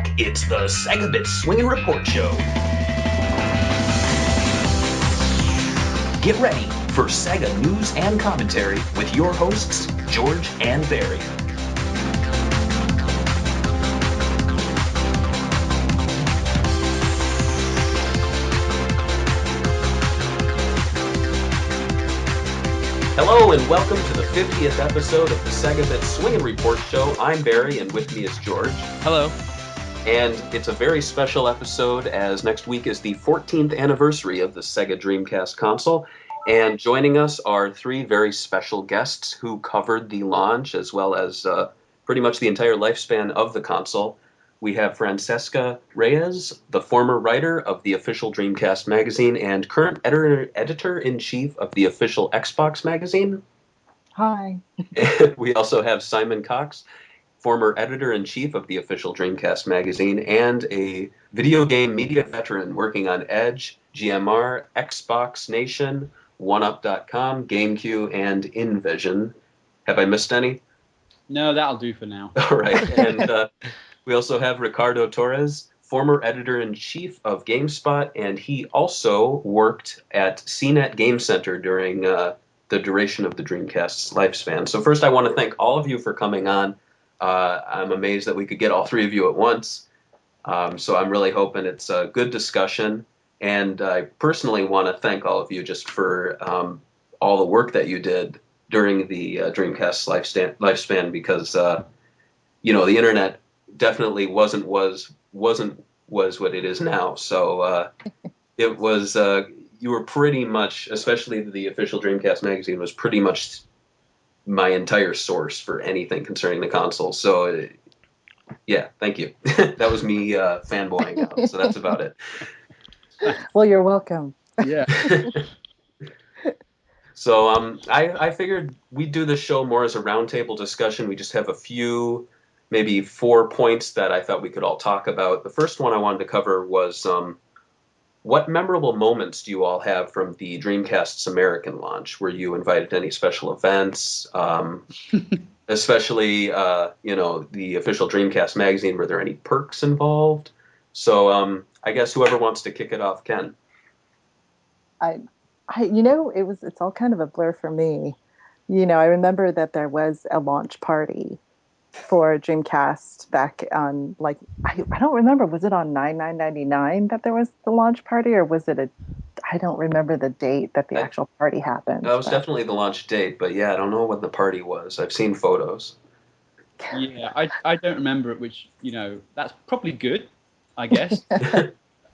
back. It's the SEGAbits Swingin' Report Show. Get ready for Sega news and commentary with your hosts, George and Barry. Hello and welcome to the 50th episode of the SEGAbits Swingin' Report Show. I'm Barry and with me is George. Hello. And it's a very special episode as next week is the 14th anniversary of the Sega Dreamcast console. And joining us are three very special guests who covered the launch as well as pretty much the entire lifespan of the console. We have Francesca Reyes, the former writer of the official Dreamcast Magazine and current editor-in-chief of the official Xbox Magazine. Hi. We also have Simon Cox, former editor-in-chief of the official Dreamcast Magazine and a video game media veteran working on Edge, GMR, Xbox Nation, OneUp.com, GameCube, and InVision. Have I missed any? No, that'll do for now. All right. And we also have Ricardo Torres, former editor-in-chief of GameSpot, and he also worked at CNET Gamecenter during the duration of the Dreamcast's lifespan. So first I want to thank all of you for coming on. I'm amazed that we could get all three of you at once. So I'm really hoping it's a good discussion. And I personally want to thank all of you just for all the work that you did during the Dreamcast's lifespan because, you know, the internet definitely wasn't what it is now. So it was, you were pretty much, especially the official Dreamcast magazine was pretty much my entire source for anything concerning the console. So, yeah, thank you. That was me fanboying out. So that's about it. Well, you're welcome. Yeah. So I figured we'd do this show more as a roundtable discussion. We just have a few, maybe 4 points that I thought we could all talk about. The first one I wanted to cover was what memorable moments do you all have from the Dreamcast's American launch? Were you invited to any special events? Especially, you know, the official Dreamcast magazine, were there any perks involved? So I guess whoever wants to kick it off can. You know, it's all kind of a blur for me. You know, I remember that there was a launch party for Dreamcast back on, like, I don't remember, was it on 9/9/99 that there was the launch party, or was it I don't remember the date that the actual party happened. That was definitely the launch date, but yeah, I don't know when the party was. I've seen photos. Yeah, I don't remember it, which, you know, that's probably good, I guess.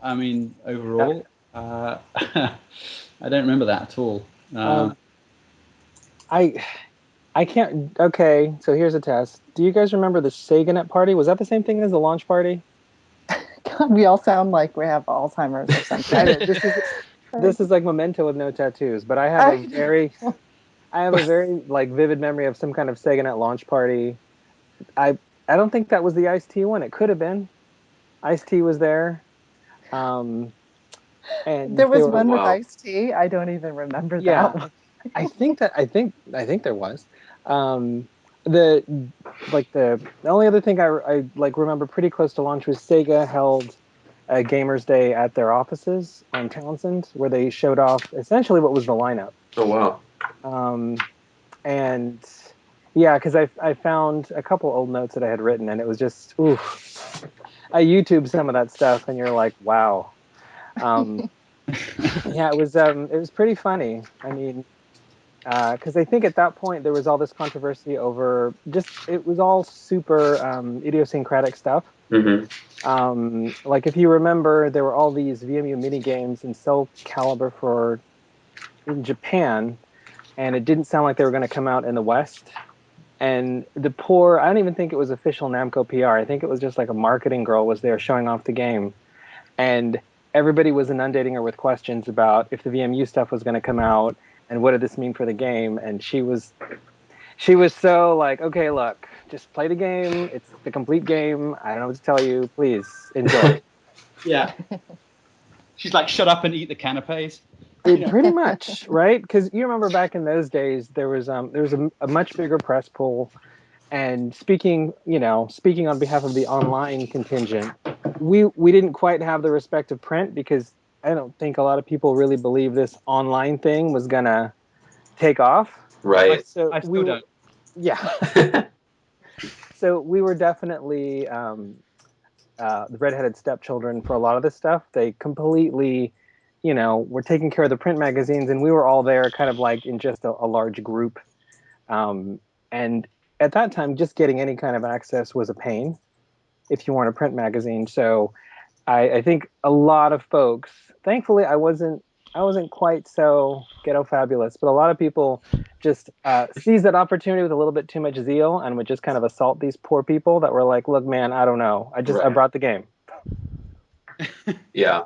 I mean, overall, I don't remember that at all. I can't. Okay, so here's a test. Do you guys remember the SEGAnet party? Was that the same thing as the launch party? God, we all sound like we have Alzheimer's or something. This is like Memento with no tattoos, but I have a very like vivid memory of some kind of SEGAnet launch party. I don't think that was the Ice-T one. It could have been. Ice-T was there. And there was one with Ice-T. I don't even remember that one. I think there was. The only other thing I like remember pretty close to launch was Sega held a Gamers Day at their offices on Townsend, where they showed off essentially what was the lineup. Oh wow! And yeah, because I found a couple old notes that I had written, and it was just I YouTubed some of that stuff, and you're like, wow. Yeah, it was pretty funny. I mean. Because I think at that point there was all this controversy over it was all super idiosyncratic stuff. Mm-hmm. Like if you remember, there were all these VMU mini games in Soul Calibur in Japan, and it didn't sound like they were going to come out in the West. And I don't even think it was official Namco PR. I think it was just like a marketing girl was there showing off the game, and everybody was inundating her with questions about if the VMU stuff was going to come out. And what did this mean for the game? And she was so like, okay, look, just play the game. It's the complete game. I don't know what to tell you. Please enjoy. Yeah. She's like, shut up and eat the canapes. Pretty much, right? Because you remember back in those days, there was a much bigger press pool, And speaking on behalf of the online contingent, we didn't quite have the respect of print because I don't think a lot of people really believe this online thing was gonna take off. Right. So I still don't. Yeah. So we were definitely the redheaded stepchildren for a lot of this stuff. They completely, were taking care of the print magazines, and we were all there kind of like in just a large group. And at that time, just getting any kind of access was a pain if you weren't a print magazine. So I think a lot of folks, thankfully, I wasn't quite so ghetto fabulous, but a lot of people just seized that opportunity with a little bit too much zeal and would just kind of assault these poor people that were like, "Look, man, I don't know. I Right. brought the game." Yeah.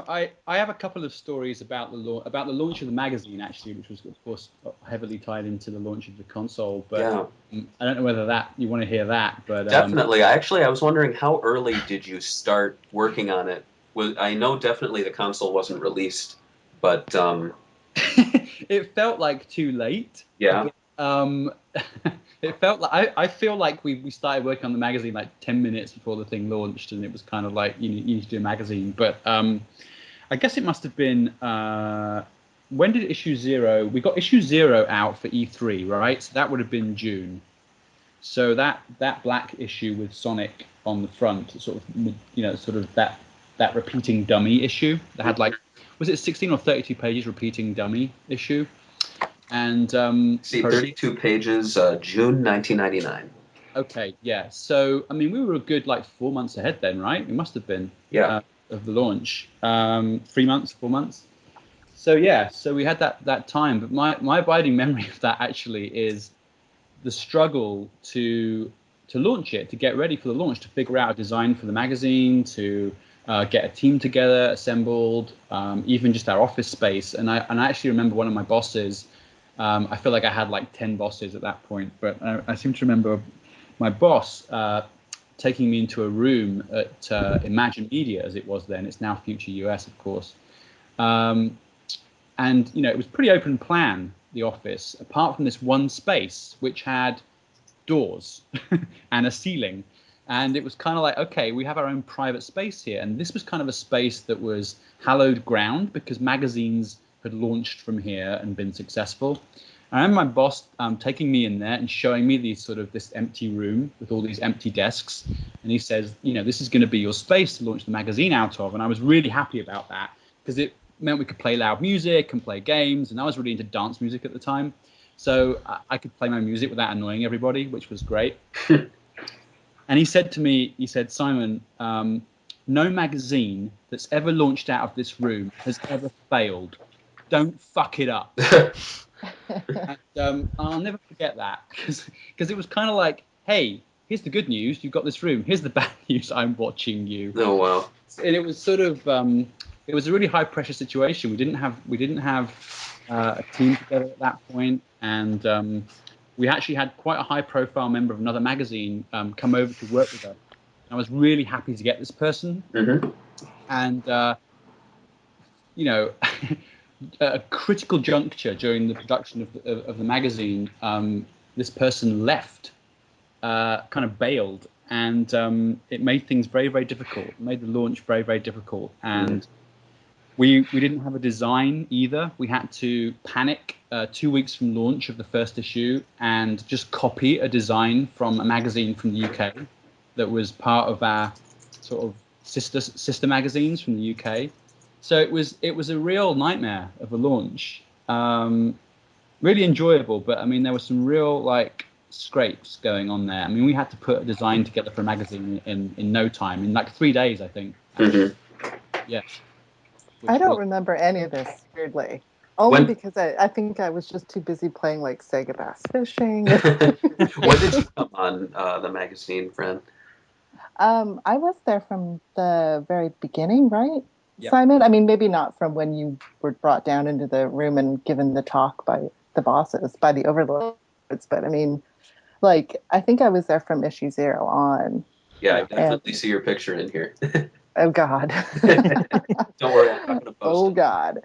I have a couple of stories about the launch of the magazine, actually, which was, of course, heavily tied into the launch of the console. But Yeah. I don't know whether you want to hear that. But definitely. I was wondering, how early did you start working on it? I know definitely the console wasn't released, but it felt like too late. Yeah. It felt like I feel like we started working on the magazine like 10 minutes before the thing launched, and it was kind of like you need to do a magazine. But I guess it must have been when did issue 0? We got issue 0 out for E3, right? So that would have been June. So that black issue with Sonic on the front, sort of that repeating dummy issue that had like, was it 16 or 32 pages repeating dummy issue? And 32 pages, June 1999. Okay, yeah. So I mean, we were a good like 4 months ahead then, right? We must have been of the launch. 3 months, 4 months. So yeah, so we had that time. But my abiding memory of that actually is the struggle to launch it, to get ready for the launch, to figure out a design for the magazine, to get a team together, assembled, even just our office space. And I actually remember one of my bosses. I feel like I had like 10 bosses at that point, but I seem to remember my boss taking me into a room at Imagine Media, as it was then. It's now Future US, of course. And it was pretty open plan, the office, apart from this one space which had doors and a ceiling. And it was kind of like, okay, we have our own private space here. And this was kind of a space that was hallowed ground because magazines had launched from here and been successful. I remember my boss taking me in there and showing me this empty room with all these empty desks. And he says, this is going to be your space to launch the magazine out of. And I was really happy about that because it meant we could play loud music and play games. And I was really into dance music at the time. So I could play my music without annoying everybody, which was great. And he said to me, Simon, no magazine that's ever launched out of this room has ever failed. Don't fuck it up. And I'll never forget that because it was kind of like, hey, here's the good news, you've got this room. Here's the bad news, I'm watching you. Oh wow! And it was sort of it was a really high pressure situation. We didn't have a team together at that point, and we actually had quite a high profile member of another magazine come over to work with us. And I was really happy to get this person, and at a critical juncture during the production of the magazine, this person left, kind of bailed, and it made things very, very difficult. It made the launch very, very difficult, and we didn't have a design either. We had to panic 2 weeks from launch of the first issue and just copy a design from a magazine from the UK that was part of our sort of sister magazines from the UK. So it was a real nightmare of a launch. Really enjoyable, but I mean there were some real like scrapes going on there. I mean we had to put a design together for a magazine in no time, in like 3 days, I think. Yeah. I don't remember any of this, weirdly. Only because I think I was just too busy playing like Sega Bass Fishing. When did you come on the magazine, Fran? I was there from the very beginning, right? Yep. Simon? I mean, maybe not from when you were brought down into the room and given the talk by the bosses, by the overlords, but I mean, like, I think I was there from issue 0 on. Yeah, I definitely see your picture in here. Oh, God. Don't worry, I'm not going to post Oh, it. God.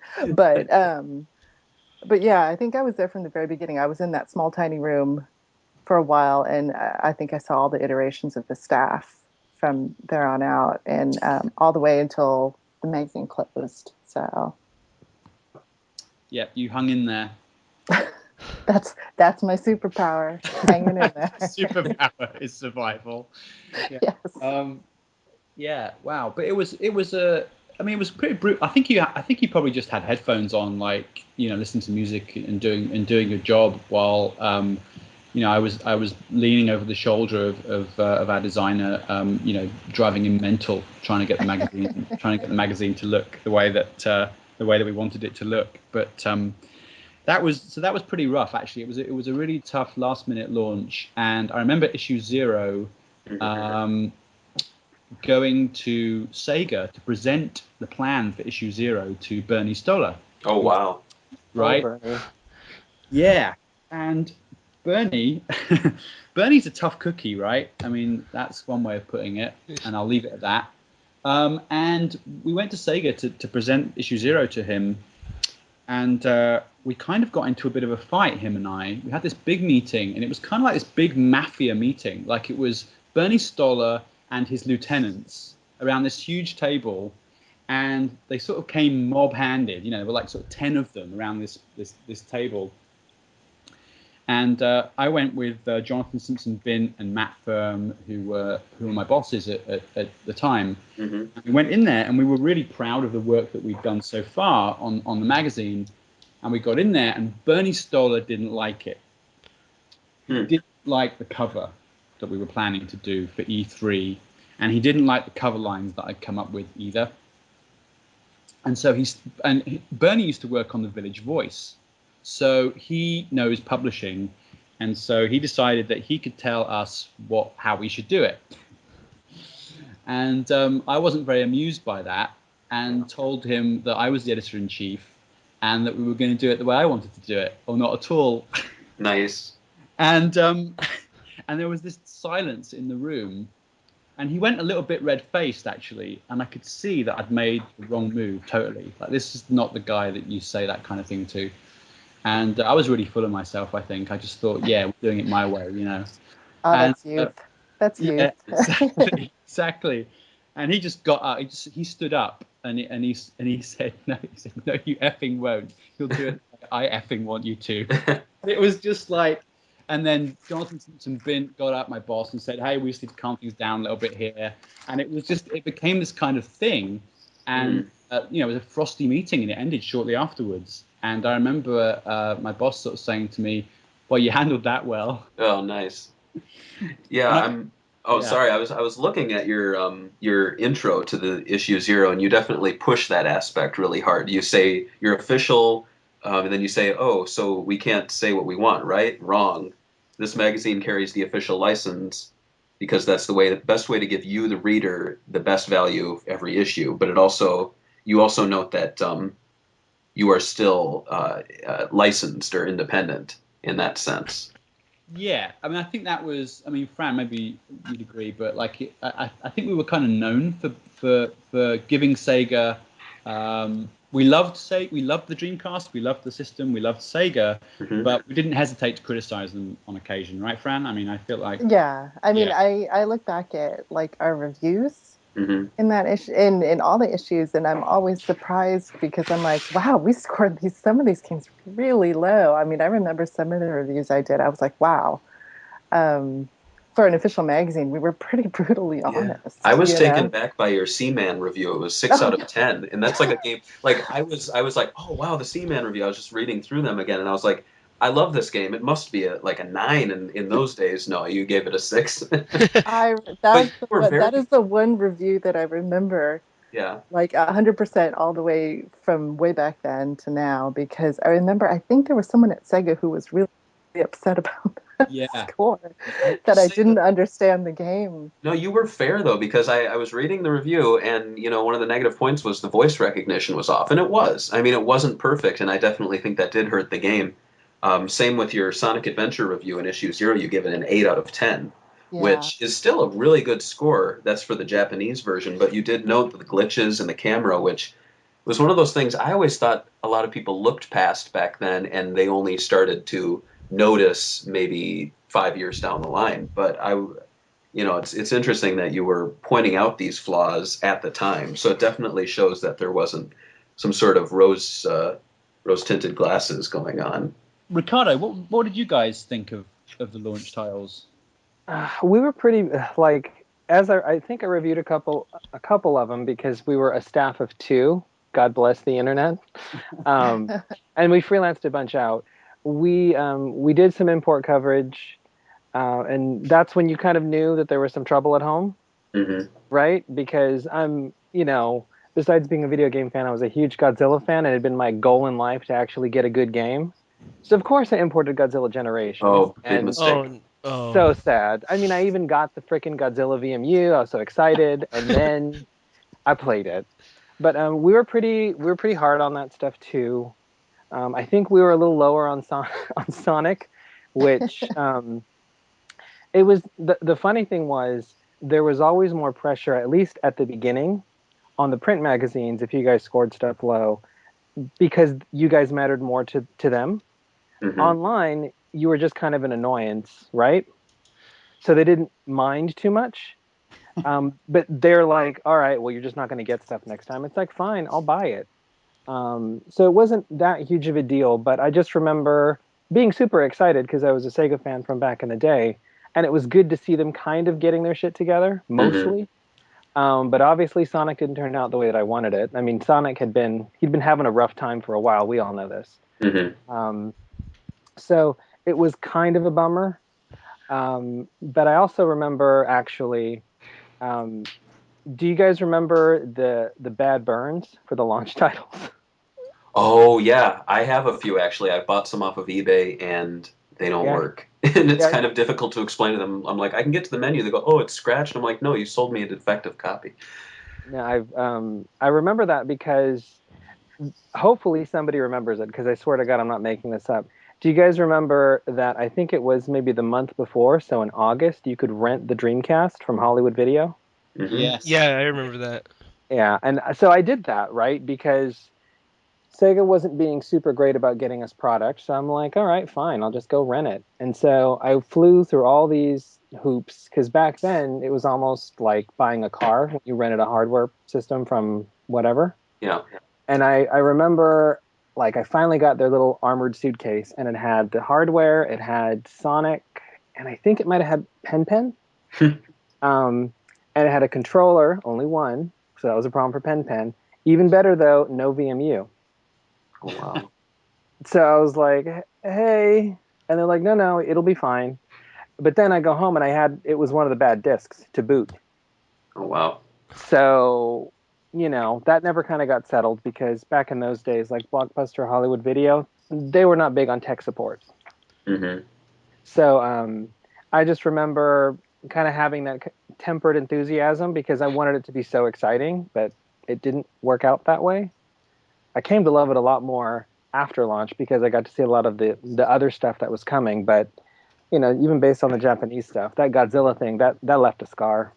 But yeah, I think I was there from the very beginning. I was in that small, tiny room for a while, and I think I saw all the iterations of the staff from there on out, and all the way until the magazine closed. So, yeah, you hung in there. that's my superpower, hanging in there. Superpower is survival. Yeah. Yes. Yeah. Wow. But it was a. I mean, it was pretty brutal. I think you probably just had headphones on, like, you know, listening to music and doing your job while you know, I was leaning over the shoulder of our designer, you know, driving him mental, trying to get the magazine to look the way that we wanted it to look. But that was pretty rough, actually. It was a really tough last minute launch, and I remember issue 0 going to Sega to present the plan for issue 0 to Bernie Stoller. Oh wow! Right? Oh, Bernie. Yeah, and Bernie's a tough cookie, right? I mean, that's one way of putting it, and I'll leave it at that. And we went to Sega to present issue 0 to him, and we kind of got into a bit of a fight, him and I. We had this big meeting, and it was kind of like this big mafia meeting. Like, it was Bernie Stoller and his lieutenants around this huge table, and they sort of came mob-handed. You know, there were like sort of 10 of them around this table. And I went with Jonathan Simpson-Bint and Matt Firm, who were my bosses at the time. Mm-hmm. We went in there, and we were really proud of the work that we'd done so far on the magazine. And we got in there, and Bernie Stoller didn't like it. He didn't like the cover that we were planning to do for E3, and he didn't like the cover lines that I'd come up with either. And so Bernie used to work on the Village Voice. So he knows publishing, and so he decided that he could tell us how we should do it. And I wasn't very amused by that, and told him that I was the editor-in-chief, and that we were going to do it the way I wanted to do it, or not at all. Nice. And there was this silence in the room, and he went a little bit red-faced, actually, and I could see that I'd made the wrong move totally. Like, this is not the guy that you say that kind of thing to. And I was really full of myself, I think. I just thought, yeah, we're doing it my way, you know. Oh, that's youth. That's yeah, youth. exactly. And he just got up. He stood up, and he said, no, you effing won't. You'll do it like I effing want you to. It was just like, and then Jonathan Simpson-Bint got up, my boss, and said, hey, we just need to calm things down a little bit here. And it became this kind of thing. And, you know, it was a frosty meeting, and it ended shortly afterwards. And I remember my boss sort of saying to me, well, you handled that well. Oh, nice. Yeah, sorry. I was looking at your intro to the issue 0, and you definitely push that aspect really hard. You say you're official, and then you say, oh, so we can't say what we want, right? Wrong. This magazine carries the official license because that's the best way to give you, the reader, the best value of every issue. But you also note that you are still licensed or independent in that sense. Yeah, I mean, I think that was. I mean, Fran, maybe you'd agree, but like, I think we were kind of known for giving Sega. We loved the Dreamcast, we loved the system, we loved Sega, but we didn't hesitate to criticize them on occasion, right, Fran? I mean, I feel like. Yeah, I mean, I look back at like our reviews. In that issue, in all the issues, and I'm always surprised because I'm like, wow, we scored some of these games really low. I mean, I remember some of the reviews I did. I was like, wow, for an official magazine, we were pretty brutally honest. I was taken back by your Seaman review. It was 6 out of 10, and that's like a game. Like I was like, oh wow, the Seaman review. I was just reading through them again, and I was like, I love this game. It must be like a 9 in those days. No, you gave it a 6. That is the one review that I remember. Yeah. Like 100% all the way from way back then to now, because I remember I think there was someone at Sega who was really upset about that score, that I didn't understand the game. No, you were fair though, because I was reading the review, and you know, one of the negative points was the voice recognition was off, and it was. I mean, it wasn't perfect, and I definitely think that did hurt the game. Same with your Sonic Adventure review in issue 0, you give it an 8 out of 10, which is still a really good score. That's for the Japanese version, but you did note the glitches and the camera, which was one of those things I always thought a lot of people looked past back then, and they only started to notice maybe 5 years down the line. But it's interesting that you were pointing out these flaws at the time. So it definitely shows that there wasn't some sort of rose tinted glasses going on. Ricardo, what did you guys think of the launch titles? We were pretty I think I reviewed a couple of them because we were a staff of 2. God bless the internet, and we freelanced a bunch out. We did some import coverage, and that's when you kind of knew that there was some trouble at home, right? Because besides being a video game fan, I was a huge Godzilla fan, and it had been my goal in life to actually get a good game. So of course I imported Godzilla Generation. Oh, big mistake. Oh. So sad. I mean, I even got the freaking Godzilla VMU. I was so excited, and then I played it. But we were pretty hard on that stuff too. I think we were a little lower on Sonic, which it was the funny thing was there was always more pressure, at least at the beginning, on the print magazines if you guys scored stuff low, because you guys mattered more to them. Online, you were just kind of an annoyance, right? So they didn't mind too much. But they're like, all right, well, you're just not going to get stuff next time. It's like, fine, I'll buy it. So it wasn't that huge of a deal, but I just remember being super excited because I was a Sega fan from back in the day, and it was good to see them kind of getting their shit together, mostly. But obviously Sonic didn't turn out the way that I wanted it. I mean, Sonic he'd been having a rough time for a while. We all know this. So it was kind of a bummer. But I also remember actually, do you guys remember the bad burns for the launch titles? Oh, yeah. I have a few, actually. I bought some off of eBay, and they don't work. And it's kind of difficult to explain to them. I'm like, I can get to the menu. They go, oh, it's scratched. I'm like, no, you sold me a defective copy. No, I remember that because hopefully somebody remembers it, because I swear to God I'm not making this up. Do you guys remember that I think it was maybe the month before, so in August, you could rent the Dreamcast from Hollywood Video? Yes. Yeah, I remember that. Yeah, and so I did that, right? Because Sega wasn't being super great about getting us products, so I'm like, all right, fine, I'll just go rent it. And so I flew through all these hoops, because back then it was almost like buying a car when you rented a hardware system from whatever. Yeah. And I remember, like, I finally got their little armored suitcase, and it had the hardware, it had Sonic, and I think it might have had Pen. And it had a controller, only one, so that was a problem for Pen. Even better, though, no VMU. Oh, wow. So I was like, hey, and they're like, no, it'll be fine. But then I go home, and it was one of the bad discs to boot. Oh, wow. So, that never kind of got settled, because back in those days, like Blockbuster, Hollywood Video, they were not big on tech support. So I just remember kind of having that tempered enthusiasm because I wanted it to be so exciting, but it didn't work out that way. I came to love it a lot more after launch because I got to see a lot of the other stuff that was coming. But, even based on the Japanese stuff, that Godzilla thing, that left a scar.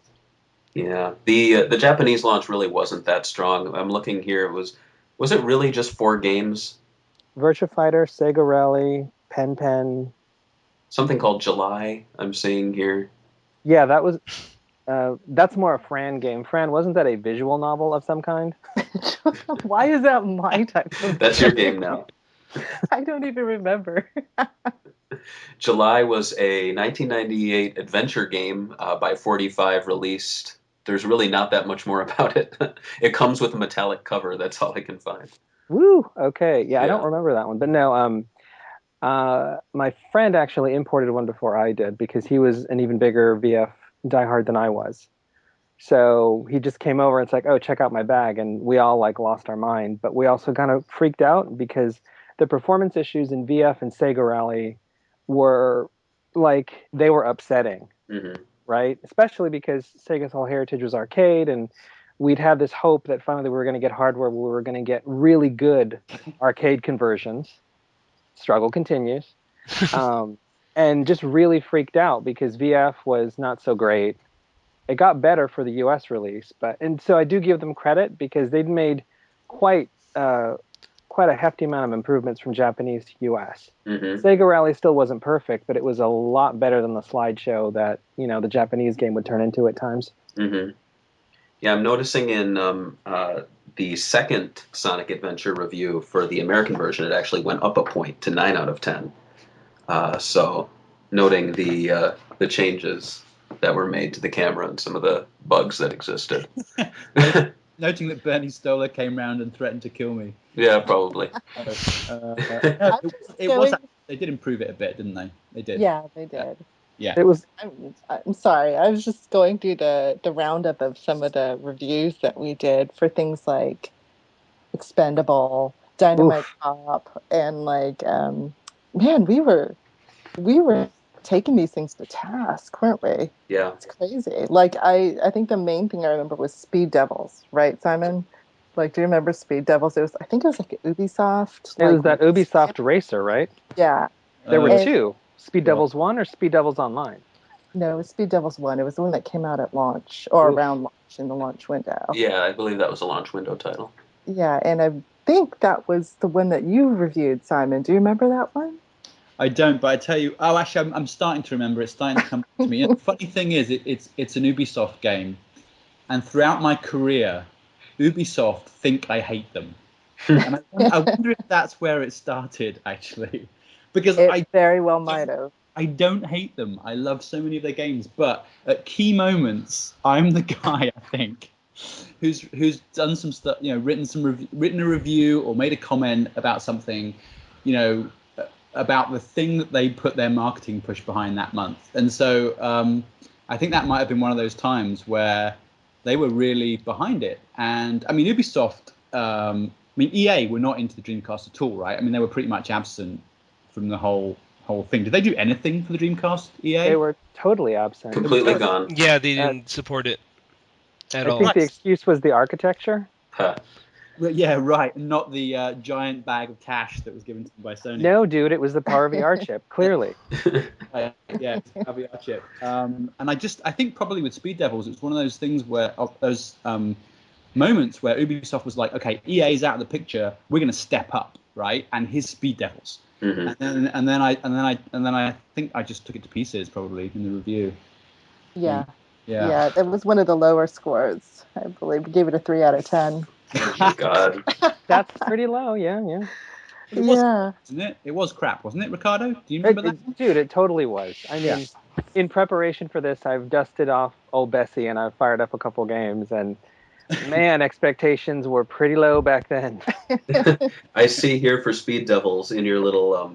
Yeah, the Japanese launch really wasn't that strong. I'm looking here. Was it really just 4 games? Virtua Fighter, Sega Rally, Pen. Something called July, I'm seeing here. Yeah, that's more a Fran game. Fran, wasn't that a visual novel of some kind? Why is that my type of That's your game now. I don't even remember. July was a 1998 adventure game by 45 released. There's really not that much more about it. It comes with a metallic cover. That's all I can find. Woo! Okay. Yeah, I don't remember that one. But no, my friend actually imported one before I did because he was an even bigger VF diehard than I was. So he just came over and it's like, oh, check out my bag. And we all lost our mind. But we also kind of freaked out because the performance issues in VF and Sega Rally were they were upsetting, right? Especially because Sega's whole heritage was arcade, and we'd had this hope that finally we were going to get hardware where we were going to get really good arcade conversions. Struggle continues. And just really freaked out because VF was not so great. It got better for the US release, and so I do give them credit because they'd made quite quite a hefty amount of improvements from Japanese to US. Mm-hmm. Sega Rally still wasn't perfect, but it was a lot better than the slideshow that, the Japanese game would turn into at times. Mm-hmm. Yeah, I'm noticing in the second Sonic Adventure review for the American version, it actually went up a point to 9 out of 10. So, noting the changes that were made to the camera and some of the bugs that existed. Noting that Bernie Stoller came round and threatened to kill me. Yeah, probably. They did improve it a bit, didn't they? They did. Yeah, they did. Yeah. It was. I'm sorry. I was just going through the roundup of some of the reviews that we did for things like Expendable, Dynamite Pop, and man, we were taking these things to task, weren't we? Yeah. It's crazy. Like I think the main thing I remember was Speed Devils, right, Simon? Like, do you remember Speed Devils? I think it was like Ubisoft. It was that Ubisoft racer, right? Yeah. There were two. Speed Devils 1 or Speed Devils Online? No, it was Speed Devils 1. It was the one that came out at launch or around launch in the launch window. Yeah, I believe that was a launch window title. Yeah, and I think that was the one that you reviewed, Simon. Do you remember that one? I don't, but I tell you, actually, I'm starting to remember. It's starting to come back to me. And the funny thing is, it's an Ubisoft game, and throughout my career, Ubisoft think I hate them, and I wonder if that's where it started, actually, because I very well might have. I don't hate them. I love so many of their games, but at key moments, I'm the guy, I think, who's done some stuff, written a review or made a comment about something, about the thing that they put their marketing push behind that month. And so I think that might have been one of those times where they were really behind it. And I mean, Ubisoft, EA were not into the Dreamcast at all, right? I mean, they were pretty much absent from the whole thing. Did they do anything for the Dreamcast, EA? They were totally absent. Completely gone. Yeah, they didn't support it at all. I think the excuse was the architecture. Huh. Yeah, right. Not the giant bag of cash that was given to them by Sony. No, dude, it was the Power VR chip, clearly. Yeah, it's the Power VR chip. And I think probably with Speed Devils, it's one of those things where those moments where Ubisoft was like, okay, EA's out of the picture, we're going to step up, right? And here's Speed Devils. Mm-hmm. And then I think I just took it to pieces probably in the review. Yeah, it was one of the lower scores, I believe. We gave it a 3 out of 10. Oh my God. That's pretty low, yeah. It was, wasn't it? It was crap, wasn't it, Ricardo? Do you remember that? Dude, it totally was. I mean, in preparation for this, I've dusted off old Bessie and I've fired up a couple games, and man, expectations were pretty low back then. I see here for Speed Devils in your little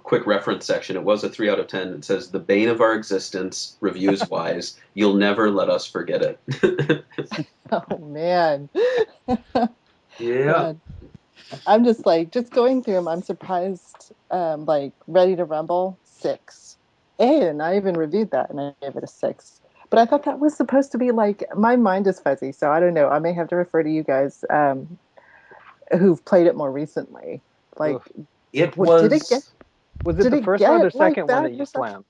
quick reference section, it was a 3 out of 10. It says, the bane of our existence, reviews-wise. You'll never let us forget it. Oh, man. Yeah. I'm just going through them. I'm surprised. Ready to Rumble 6, and I even reviewed that and I gave it a 6. But I thought that was supposed to be my mind is fuzzy, so I don't know. I may have to refer to you guys who've played it more recently. Was it the first one or the second one that you slammed?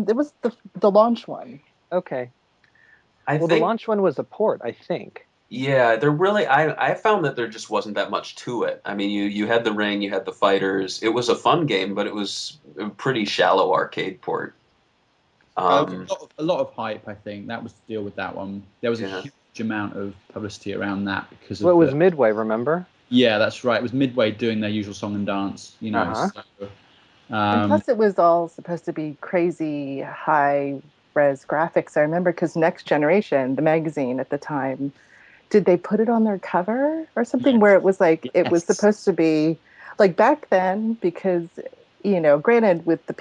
It was the launch one. Okay. The launch one was a port, I think. Yeah, there really. I found that there just wasn't that much to it. I mean, you had the ring, you had the fighters. It was a fun game, but it was a pretty shallow arcade port. A lot of hype, I think. That was the deal with that one. There was a huge amount of publicity around that because it was Midway, remember? Yeah, that's right. It was Midway doing their usual song and dance, and plus, it was all supposed to be crazy high-res graphics. I remember because Next Generation, the magazine at the time, did they put it on their cover or something where it was it was supposed to be back then, because granted with the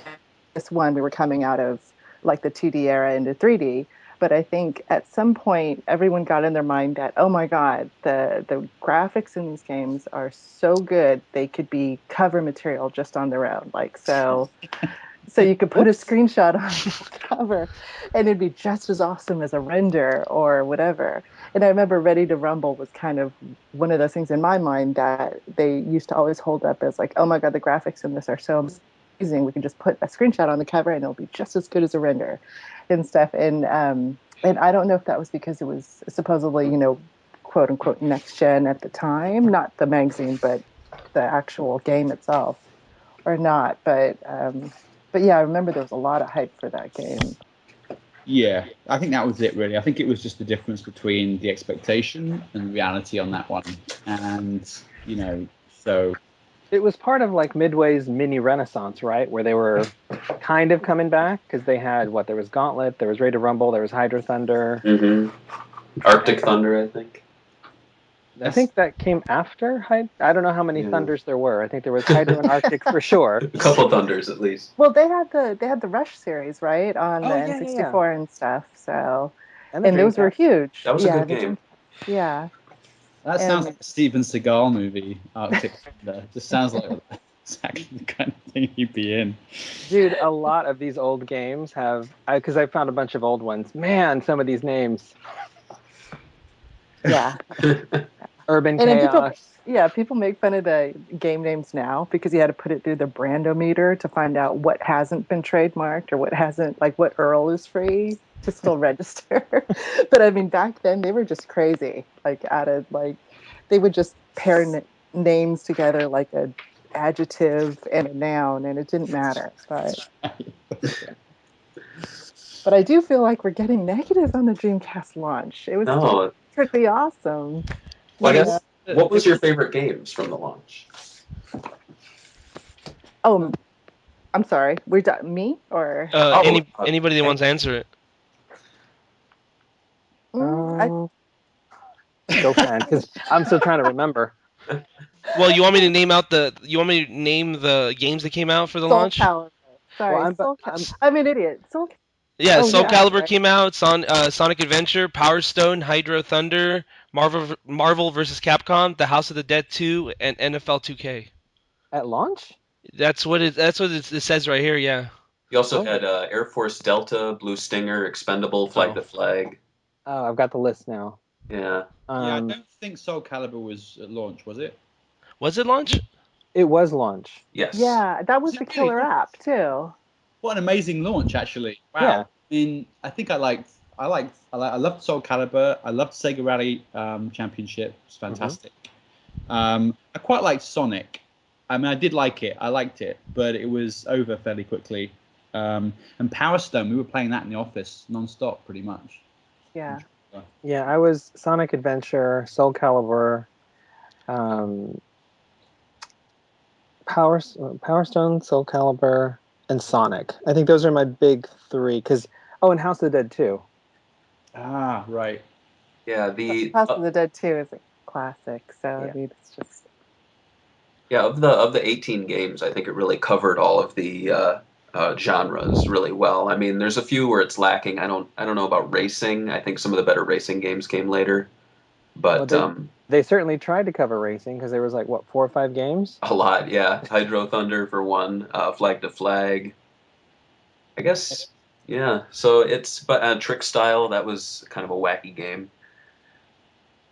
PS1 we were coming out of the 2D era into 3D, but I think at some point everyone got in their mind that, oh my God, the graphics in these games are so good they could be cover material just on their own, so you could put a screenshot on the cover and it'd be just as awesome as a render or whatever. And I remember Ready to Rumble was kind of one of those things in my mind that they used to always hold up as oh my God, the graphics in this are so amazing. We can just put a screenshot on the cover and it'll be just as good as a render and stuff. And I don't know if that was because it was supposedly, quote quote unquote next gen at the time, not the magazine, but the actual game itself, or not. But yeah, I remember there was a lot of hype for that game. Yeah, I think that was it really. I think it was just the difference between the expectation and reality on that one. And, so... It was part of like Midway's mini renaissance, right? Where they were kind of coming back because they had there was Gauntlet, there was Ready to Rumble, there was Hydro Thunder. Mm-hmm. Arctic Thunder, I think. I think that came after I don't know how many Thunders there were. I think there was Hydro and Arctic for sure. A couple Thunders at least. Well, they had the Rush series, right, on the N64 and stuff. So, and those were huge. That was a good game. Yeah. That sounds like a Steven Seagal movie, Arctic Thunder. Just sounds like exactly the kind of thing he'd be in. Dude, a lot of these old games have, because I found a bunch of old ones. Man, some of these names. Yeah. Urban Chaos. People make fun of the game names now because you had to put it through the brandometer to find out what hasn't been trademarked or what hasn't, like what URL is free to still register. But I mean, back then they were just crazy. Like they would just pair names together like a adjective and a noun, and it didn't matter. But I do feel like we're getting negative on the Dreamcast launch. It was pretty awesome. What was your favorite games from the launch? Oh, I'm sorry. We're done. Me or anybody that wants to answer it. Go fan, because I'm still trying to remember. Well, you want me to name the games that came out for the launch? Calibur. Sorry, I'm an idiot. Soul Calibur came out. Sonic Adventure, Power Stone, Hydro Thunder, Marvel vs. Capcom, The House of the Dead 2, and NFL 2K. At launch? That's what it says right here. Yeah. You also had Air Force Delta, Blue Stinger, Expendable, Flag to Flag. Oh, I've got the list now. Yeah. I don't think Soul Calibur was at launch, was it? Was it launch? It was launch. Yes. Yeah, that was the killer app too. What an amazing launch, actually! Wow. Yeah. I mean, I think I loved Soul Calibur. I loved Sega Rally Championship. It was fantastic. I quite liked Sonic. I mean, I did like it. I liked it, but it was over fairly quickly. And Power Stone, we were playing that in the office non-stop, pretty much. Yeah. Yeah, I was Sonic Adventure, Soul Calibur, Power Stone, Soul Calibur, and Sonic. I think those are my big three. And House of the Dead 2. Ah, right. Yeah, the House of the Dead 2 is a classic. So I mean, it's just. Yeah, of the 18 games, I think it really covered all of the genres really well. I mean, there's a few where it's lacking. I don't know about racing. I think some of the better racing games came later. But they certainly tried to cover racing because there was 4 or 5 games. A lot, yeah. Hydro Thunder for one, Flag to Flag. I guess, yeah. So but Trick Style, that was kind of a wacky game.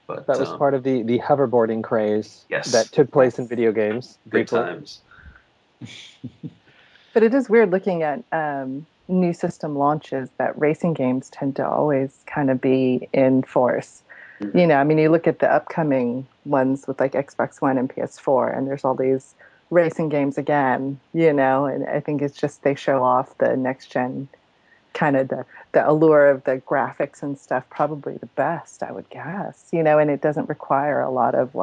But that was part of the hoverboarding craze that took place in video games. Great times. But it is weird looking at new system launches that racing games tend to always kind of be in force. Mm-hmm. I mean, you look at the upcoming ones with Xbox One and PS4, and there's all these racing games again, and I think it's just they show off the next gen kind of the allure of the graphics and stuff probably the best, I would guess, and it doesn't require a lot of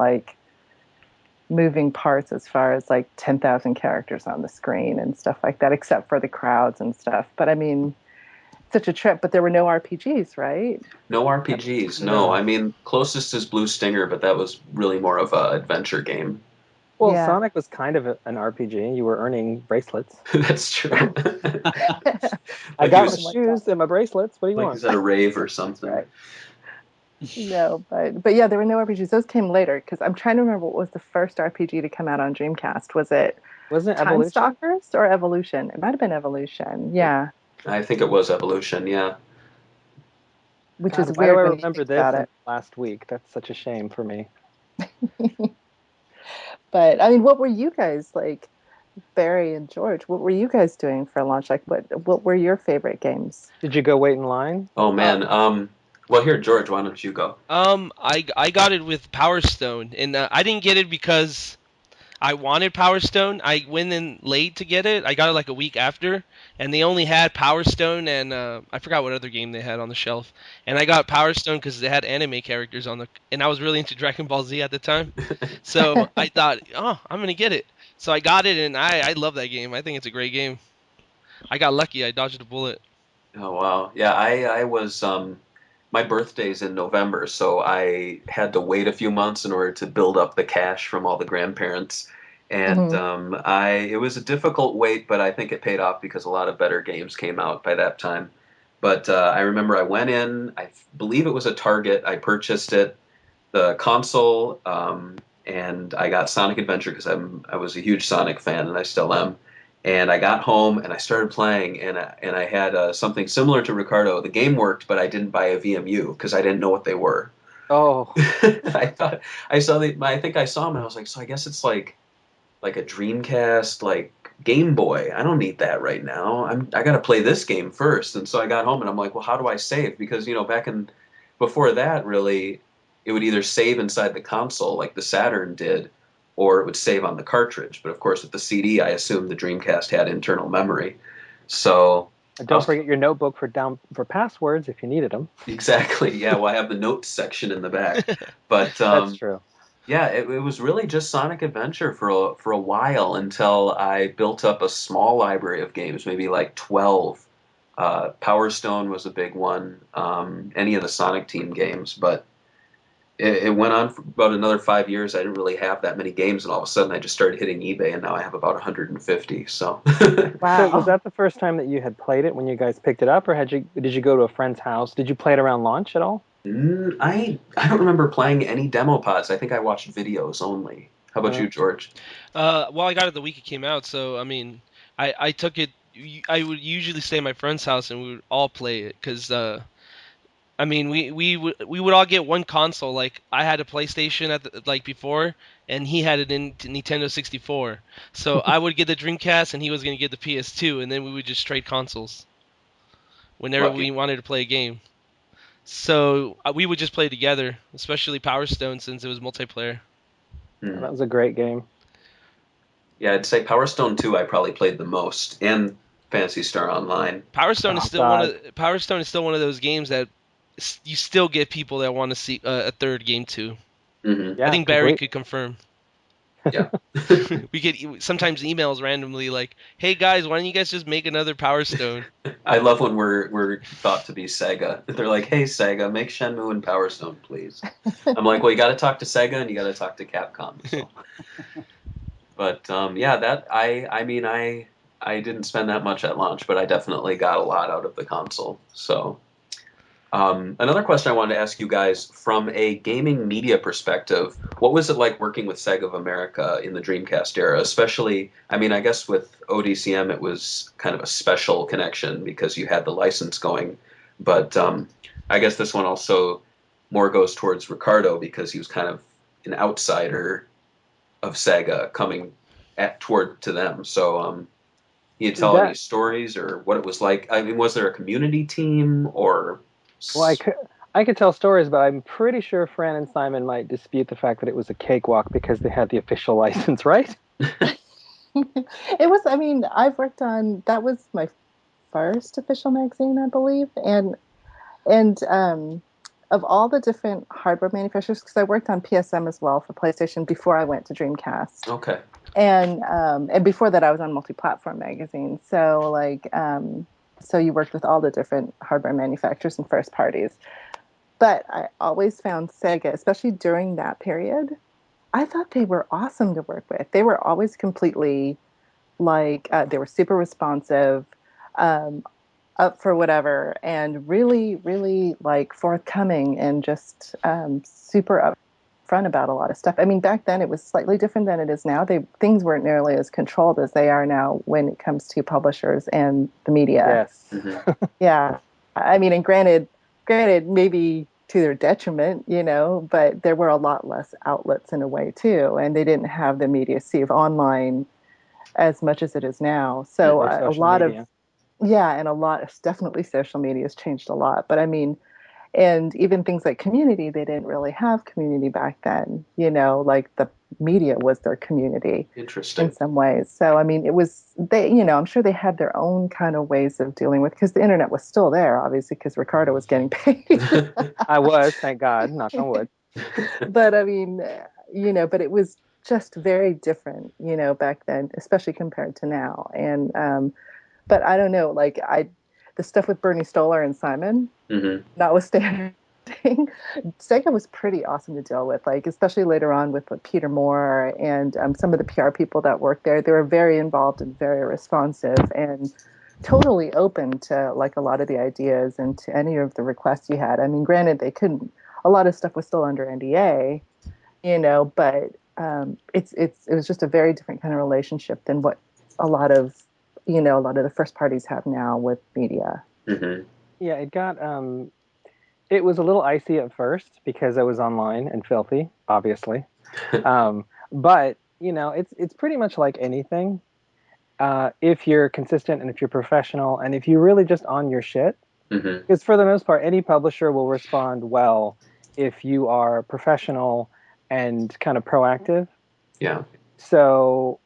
moving parts as far as 10,000 characters on the screen and stuff like that, except for the crowds and stuff. But I mean, such a trip, but there were no RPGs, right? No RPGs, no. I mean, closest is Blue Stinger, but that was really more of an adventure game. Well, yeah. Sonic was kind of an RPG. You were earning bracelets. That's true. I got my shoes and my bracelets. What do you want? He's at a rave or something. Right. No, but yeah, there were no RPGs. Those came later because I'm trying to remember what was the first RPG to come out on Dreamcast. Wasn't it Time Evolution? Stalkers or Evolution? It might have been Evolution. Yeah. I think it was Evolution. Yeah. Which is weird. Why do I remember this last week? That's such a shame for me. But I mean, what were you guys Barry and George? What were you guys doing for launch? What were your favorite games? Did you go wait in line? Oh man. Well, here, George, why don't you go? I got it with Power Stone, and I didn't get it because I wanted Power Stone. I went in late to get it. I got it like a week after, and they only had Power Stone and I forgot what other game they had on the shelf. And I got Power Stone because they had anime characters on the, and I was really into Dragon Ball Z at the time. So I thought, oh, I'm gonna get it. So I got it, and I love that game. I think it's a great game. I got lucky. I dodged a bullet. Oh wow. Yeah, I was my birthday's in November, so I had to wait a few months in order to build up the cash from all the grandparents. And Hmm. I it was a difficult wait, but I think it paid off because a lot of better games came out by that time. But I remember I went in, I believe it was a Target. I purchased it, the console, and I got Sonic Adventure because I was a huge Sonic fan and I still am. And I got home and I started playing and I had something similar to Ricardo. The game worked, but I didn't buy a VMU because I didn't know what they were. Oh, I thought I saw I think I saw them and I was like, so I guess it's like a Dreamcast, like Game Boy. I don't need that right now. I got to play this game first. And so I got home and I'm like, well, how do I save? Because back in before that, really, it would either save inside the console like the Saturn did, or it would save on the cartridge. But of course, with the CD, I assumed the Dreamcast had internal memory. So and I don't was forget your notebook for passwords if you needed them. exactly, yeah. Well, I have the notes section in the back, but That's true. yeah, it was really just Sonic Adventure for a while until I built up a small library of games, maybe like 12. Power Stone was a big one, any of the Sonic Team games, but it went on for about another 5 years. I didn't really have that many games, and all of a sudden I just started hitting eBay, and now I have about 150. So So was Wow. that the first time that you had played it when you guys picked it up, or did you go to a friend's house? Did you play it around launch at all? I don't remember playing any demo pods. I think I watched videos only. How about Uh, you, George? Well, I got it the week it came out, so I mean, I took it. I would usually stay at my friend's house and we would all play it because I mean we would all get one console. Like I had a PlayStation at like before, and he had it in Nintendo 64. So I would get the Dreamcast and he was gonna get the PS2, and then we would just trade consoles whenever Lucky. we wanted to play a game. So we would just play together, especially Power Stone since it was multiplayer. Hmm. that was a great game. Yeah, I'd say Power Stone 2 I probably played the most, and Fantasy Star Online. Oh God, Power Stone is still one of those games that you still get people that want to see a third game too. Hmm. I yeah, think Barry complete. could confirm. Yeah. We get sometimes emails randomly like, "Hey guys, why don't you guys just make another Power Stone?" I love when we're thought to be Sega. They're like, "Hey Sega, make Shenmue and Power Stone, please." I'm like, "Well, you got to talk to Sega and you got to talk to Capcom." So, but yeah, that I mean I didn't spend that much at launch, but I definitely got a lot out of the console. So, another question I wanted to ask you guys from a gaming media perspective, what was it like working with Sega of America in the Dreamcast era? Especially, I mean, I guess with ODCM it was kind of a special connection because you had the license going, but I guess this one also more goes towards Ricardo because he was kind of an outsider of Sega coming toward to them. So, can you tell any That stories or what it was like? I mean, was there a community team or? well, I could tell stories, but I'm pretty sure Fran and Simon might dispute the fact that it was a cakewalk because they had the official license, right? It was, I mean, I've worked on, that was my first official magazine, I believe. And of all the different hardware manufacturers, because I worked on PSM as well for PlayStation before I went to Dreamcast. Okay. And before that I was on multi-platform magazine. So so you worked with all the different hardware manufacturers and first parties. But I always found Sega, especially during that period, I thought they were awesome to work with. They were always completely they were super responsive, um, up for whatever, and really, really like forthcoming and just super upfront about a lot of stuff. I mean, back then it was slightly different than it is now. Things weren't nearly as controlled as they are now when it comes to publishers and the media. Yes. Hmm. Yeah, I mean, and granted, maybe to their detriment, but there were a lot less outlets in a way too, and they didn't have the immediacy of online as much as it is now. So Or a social lot of media. yeah, and definitely social media has changed a lot. But I mean, And even things like community, they didn't really have community back then. Like the media was their community Interesting. in some ways. So, I mean, it was, I'm sure they had their own kind of ways of dealing with, because the internet was still there, obviously, because Ricardo was getting paid. I was, thank God, knock on wood. But I mean, but it was just very different, back then, especially compared to now. And, but I don't know, like the stuff with Bernie Stolar and Simon, notwithstanding, SEGA was pretty awesome to deal with, like especially later on with Peter Moore and some of the PR people that worked there. They were very involved and very responsive and totally open to like a lot of the ideas and to any of the requests you had. I mean, granted, they couldn't. A lot of stuff was still under NDA, but it was just a very different kind of relationship than what a lot of the first parties have now with media. Yeah, it was a little icy at first because I was online and filthy, obviously. But it's pretty much like anything. If you're consistent and if you're professional and if you're really just on your shit, because for the most part, any publisher will respond well if you are professional and kind of proactive. Yeah. So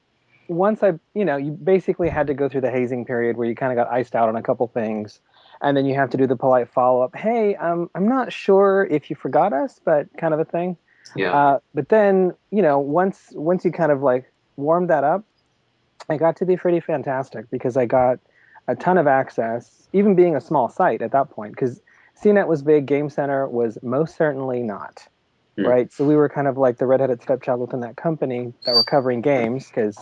once you basically had to go through the hazing period where you kind of got iced out on a couple things. And then you have to do the polite follow-up. Hey, I'm not sure if you forgot us, but kind of a thing. Yeah. But then, once you kind of like warmed that up, I got to be pretty fantastic because I got a ton of access, even being a small site at that point. Because CNET was big, Gamecenter was most certainly not. Right? So we were kind of like the redheaded stepchild within that company that were covering games because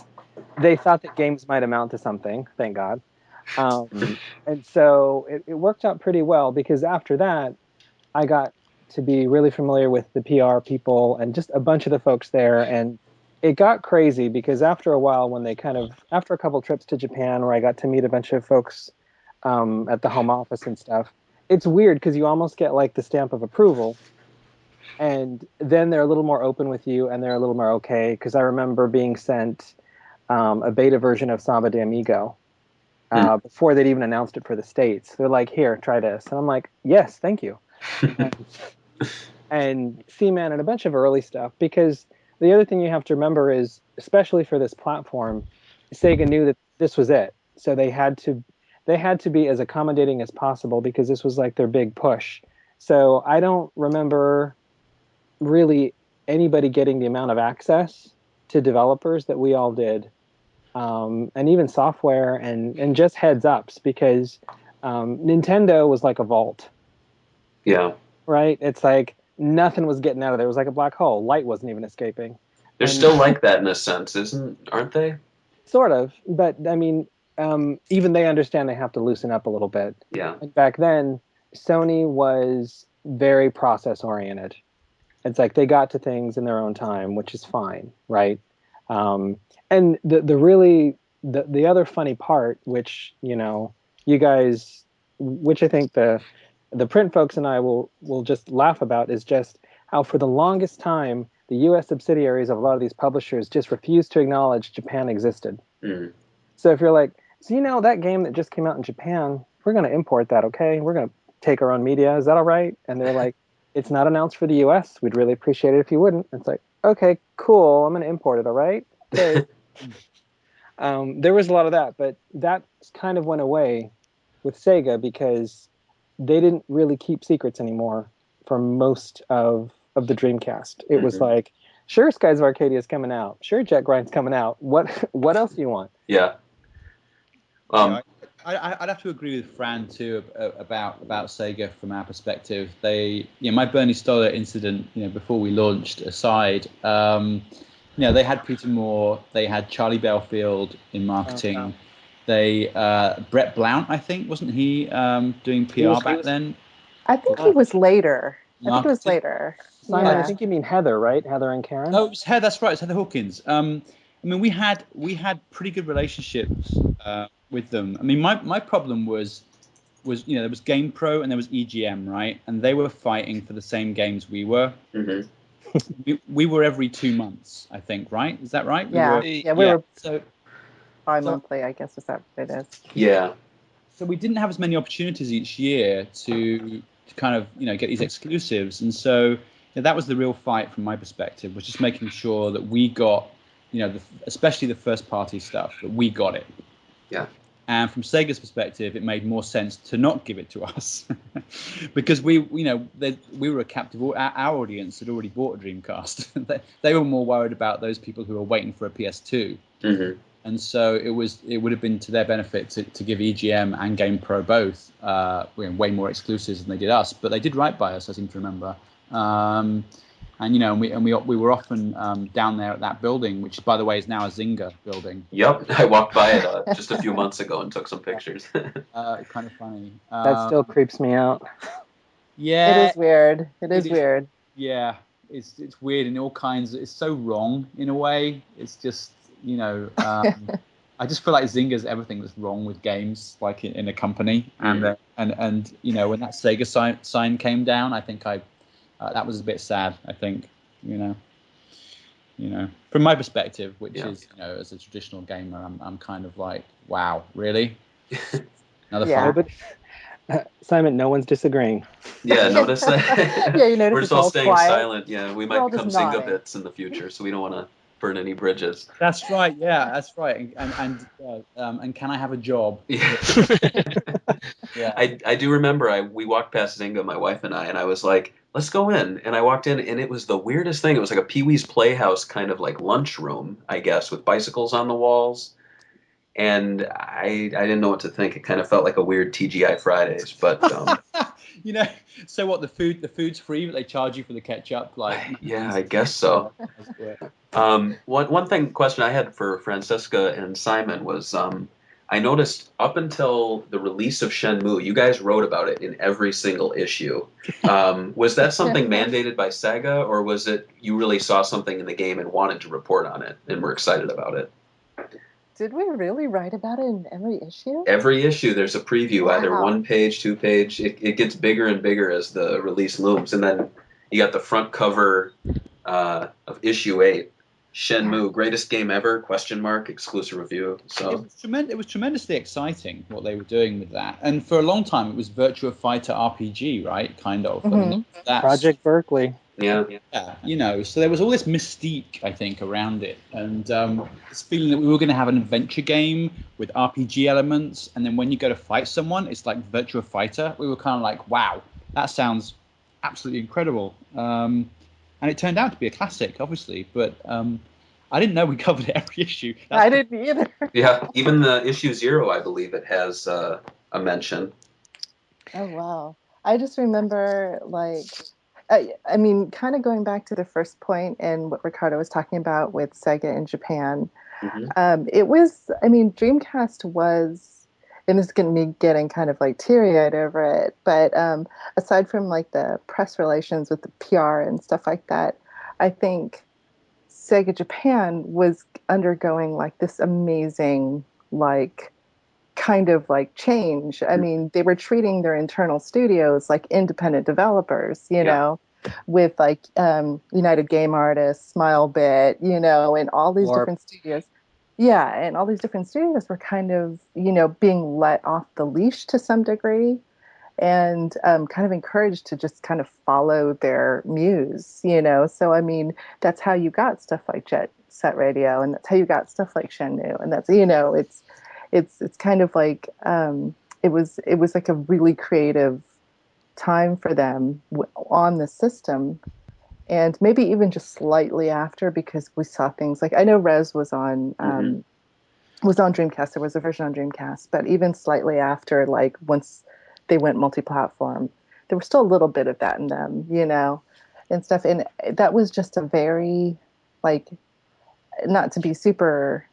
they thought that games might amount to something, thank God. And so it worked out pretty well because after that, I got to be really familiar with the PR people and just a bunch of the folks there. And it got crazy because after a while, after a couple trips to Japan where I got to meet a bunch of folks at the home office and stuff, it's weird because you almost get like the stamp of approval. And then they're a little more open with you and they're a little more okay. Because I remember being sent a beta version of Samba de Amigo. Before they'd even announced it for the States. They're like, here, try this. And I'm like, yes, thank you. and C-Man and a bunch of early stuff. Because the other thing you have to remember is, especially for this platform, Sega knew that this was it. So they had to be as accommodating as possible because this was like their big push. So I don't remember really anybody getting the amount of access to developers that we all did. And even software and just heads ups because Nintendo was like a vault. Yeah. Right? It's like nothing was getting out of there. It was like a black hole. Light wasn't even escaping. They're still like that in a sense, aren't they? Sort of. But I mean, even they understand they have to loosen up a little bit. Yeah. And back then, Sony was very process oriented. It's like they got to things in their own time, which is fine, right? And the other funny part, which you guys, which I think the print folks and I will just laugh about, is just how for the longest time the U.S. subsidiaries of a lot of these publishers just refused to acknowledge Japan existed. So if you're like, so that game that just came out in Japan, we're going to import that, okay? We're going to take our own media. Is that all right? And they're like, it's not announced for the U.S. We'd really appreciate it if you wouldn't. It's like, okay, cool. I'm going to import it, all right? Okay. There was a lot of that, but that kind of went away with Sega because they didn't really keep secrets anymore for most of the Dreamcast. It was like, sure, Skies of Arcadia is coming out. Sure, Jet Grind's coming out. What else do you want? Yeah. I'd have to agree with Fran too about Sega from our perspective. My Bernie Stolar incident, before we launched aside, they had Peter Moore, they had Charlie Belfield in marketing. Oh, wow. They Brett Blount, I think, wasn't he doing PR back then? I think he was later. Marketing. I think it was later. Simon, Yeah. I think you mean Heather, right? Heather and Karen. Oh, that's right. It's Heather Hawkins. We had pretty good relationships with them. I mean, my problem was there was Game Pro and there was EGM, right? And they were fighting for the same games we were. We were every 2 months, I think, right? Is that right? We were bi-monthly, I guess is that what it is. Yeah. So we didn't have as many opportunities each year to to kind of get these exclusives. And so that was the real fight from my perspective, was just making sure that we got especially the first party stuff, that we got it. Yeah. And from Sega's perspective, it made more sense to not give it to us because we were a captive. Our audience had already bought a Dreamcast. They were more worried about those people who were waiting for a PS2. Mm-hmm. And so it would have been to their benefit to give EGM and GamePro both way more exclusives than they did us. But they did right by us, I seem to remember. And we were often down there at that building, which by the way is now a Zynga building. Yep, I walked by it just a few months ago and took some pictures. Kind of funny. That still creeps me out. Yeah, it is weird. It is weird. Yeah, it's weird in all kinds. It's so wrong in a way. It's just I just feel like Zynga's everything that's wrong with games, like in a company. And when that Sega sign came down, I think that was a bit sad. I think from my perspective, which is as a traditional gamer, I'm kind of like, wow, really? Another Yeah. But Simon, no one's disagreeing. Yeah, notice that. Yeah, you notice we're it's just all staying quiet. silent. Yeah, we might all become just nodding. SEGAbits in the future, so we don't want to burn any bridges. That's right. Yeah, that's right. And can I have a job? Yeah. Yeah. I do remember we walked past Zynga, my wife and I was like, let's go in. And I walked in, and it was the weirdest thing. It was like a Pee-wee's Playhouse kind of like lunchroom, I guess, with bicycles on the walls. And I didn't know what to think. It kind of felt like a weird TGI Fridays, but So what? The food's free, but they charge you for the ketchup. Like, yeah, I guess so. One question I had for Francesca and Simon was I noticed up until the release of Shenmue, you guys wrote about it in every single issue. Was that something mandated by Sega, or was it you really saw something in the game and wanted to report on it and were excited about it? Did we really write about it in every issue? Every issue, there's a preview, either 1 page, 2 page. It gets bigger and bigger as the release looms. And then you got the front cover of issue 8, Shenmue, greatest game ever, ? Exclusive review. So it was tremendously exciting what they were doing with that. And for a long time, it was Virtua Fighter RPG, right? Kind of. Mm-hmm. I mean, Project Berkeley. Yeah. So there was all this mystique, I think, around it, and this feeling that we were going to have an adventure game with RPG elements, and then when you go to fight someone, it's like Virtua Fighter. We were kind of like, wow, that sounds absolutely incredible, and it turned out to be a classic, obviously, but I didn't know we covered every issue. I didn't either. Yeah, even the issue 0, I believe it has a mention. Oh, wow. I just remember, like, I mean, kind of going back to the first point and what Ricardo was talking about with Sega in Japan, it was, I mean, Dreamcast was, and this is going to be getting kind of like teary-eyed over it, but aside from like the press relations with the PR and stuff like that, I think Sega Japan was undergoing like this amazing, like, kind of like change. I mean, they were treating their internal studios like independent developers, with like United Game Artists, Smilebit, and all these different studios. Yeah, and all these different studios were kind of, being let off the leash to some degree, and kind of encouraged to just kind of follow their muse, So, I mean, that's how you got stuff like Jet Set Radio, and that's how you got stuff like Shenmue, and that's, it's kind of like it was like a really creative time for them on the system, and maybe even just slightly after, because we saw things like, I know Rez was on Dreamcast. There was a version on Dreamcast, but even slightly after, like once they went multi-platform, there was still a little bit of that in them, and stuff. And that was just a very, like, not to be super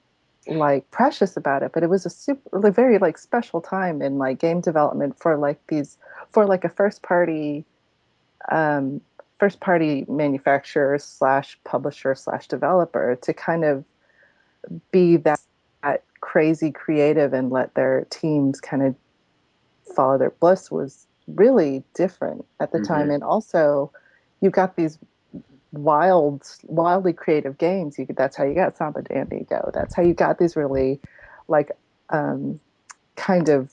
like precious about it, but it was a very like special time in like game development for like a first party manufacturer / publisher / developer to kind of be that crazy creative and let their teams kind of follow their bliss was really different at the time. And also you got these wildly creative games. That's how you got Samba de Amigo. That's how you got these really, like, kind of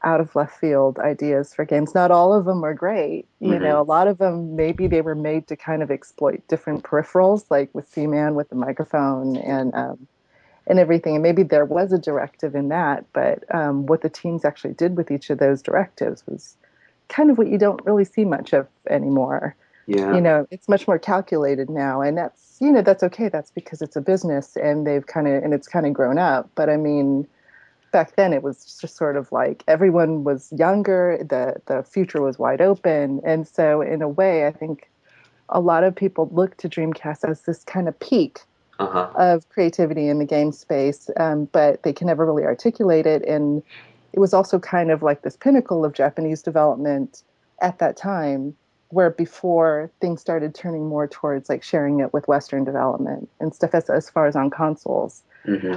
out of left field ideas for games. Not all of them are great. You know, a lot of them, maybe they were made to kind of exploit different peripherals, like with C-Man with the microphone and everything. And maybe there was a directive in that, but what the teams actually did with each of those directives was kind of what you don't really see much of anymore. Yeah. You know, it's much more calculated now, and that's, you know, that's okay. That's because it's a business and it's kind of grown up. But I mean, back then it was just sort of like everyone was younger, the future was wide open. And so in a way, I think a lot of people look to Dreamcast as this kind of peak of creativity in the game space, but they can never really articulate it. And it was also kind of like this pinnacle of Japanese development at that time, where before things started turning more towards like sharing it with Western development and stuff as far as on consoles.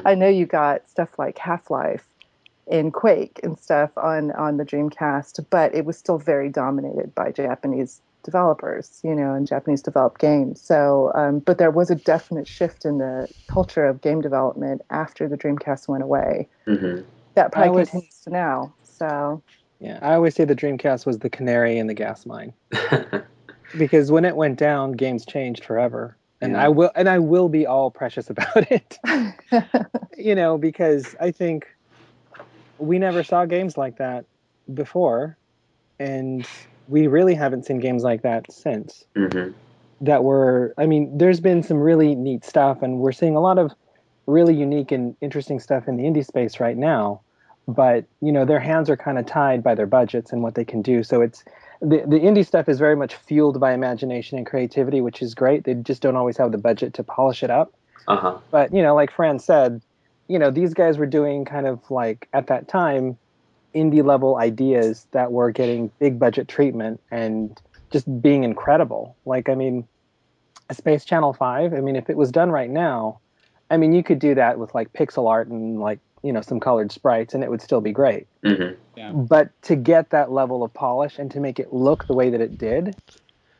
I know you got stuff like Half-Life and Quake and stuff on the Dreamcast, but it was still very dominated by Japanese developers, you know, and Japanese developed games. So, but there was a definite shift in the culture of game development after the Dreamcast went away. That probably continues to now. So, yeah, I always say the Dreamcast was the canary in the gas mine, because when it went down, games changed forever. And I will be all precious about it, you know, because I think we never saw games like that before, and we really haven't seen games like that since. That were, I mean, there's been some really neat stuff, and we're seeing a lot of really unique and interesting stuff in the indie space right now. But, you know, their hands are kind of tied by their budgets and what they can do. So it's the indie stuff is very much fueled by imagination and creativity, which is great. They just don't always have the budget to polish it up. But, you know, like Fran said, you know, these guys were doing kind of like, at that time, indie level ideas that were getting big budget treatment and just being incredible. Like, I mean, Space Channel 5, I mean, if it was done right now, I mean, you could do that with like pixel art and like, you know, some colored sprites, and it would still be great. But to get that level of polish and to make it look the way that it did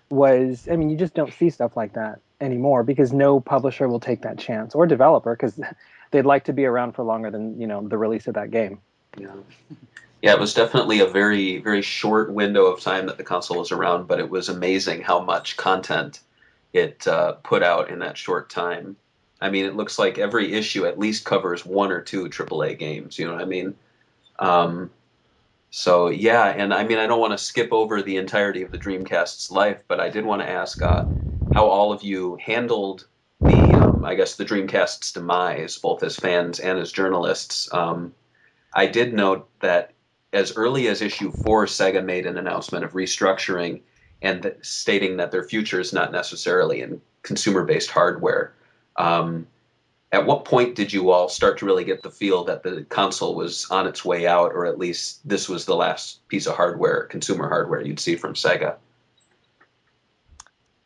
was, I mean, you just don't see stuff like that anymore, because no publisher will take that chance, or developer, because they'd like to be around for longer than, you know, the release of that game. Yeah, it was definitely a very, very short window of time that the console was around, but it was amazing how much content it put out in that short time. I mean, it looks like every issue at least covers one or two AAA games, you know what I mean? So, yeah, and I mean, I don't want to skip over the entirety of the Dreamcast's life, but I did want to ask how all of you handled the, I guess, the Dreamcast's demise, both as fans and as journalists. I did note that as early as issue 4, Sega made an announcement of restructuring and stating that their future is not necessarily in consumer-based hardware. At what point did you all start to really get the feel that the console was on its way out, or at least this was the last piece of hardware, consumer hardware, you'd see from Sega?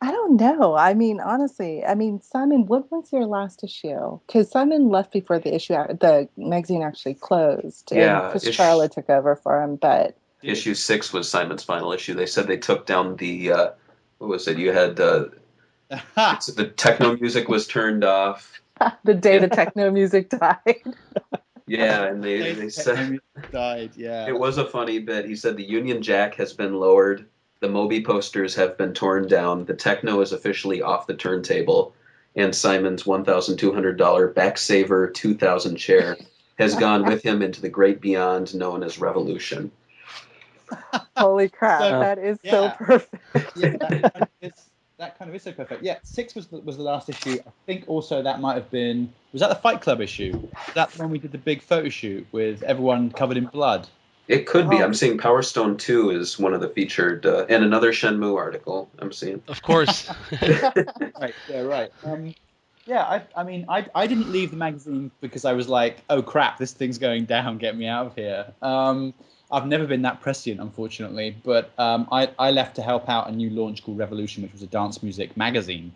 I don't know. I mean, honestly, I mean, Simon, what was your last issue? Because Simon left before the magazine actually closed, and Chris Charla took over for him. But issue 6 was Simon's final issue. They said they took down the what was it? You had the techno music was turned off. The day the techno music died. Yeah, and they said died. Yeah, it was a funny bit. He said the Union Jack has been lowered. The Moby posters have been torn down. The techno is officially off the turntable. And Simon's $1,200 Backsaver 2000 chair has gone with him into the great beyond known as Revolution. Holy crap, that is so perfect. Yeah, that kind of is so perfect. Yeah, 6 was the last issue. I think also that might have been, was that the Fight Club issue? Was that the one we did the big photo shoot with everyone covered in blood? It could be. I'm seeing Power Stone 2 is one of the featured, and another Shenmue article I'm seeing. Of course. Right. Yeah. Right. Yeah. I mean, I didn't leave the magazine because I was like, oh crap, this thing's going down. Get me out of here. I've never been that prescient, unfortunately, but I left to help out a new launch called Revolution, which was a dance music magazine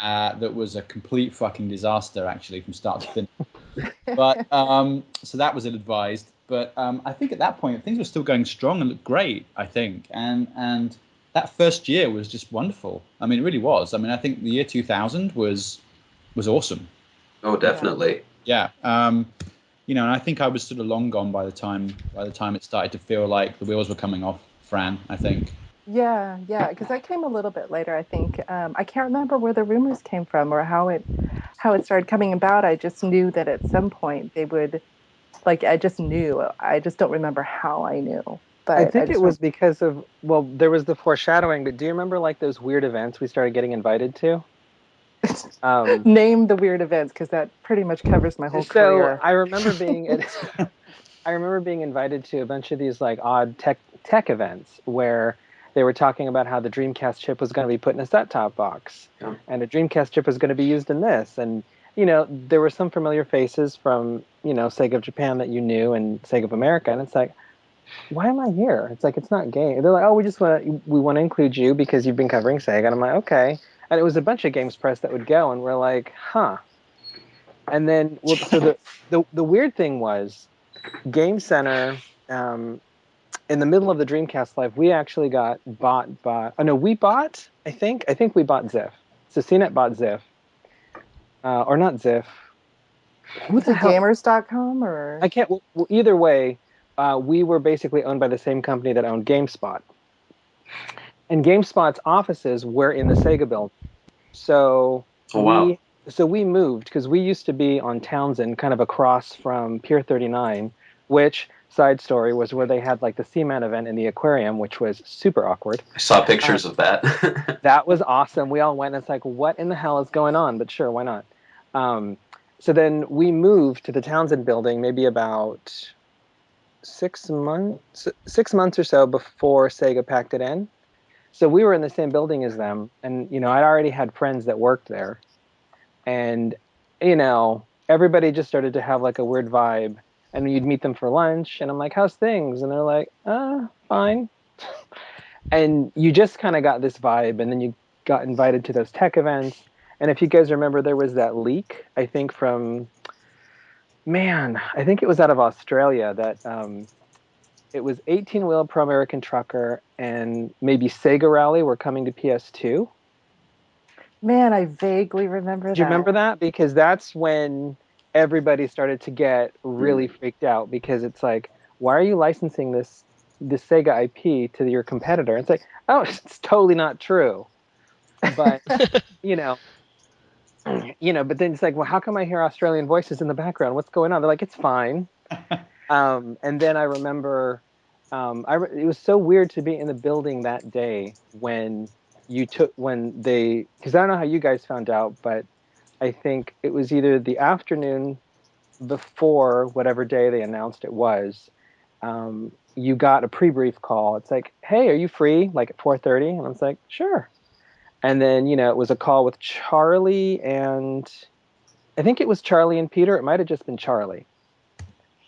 that was a complete fucking disaster, actually, from start to finish. But so that was ill-advised. But I think at that point things were still going strong and looked great, I think, and that first year was just wonderful. I mean, it really was. I mean, I think the year 2000 was awesome. Oh, definitely. Yeah. and I think I was sort of long gone by the time it started to feel like the wheels were coming off, Fran, I think. Yeah, because that came a little bit later, I think. I can't remember where the rumors came from or how it started coming about. I just knew that at some point they would, like, I just knew. I just don't remember how I knew. But I think it was because of, well, there was the foreshadowing, but do you remember like those weird events we started getting invited to? Name the weird events, because that pretty much covers my whole career. I remember being invited to a bunch of these like odd tech events where they were talking about how the Dreamcast chip was going to be put in a set-top box, and a Dreamcast chip was going to be used in this, and there were some familiar faces from Sega of Japan that you knew and Sega of America, and it's like, why am I here? It's like, it's not game. They're like, oh, we want to include you because you've been covering Sega, and I'm like, okay. And it was a bunch of Games Press that would go, and we're like, huh. And then, so the weird thing was, Game Center, in the middle of the Dreamcast Live, we actually got bought by. Oh no, we bought. I think we bought Ziff. So CNET bought Ziff, or not Ziff. Was it Gamers.com or? I can't. Well, either way, we were basically owned by the same company that owned GameSpot, and GameSpot's offices were in the Sega building. So we moved because we used to be on Townsend, kind of across from Pier 39, which, side story, was where they had like the CMAT event in the aquarium, which was super awkward. I saw pictures of that. That was awesome. We all went, and it's like, what in the hell is going on? But sure, why not? So then we moved to the Townsend building maybe about 6 months or so before Sega packed it in. So we were in the same building as them, and I'd already had friends that worked there, and everybody just started to have like a weird vibe, and you'd meet them for lunch, and I'm like, how's things? And they're like, fine. And you just kind of got this vibe, and then you got invited to those tech events. And if you guys remember, there was that leak, I think I think it was out of Australia, that it was 18-wheel Pro American Trucker and maybe Sega Rally were coming to PS2. Man, I vaguely remember that. Do you remember that? Because that's when everybody started to get really freaked out, because it's like, why are you licensing this Sega IP to your competitor? It's like, oh, it's totally not true. But, but then it's like, well, how come I hear Australian voices in the background? What's going on? They're like, it's fine. And then I remember, it was so weird to be in the building that day because I don't know how you guys found out, but I think it was either the afternoon before whatever day they announced it was, you got a pre-brief call. It's like, hey, are you free? Like at 4:30? And I was like, sure. And then, it was a call with Charlie, and I think it was Charlie and Peter. It might have just been Charlie.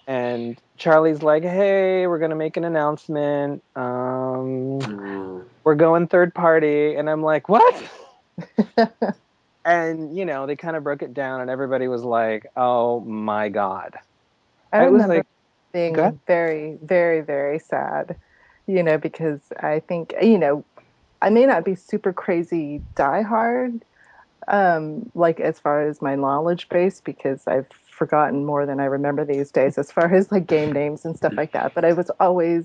And Charlie's like, hey, we're going to make an announcement. We're going third party. And I'm like, what? And, they kind of broke it down, and everybody was like, oh, my God. I remember being very, very, very sad, because I think, I may not be super crazy diehard, like as far as my knowledge base, because I've forgotten more than I remember these days as far as like game names and stuff like that. But I was always,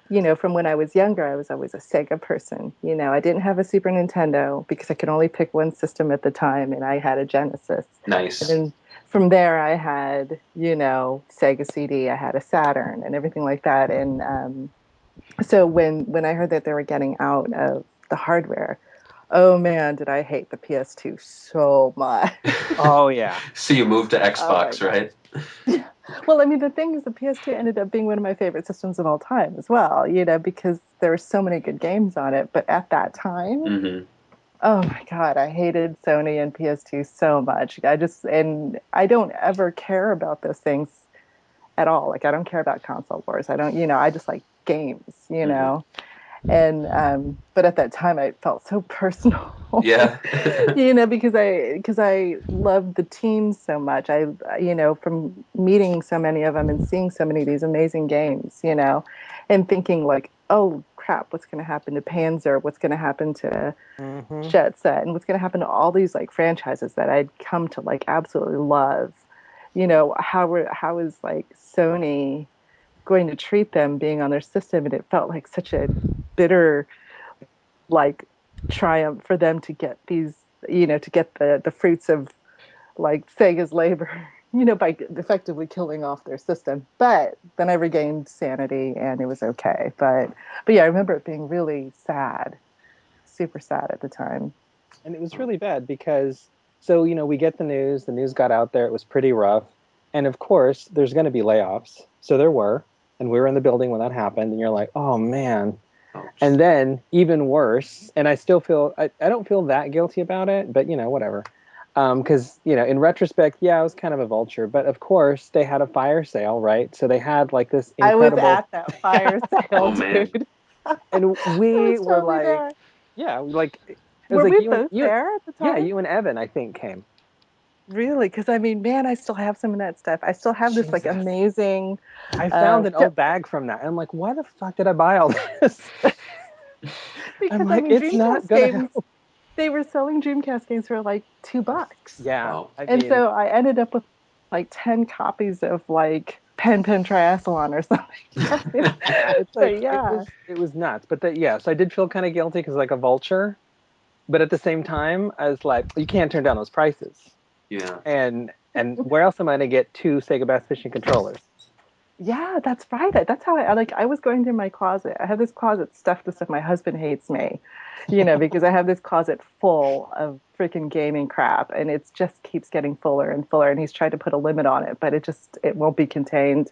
from when I was younger, I was always a Sega person. I didn't have a Super Nintendo because I could only pick one system at the time, and I had a Genesis. Nice. And then from there, I had, Sega CD, I had a Saturn and everything like that. And so when I heard that they were getting out of the hardware, oh man, did I hate the PS2 so much. Oh yeah. So you moved to Xbox, right? Yeah. Well, I mean, the thing is, the PS2 ended up being one of my favorite systems of all time as well, because there were so many good games on it. But at that time, oh my God, I hated Sony and PS2 so much. And I don't ever care about those things at all. Like, I don't care about console wars. I don't, I just like games, And but at that time, I felt so personal. Yeah. Because I loved the teams so much. From meeting so many of them and seeing so many of these amazing games, and thinking like, oh crap, what's going to happen to Panzer? What's going to happen to Jet Set? And what's going to happen to all these like franchises that I'd come to like absolutely love? how is like Sony going to treat them being on their system? And it felt like such a bitter like triumph for them to get these, to get the fruits of like Sega's labor, by effectively killing off their system. But then I regained sanity and it was okay. But yeah, I remember it being really sad, super sad at the time. And it was really bad because, so, we get the news got out there, it was pretty rough. And of course, there's going to be layoffs. So there were. And we were in the building when that happened. And you're like, oh, man. And then even worse, and I still feel, I don't feel that guilty about it, but, whatever. Because, in retrospect, yeah, I was kind of a vulture. But of course, they had a fire sale, right? So they had like this incredible... I was at that fire sale, dude. And we were totally like, there. yeah, like... It Were was like we both there at the time? Yeah, you and Evan, I think, came. Really? Because I mean, man, I still have some of that stuff. I still have this like amazing. I found an old bag from that. And I'm like, why the fuck did I buy all this? Because I'm like, it's not gonna help. They were selling Dreamcast games for like $2. Yeah. Wow. So I ended up with like 10 copies of like Pen Triathlon or something. It's like, it was nuts. But so I did feel kind of guilty because like a vulture. But at the same time, I was like, you can't turn down those prices. Yeah. And where else am I going to get 2 SEGAbits fishing controllers? Yeah, that's right. That's how I was going through my closet. I have this closet stuffed with stuff. My husband hates me, because I have this closet full of freaking gaming crap, and it just keeps getting fuller and fuller. And he's tried to put a limit on it, but it won't be contained.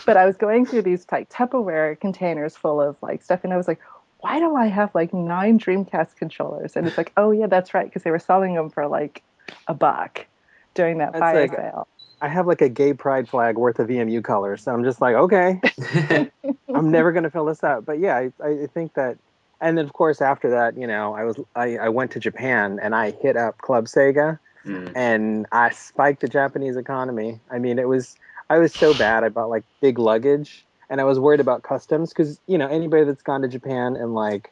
But I was going through these like Tupperware containers full of like stuff, and I was like, why do I have like 9 Dreamcast controllers? And it's like, oh yeah, that's right, because they were selling them for like $1 during that fire sale. I have like a gay pride flag worth of VMU colors. So I'm just like, okay, I'm never going to fill this out. But yeah, I think that, and then of course after that, I went to Japan and I hit up Club Sega and I spiked the Japanese economy. I mean, I was so bad. I bought like big luggage and I was worried about customs because, anybody that's gone to Japan and like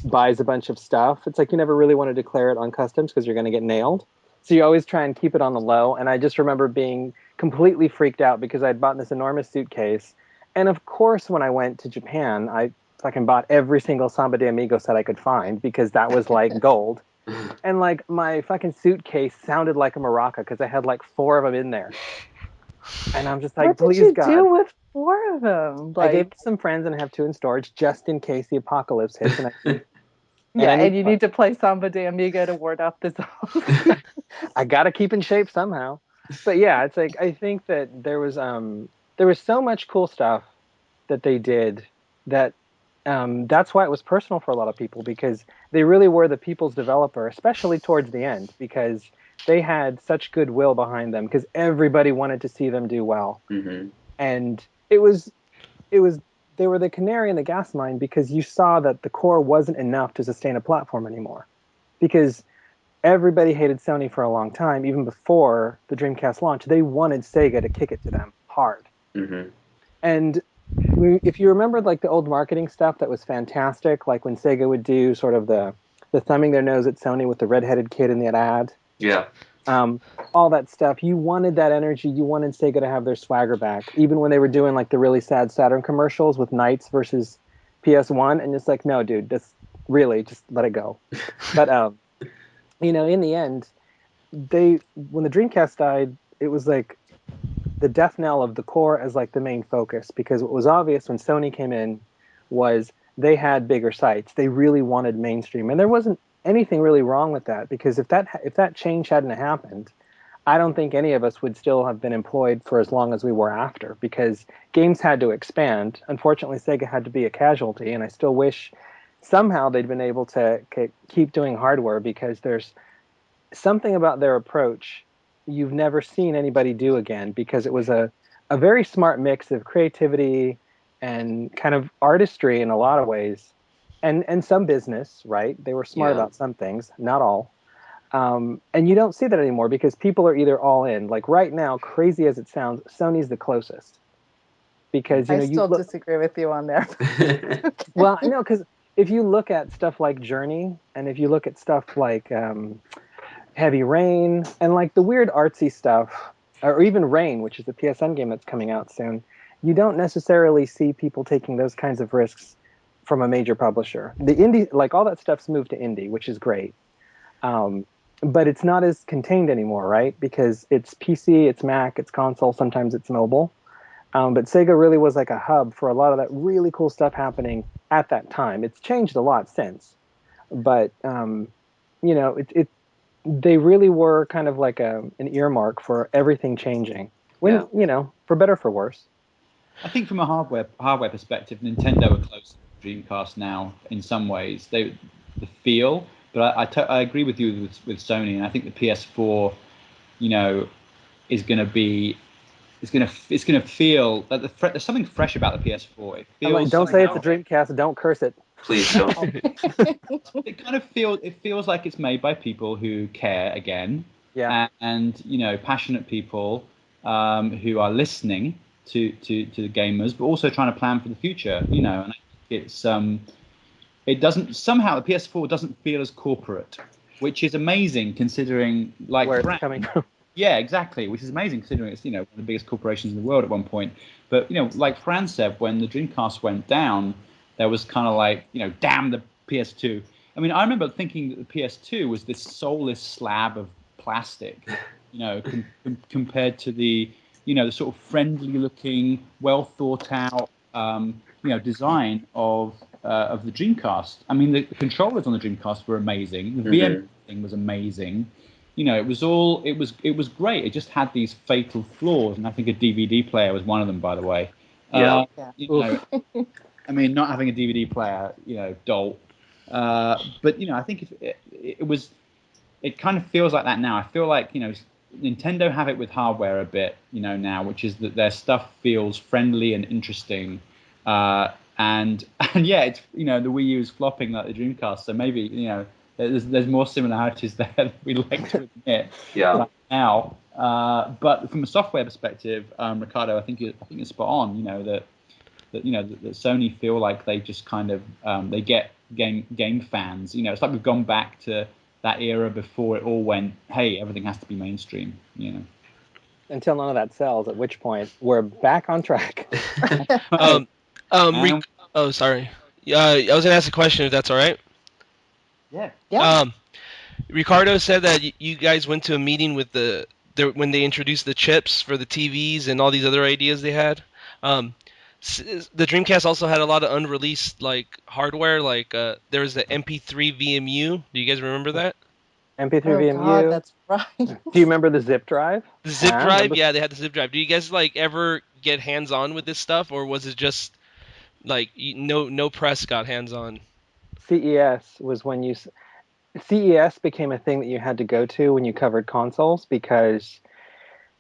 buys a bunch of stuff, it's like you never really want to declare it on customs because you're going to get nailed. So you always try and keep it on the low. And I just remember being completely freaked out because I'd bought this enormous suitcase. And of course, when I went to Japan, I fucking bought every single Samba de Amigo set I could find because that was like gold. And like my fucking suitcase sounded like a maraca because I had like 4 of them in there. And I'm just like, please God. What did you do with 4 of them? I gave some friends and I have 2 in storage just in case the apocalypse hits. And you need to play Samba de Amigo to ward off the zombies. I got to keep in shape somehow. But yeah, it's like, I think that there was so much cool stuff that they did that that's why it was personal for a lot of people because they really were the people's developer, especially towards the end, because they had such goodwill behind them because everybody wanted to see them do well. Mm-hmm. And they were the canary in the gas mine because you saw that the core wasn't enough to sustain a platform anymore. Because everybody hated Sony for a long time, even before the Dreamcast launch. They wanted Sega to kick it to them hard. Mm-hmm. And if you remember like the old marketing stuff that was fantastic, like when Sega would do sort of the thumbing their nose at Sony with the redheaded kid in that ad. Yeah. All that stuff. You wanted that energy. You wanted Sega to have their swagger back. Even when they were doing like the really sad Saturn commercials with Knights versus PS1. And it's like, no, dude, just let it go. But, in the end, when the Dreamcast died, it was like the death knell of the core as like the main focus. Because what was obvious when Sony came in was they had bigger sights. They really wanted mainstream. And there wasn't anything really wrong with that because if that change hadn't happened, I don't think any of us would still have been employed for as long as we were after because games had to expand. Unfortunately, Sega had to be a casualty, and I still wish somehow they'd been able to keep doing hardware because there's something about their approach you've never seen anybody do again because it was a very smart mix of creativity and kind of artistry in a lot of ways. And some business, right? They were smart about some things, not all. And you don't see that anymore because people are either all in. Like right now, crazy as it sounds, Sony's the closest. Because I still disagree with you on there. Well, no, because if you look at stuff like Journey, and if you look at stuff like Heavy Rain, and like the weird artsy stuff, or even Rain, which is the PSN game that's coming out soon, you don't necessarily see people taking those kinds of risks from a major publisher. The indie, like all that stuff's moved to indie, which is great. But it's not as contained anymore, right? Because it's PC, it's Mac, it's console, sometimes it's mobile. But Sega really was like a hub for a lot of that really cool stuff happening at that time. It's changed a lot since. But, they really were kind of like an earmark for everything changing. When, for better or for worse. I think from a hardware perspective, Nintendo are closer to Dreamcast now in some ways. The feel, but I agree with you with Sony, and I think the PS4, is going to be. It's going to feel that there's something fresh about the PS4. It feels. Don't say it's a Dreamcast. Don't curse it. Please don't. It kind of feels like it's made by people who care again. Yeah. And passionate people who are listening to the gamers, but also trying to plan for the future. And I think it doesn't somehow the PS4 doesn't feel as corporate, which is amazing considering where it's coming from. Yeah, exactly. Which is amazing considering it's one of the biggest corporations in the world at one point. But like Fran said, when the Dreamcast went down, there was kind of like damn the PS2. I mean, I remember thinking that the PS2 was this soulless slab of plastic, compared to the the sort of friendly looking, well thought out design of the Dreamcast. I mean, the controllers on the Dreamcast were amazing. The VM thing was amazing. It was great. It just had these fatal flaws, and I think a DVD player was one of them, by the way. Yeah. I mean, not having a DVD player, dolt. But I think it kind of feels like that now. I feel like Nintendo have it with hardware a bit, now, which is that their stuff feels friendly and interesting. And yeah, it's the Wii U is flopping like the Dreamcast, so maybe there's more similarities there than we like to admit. Yeah. Right now, but from a software perspective, Ricardo, I think you're spot on. That Sony feel like they just kind of they get game fans. It's like we've gone back to that era before it all went, hey, everything has to be mainstream. Until none of that sells, at which point we're back on track. Oh, sorry. I was gonna ask a question if that's all right. Yeah. Ricardo said that you guys went to a meeting with when they introduced the chips for the TVs and all these other ideas they had. The Dreamcast also had a lot of unreleased hardware. There was the MP3 VMU. Do you guys remember that? MP3 VMU. God, that's right. Do you remember the zip drive? The zip drive? Yeah, they had the zip drive. Do you guys ever get hands on with this stuff, or was it just no press got hands on? CES was when CES became a thing that you had to go to when you covered consoles, because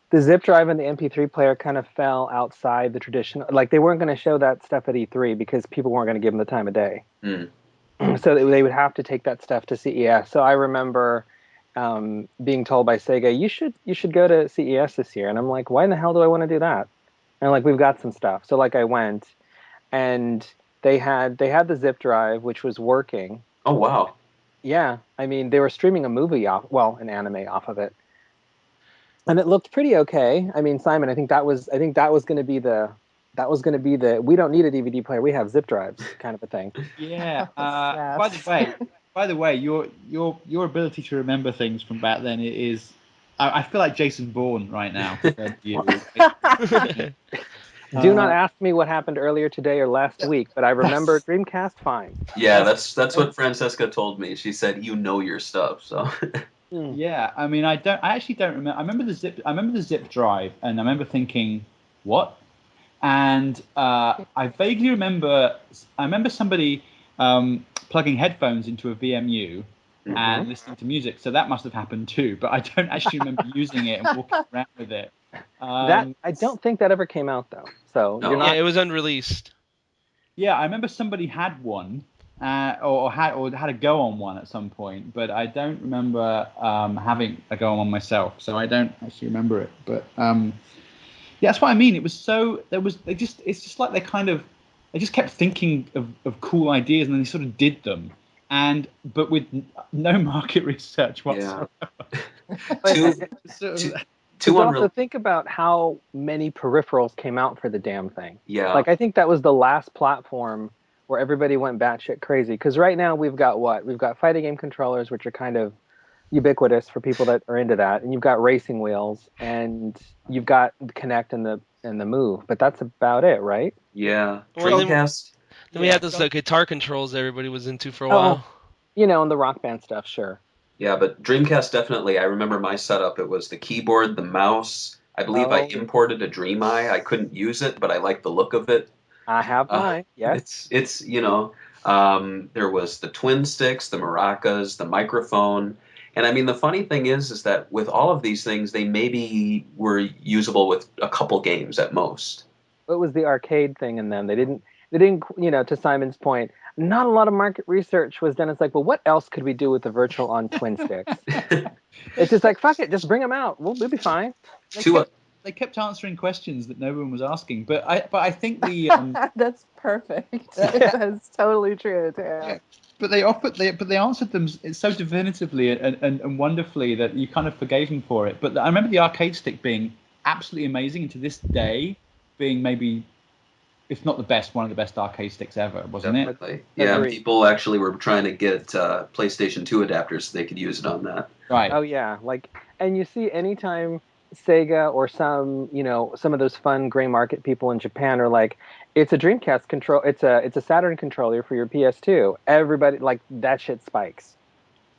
the zip drive and the MP3 player kind of fell outside the traditional. They weren't going to show that stuff at E3 because people weren't going to give them the time of day. So they would have to take that stuff to CES. So I remember being told by Sega, you should go to CES this year. And I'm like, why in the hell do I want to do that? And we've got some stuff. So I went, and they had the zip drive, which was working. Oh, wow. Yeah. I mean, they were streaming a movie an anime off of it. And it looked pretty okay. I mean, Simon, I think that was going to be the we don't need a DVD player, we have zip drives kind of a thing. Yeah. By the way, your ability to remember things from back then is, I feel like Jason Bourne right now. Do not ask me what happened earlier today or last week, but I remember Dreamcast fine. Yeah, that's what Francesca told me. She said your stuff. So. Yeah, I mean, I actually don't remember. I remember the zip drive, and I remember thinking, what? And I vaguely remember. I remember somebody plugging headphones into a VMU and listening to music. So that must have happened too. But I don't actually remember using it and walking around with it. I don't think that ever came out though. So no. You're not. Yeah, it was unreleased. Yeah, I remember somebody had one. Or had a go on one at some point, but I don't remember having a go on one myself, so I don't actually remember it. But yeah, that's what I mean. It was so it's just like they just kept thinking of cool ideas, and then they sort of did them, but with no market research whatsoever. Yeah. Two But unreal. also think about how many peripherals came out for the damn thing. Yeah. Like, I think that was the last platform where everybody went batshit crazy. Because right now we've got what? We've got fighting game controllers, which are kind of ubiquitous for people that are into that, and you've got racing wheels, and you've got the Kinect and the Move. But that's about it, right? Yeah. Well, Dreamcast. then we had those guitar controls everybody was into for a Oh, while. and the Rock Band stuff, sure. Yeah, but Dreamcast definitely. I remember my setup. It was the keyboard, the mouse. I believe I Oh. imported a DreamEye. I couldn't use it, but I liked the look of it. I have mine. Yes. It's there was the twin sticks, the maracas, the microphone, and I mean the funny thing is that with all of these things, they maybe were usable with a couple games at most. What was the arcade thing in them? They didn't. To Simon's point, not a lot of market research was done. It's like, well, what else could we do with the virtual on twin sticks? It's just like, fuck it, just bring them out. We'll be fine. They kept answering questions that no one was asking, but I think the That's perfect. That's totally true too. but they answered them so definitively and wonderfully that you kind of forgave them for it. But I remember the arcade stick being absolutely amazing, and to this day being maybe, if not the best, one of the best arcade sticks ever, wasn't Definitely. it? Yeah, Agreed. people actually were trying to get PlayStation 2 adapters so they could use it on that. Right. Oh yeah, and you see anytime Sega or some of those fun gray market people in Japan are like, it's a Dreamcast control, it's a Saturn controller for your PS2. Everybody, like, that shit spikes.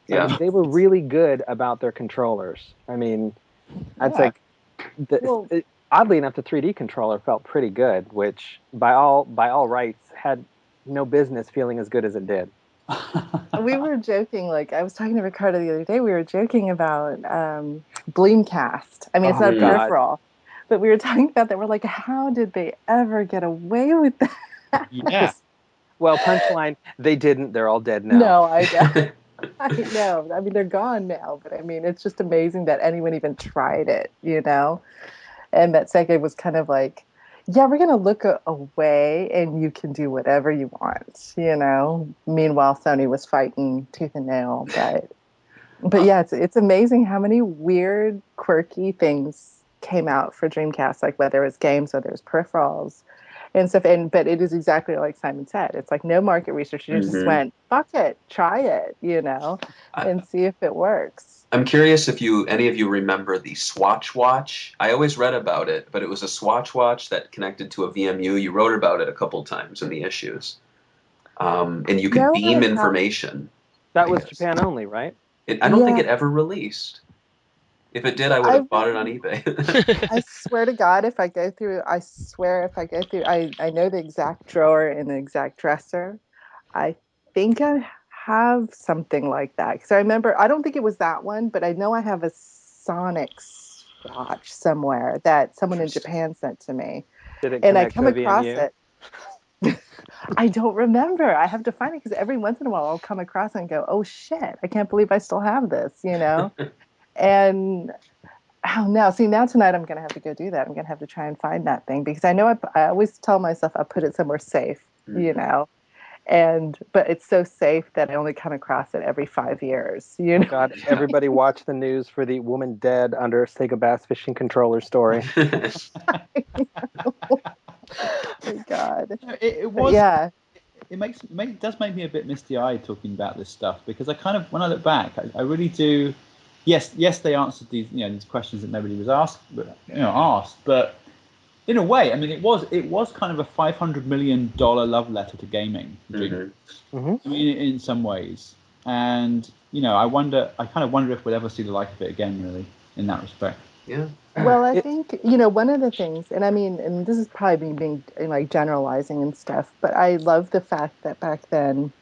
Yeah. I mean, they were really good about their controllers. I mean, it's like, oddly enough, the 3D controller felt pretty good, which by all rights had no business feeling as good as it did. We were joking, like I was talking to Ricardo the other day, we were joking about Bleemcast. I mean, it's not a peripheral, but we were talking about that. We're like, how did they ever get away with that? Yeah. Well, punchline, they didn't. They're all dead now. No, I know. I know. I mean, they're gone now, but I mean, it's just amazing that anyone even tried it, and that Sega was kind of like, yeah, we're going to look away and you can do whatever you want, Meanwhile, Sony was fighting tooth and nail. But yeah, it's amazing how many weird, quirky things came out for Dreamcast, like whether it was games, whether it was peripherals and stuff. But it is exactly like Simon said. It's like no market research. You just went, fuck it, try it, and see if it works. I'm curious if any of you remember the Swatch Watch. I always read about it, but it was a Swatch Watch that connected to a VMU. You wrote about it a couple times in the issues, and you could beam information. That was Japan only, right? I don't think it ever released. If it did, I would have bought it on eBay. I swear to God, if I go through, I know the exact drawer in the exact dresser. I think I have something like that. Because I remember, I don't think it was that one, but I know I have a Sonic watch somewhere that someone in Japan sent to me. Did it and I connect come to across VMU? it. I don't remember. I have to find it because every once in a while I'll come across it and go, oh shit, I can't believe I still have this, And oh no! See, now tonight I'm gonna have to go do that. I'm gonna have to try and find that thing because I know I always tell myself I'll put it somewhere safe, but it's so safe that I only come across it every 5 years. Oh God! Everybody watch the news for the woman dead under a Sega Bass fishing controller story. Oh my God! It was. Yeah. It does make me a bit misty-eyed talking about this stuff because I kind of, when I look back, I really do. Yes, they answered these questions that nobody was asked, but in a way, I mean, it was kind of a $500 million love letter to gaming. I mean, in some ways, and I kind of wonder if we'll ever see the like of it again, really, in that respect. Yeah. Well, I think, one of the things, and I mean, and this is probably being like generalizing and stuff, but I love the fact that back then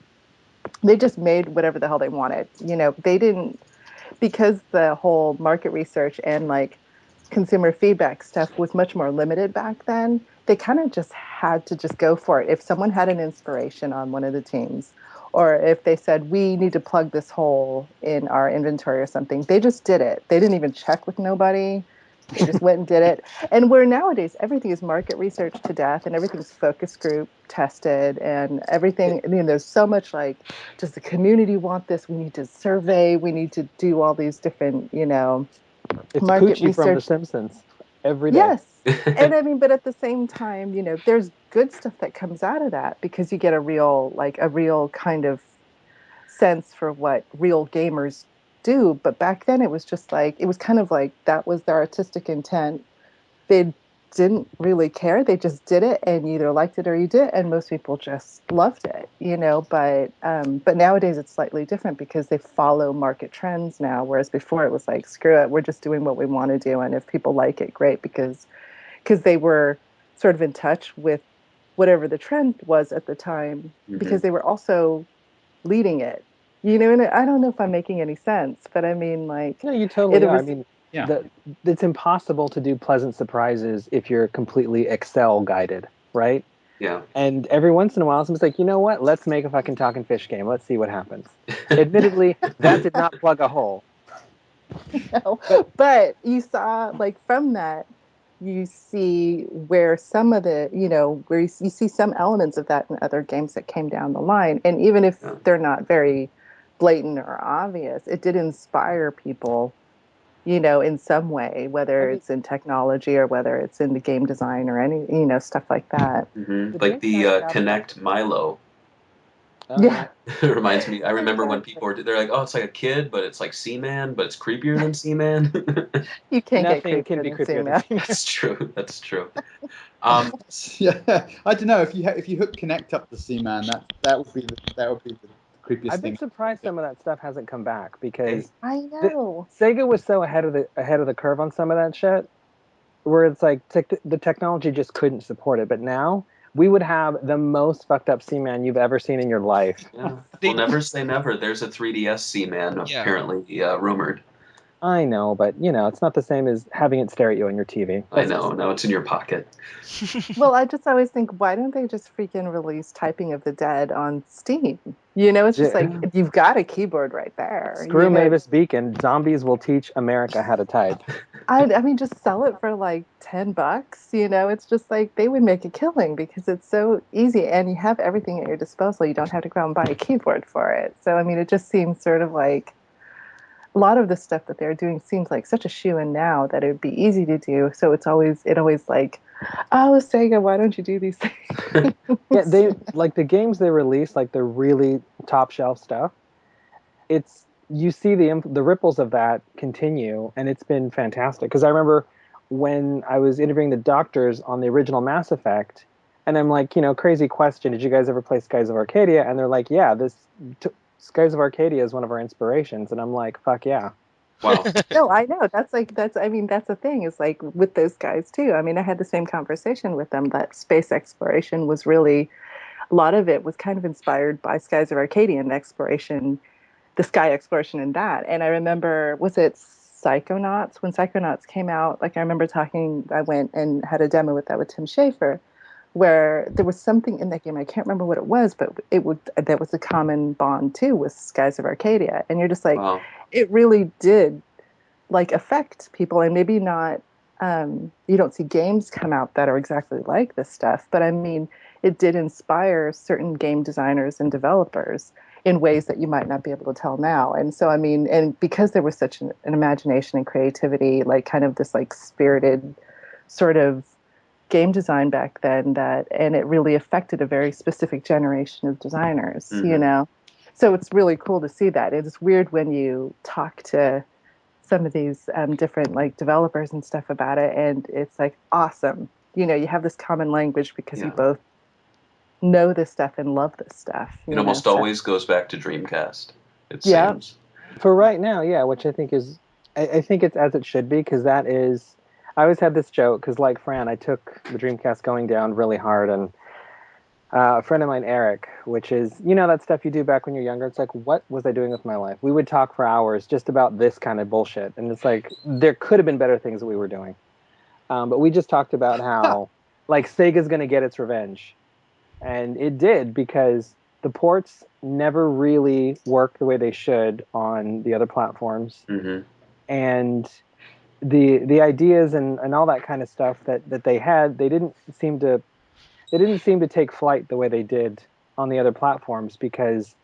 they just made whatever the hell they wanted. They didn't, because the whole market research and like consumer feedback stuff was much more limited back then. They kind of just had to just go for it. If someone had an inspiration on one of the teams, or if they said, we need to plug this hole in our inventory or something, they just did it. They didn't even check with nobody. They just went and did it. And where nowadays everything is market research to death and everything's focus group tested and everything. I mean, there's so much like, does the community want this? We need to survey. We need to do all these different, It's market Poochie from The research. Simpsons every day. Yes. And I mean, but at the same time, there's good stuff that comes out of that because you get a real kind of sense for what real gamers do. But back then it was just like, it was kind of like that was their artistic intent. They didn't really care. They just did it and you either liked it or you did. And most people just loved it, but nowadays it's slightly different because they follow market trends now. Whereas before it was like, screw it, we're just doing what we want to do. And if people like it, great, because they were sort of in touch with whatever the trend was at the time, because they were also leading it. And I don't know if I'm making any sense, but I mean, like, No, you totally are. I was, mean, Yeah. it's impossible to do pleasant surprises if you're completely Excel guided, right? Yeah. And every once in a while, someone's like, you know what? Let's make a fucking talking fish game. Let's see what happens. Admittedly, that did not plug a hole. no, but you saw, like, from that, you see where some of the, where you see some elements of that in other games that came down the line. And even if they're not very blatant or obvious, it did inspire people, in some way, whether it's in technology or whether it's in the game design or any, stuff like that. Like the Connect Milo. Yeah. It reminds me. I remember when people they're like, "Oh, it's like a kid, but it's like Seaman, but it's creepier than Seaman." You can't Nothing get can creepier be than creepier seeing than that. That's true. That's true. Yeah, I don't know if you hook Connect up to Seaman, that would be the creepiest I've been thing. surprised some of that stuff hasn't come back because I know. Sega was so ahead of the curve on some of that shit, where it's like the technology just couldn't support it. But now we would have the most fucked up Seaman you've ever seen in your life. Yeah. We'll never say never. There's a 3DS Seaman apparently rumored. I know, but it's not the same as having it stare at you on your TV. I know. Now it's in your pocket. Well, I just always think, why don't they just freaking release Typing of the Dead on Steam? It's just like, you've got a keyboard right there. Screw Mavis Beacon. Zombies will teach America how to type. I mean, just sell it for like $10. It's just like they would make a killing because it's so easy and you have everything at your disposal. You don't have to go out and buy a keyboard for it. So, I mean, it just seems sort of like a lot of the stuff that they're doing seems like such a shoe-in now that it would be easy to do. So it always like, oh, Sega, why don't you do these things? Yeah, they like the games they release, like the really top shelf stuff. You see the ripples of that continue, and it's been fantastic. Because I remember when I was interviewing the doctors on the original Mass Effect, and I'm like, crazy question: did you guys ever play Skies of Arcadia? And they're like, yeah, Skies of Arcadia is one of our inspirations, and I'm like, fuck yeah. Wow. No, I know. I mean, that's the thing is like with those guys too. I mean, I had the same conversation with them that space exploration was really, a lot of it was kind of inspired by Skies of Arcadia and exploration, the sky exploration in that. And I remember, was it Psychonauts? When Psychonauts came out, like I remember I went and had a demo with Tim Schafer, where there was something in that game. I can't remember what it was, but that was a common bond too with Skies of Arcadia. And you're just like, Wow. it really did like affect people, and maybe not. You don't see games come out that are exactly like this stuff, but I mean, it did inspire certain game designers and developers in ways that you might not be able to tell now. And so, I mean, and because there was such an imagination and creativity, like kind of this like spirited sort of game design back then, and it really affected a very specific generation of designers, So it's really cool to see that. It's weird when you talk to some of these different like developers and stuff about it, and it's like awesome. You have this common language because you both know this stuff and love this stuff. It almost always goes back to Dreamcast. It seems. For right now, yeah, which I think I think it's as it should be, because that is. I always had this joke because, like Fran, I took the Dreamcast going down really hard, and a friend of mine, Eric, which is, that stuff you do back when you're younger. It's like, what was I doing with my life? We would talk for hours just about this kind of bullshit. And it's like, there could have been better things that we were doing. But we just talked about how, like, Sega's going to get its revenge. And it did, because the ports never really worked the way they should on the other platforms. Mm-hmm. And the ideas and all that kind of stuff that they had, they didn't seem to take flight the way they did on the other platforms, because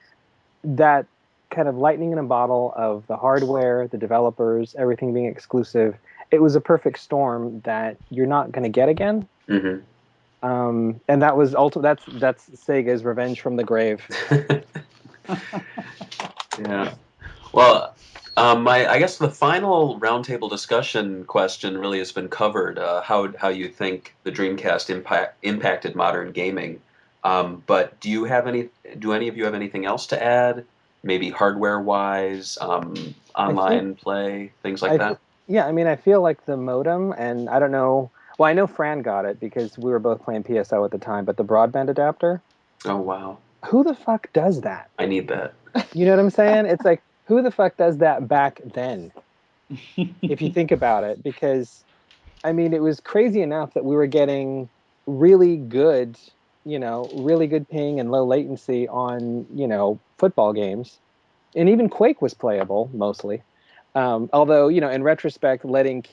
that kind of lightning in a bottle of the hardware, the developers, everything being exclusive. It was a perfect storm that you're not going to get again. Mm-hmm. And that was that's Sega's revenge from the grave. Yeah. Well, I guess the final roundtable discussion question really has been covered. How you think the Dreamcast impacted modern gaming. But do any of you have anything else to add? Maybe hardware-wise, online play, things like that? Yeah, I mean, I feel like the modem, and I don't know. Well, I know Fran got it because we were both playing PSO at the time, but the broadband adapter. Oh, wow. Who the fuck does that? I need that. You know what I'm saying? It's like, who the fuck does that back then? If you think about it, because I mean, it was crazy enough that we were getting really good, really good ping and low latency on, football games. And even Quake was playable, mostly. Although, in retrospect, letting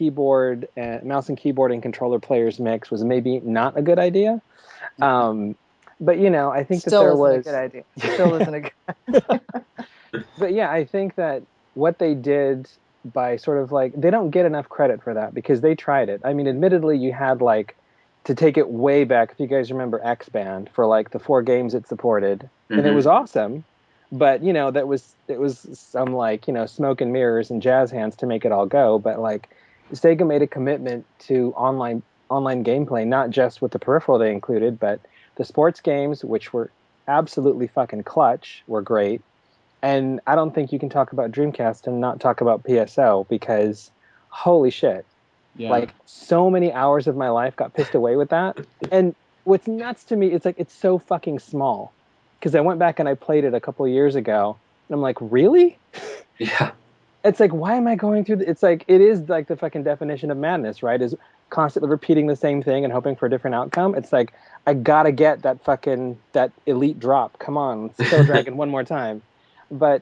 mouse and keyboard and controller players mix was maybe not a good idea. But, I think Still that there isn't was... a good idea. Still isn't a good idea. But yeah, I think that what they did by sort of like, they don't get enough credit for that because they tried it. I mean, admittedly, you had like, to take it way back, if you guys remember X-Band, for like the 4 games it supported, and it was awesome. But, it was some like, smoke and mirrors and jazz hands to make it all go. But like, Sega made a commitment to online gameplay, not just with the peripheral they included, but the sports games, which were absolutely fucking clutch, were great. And I don't think you can talk about Dreamcast and not talk about PSO because holy shit. Yeah. Like so many hours of my life got pissed away with that. And what's nuts to me, it's like, it's so fucking small. Because I went back and I played it a couple of years ago and I'm like, really? Yeah. It's like, why am I going through it's like, it is like the fucking definition of madness, right? Is constantly repeating the same thing and hoping for a different outcome. It's like, I gotta get that elite drop. Come on, let's kill Dragon one more time. But,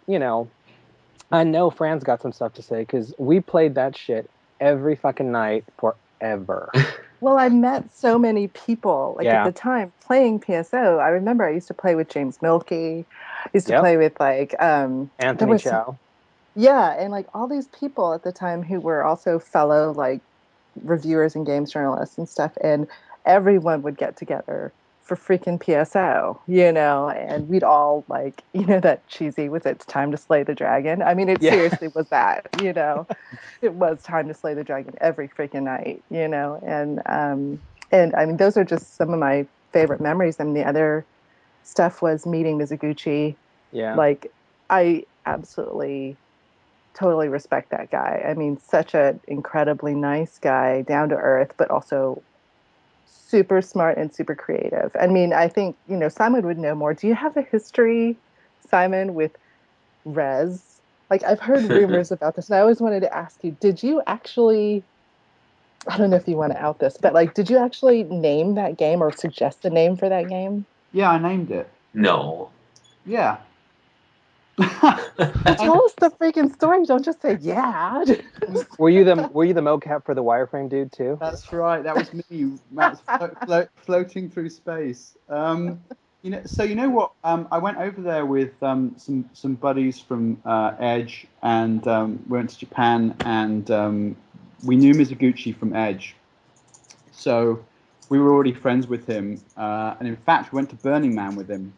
I know Fran's got some stuff to say because we played that shit every fucking night forever. Well, I met so many people at the time playing PSO. I remember I used to play with James Milkey. I used to play with like Anthony Chow. Yeah, and like all these people at the time who were also fellow like reviewers and games journalists and stuff, and everyone would get together for freaking PSO, and we'd all like, that cheesy was It's Time to Slay the Dragon. I mean, it seriously was that, it was time to slay the dragon every freaking night, and I mean, those are just some of my favorite memories. I mean, the other stuff was meeting Mizuguchi. Yeah. Like, I absolutely totally respect that guy. I mean, such an incredibly nice guy, down to earth, but also super smart and super creative. I mean, I think, Simon would know more. Do you have a history, Simon, with Rez? Like, I've heard rumors about this, and I always wanted to ask you, did you actually, I don't know if you want to out this, but like, did you actually name that game or suggest the name for that game? Yeah, I named it. No. Yeah. Tell us the freaking story. Don't just say yeah. Were you the mocap for the wireframe dude too? That's right. That was me. Matt's floating through space. So you know what? I went over there with some buddies from Edge, and we went to Japan, and we knew Mizuguchi from Edge, so we were already friends with him. And in fact, we went to Burning Man with him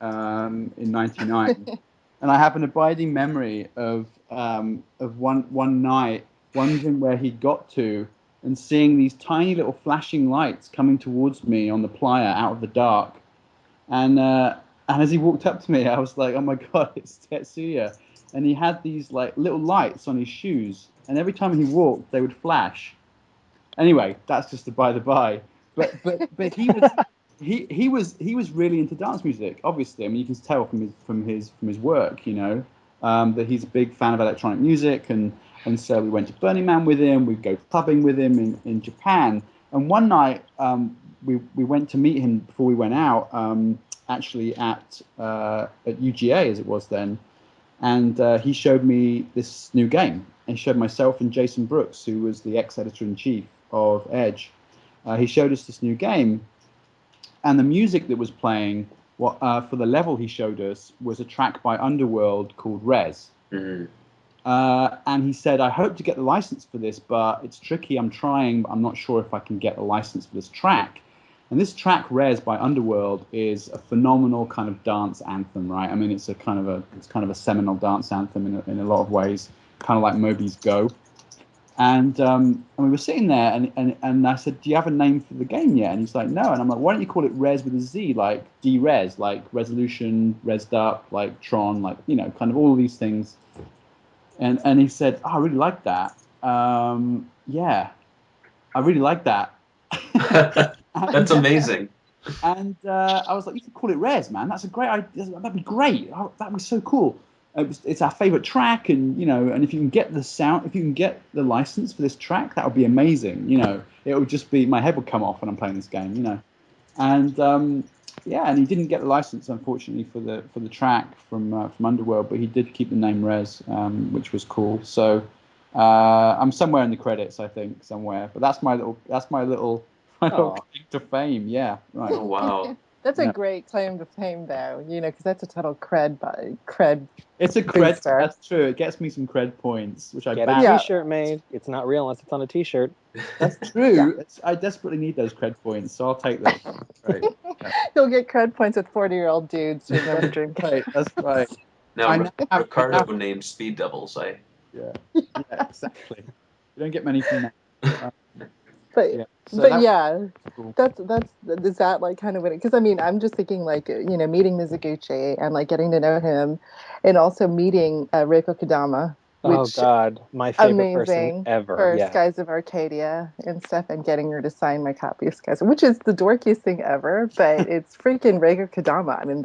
in '99. And I have an abiding memory of one night wondering where he got to and seeing these tiny little flashing lights coming towards me on the playa out of the dark. And as he walked up to me, I was like, oh my God, it's Tetsuya. And he had these like little lights on his shoes. And every time he walked, they would flash. Anyway, that's just a by the by. But he was... He was really into dance music. Obviously, I mean, you can tell from his work, that he's a big fan of electronic music, and so we went to Burning Man with him. We'd go clubbing with him in Japan. And one night, we went to meet him before we went out, actually at UGA as it was then, and he showed me this new game. And he showed myself and Jason Brooks, who was the ex-editor-in-chief of Edge. He showed us this new game. And the music that was playing for the level he showed us was a track by Underworld called Res. Mm. And he said, I hope to get the license for this, but it's tricky. I'm trying, but I'm not sure if I can get the license for this track. And this track, Res by Underworld, is a phenomenal kind of dance anthem, right? I mean, it's kind of a seminal dance anthem in a lot of ways, kind of like Moby's Go. And we were sitting there, and I said, do you have a name for the game yet? And he's like, no. And I'm like, why don't you call it Res with a Z, like D-Res, like resolution, resed up, like Tron, like, kind of all these things. And he said, oh, I really like that. Yeah, I really like that. That's amazing. And I was like, you could call it Res, man. That's a great idea. That'd be great. That'd be so cool. It's our favorite track, and and if you can get the sound, if you can get the license for this track, that would be amazing. It would just be, my head would come off when I'm playing this game. And and he didn't get the license, unfortunately, for the track from Underworld, but he did keep the name Res, which was cool. So I'm somewhere in the credits, I think, somewhere. But that's my little claim to fame. Yeah, right. Oh, wow. That's a great claim to fame, though, because that's a total cred. It's a cred. Booster. That's true. It gets me some cred points, which I Get back. a T-shirt made. It's not real unless it's on a T-shirt. That's true. I desperately need those cred points, so I'll take those. Right. You'll get cred points with 40-year-old dudes who remember Dreamcast. Right, that's right. Now, Ricardo named Speed Devils. Yeah, exactly. You don't get many from that. Cool. That's is that like kind of what? Because I mean, I'm just thinking like meeting Mizuguchi and like getting to know him, and also meeting Reiko Kodama. Which, God, my favorite person ever. For Skies of Arcadia and stuff, and getting her to sign my copy of Skies, which is the dorkiest thing ever, but it's freaking Reiko Kodama. I mean,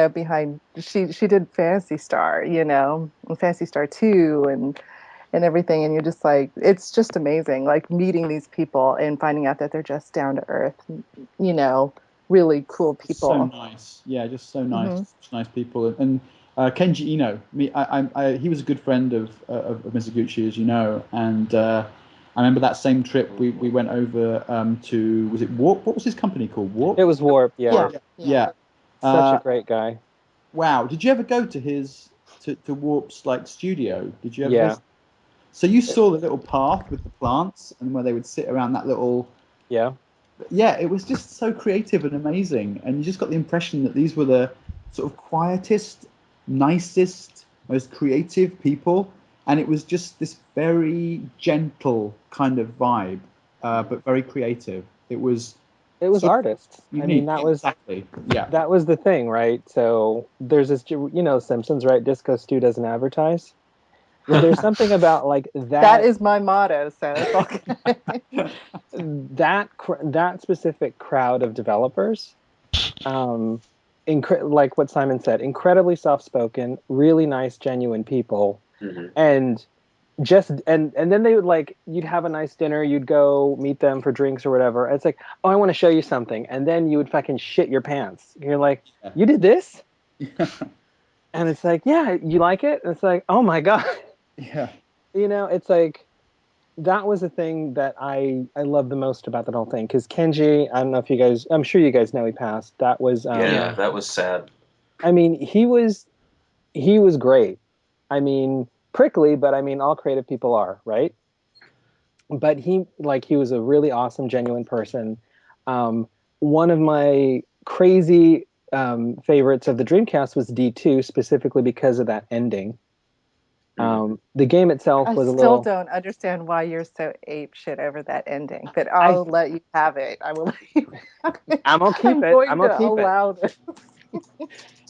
behind she did Phantasy Star, and Phantasy Star 2 and everything, and you're just like, it's just amazing, like meeting these people and finding out that they're just down to earth, really cool people. So nice, yeah, just so nice, mm-hmm. Nice people. And Kenji Ino, he was a good friend of Mizuguchi, as you know, and I remember that same trip we went over to, was it Warp? What was his company called? Warp? It was Warp, yeah. Such a great guy. Wow, did you ever go to his to Warp's like studio? Did you ever? Yeah. So you saw the little path with the plants and where they would sit around that little... Yeah. Yeah, it was just so creative and amazing. And you just got the impression that these were the sort of quietest, nicest, most creative people. And it was just this very gentle kind of vibe, but very creative. It was artists. Unique. I mean, that was... Exactly, yeah. That was the thing, right? So there's this, Simpsons, right? Disco Stew doesn't advertise. Well, there's something about like that. That is my motto. So it's that specific crowd of developers, like what Simon said, incredibly soft-spoken, really nice, genuine people, mm-hmm. and then they would you'd have a nice dinner, you'd go meet them for drinks or whatever. It's like, oh, I want to show you something, and then you would fucking shit your pants. You're like, you did this, and it's like, yeah, you like it? And it's like, oh my god. Yeah. It's like, that was the thing that I love the most about that whole thing. Because Kenji, I don't know if you guys, I'm sure you guys know he passed. That was... that was sad. I mean, he was great. I mean, prickly, but I mean, all creative people are, right? But he was a really awesome, genuine person. One of my crazy favorites of the Dreamcast was D2, specifically because of that ending. The game itself was a little... I still don't understand why you're so ape shit over that ending, but I'll let you have it. I will let you have it. I'm going to keep it. I'm going to allow this.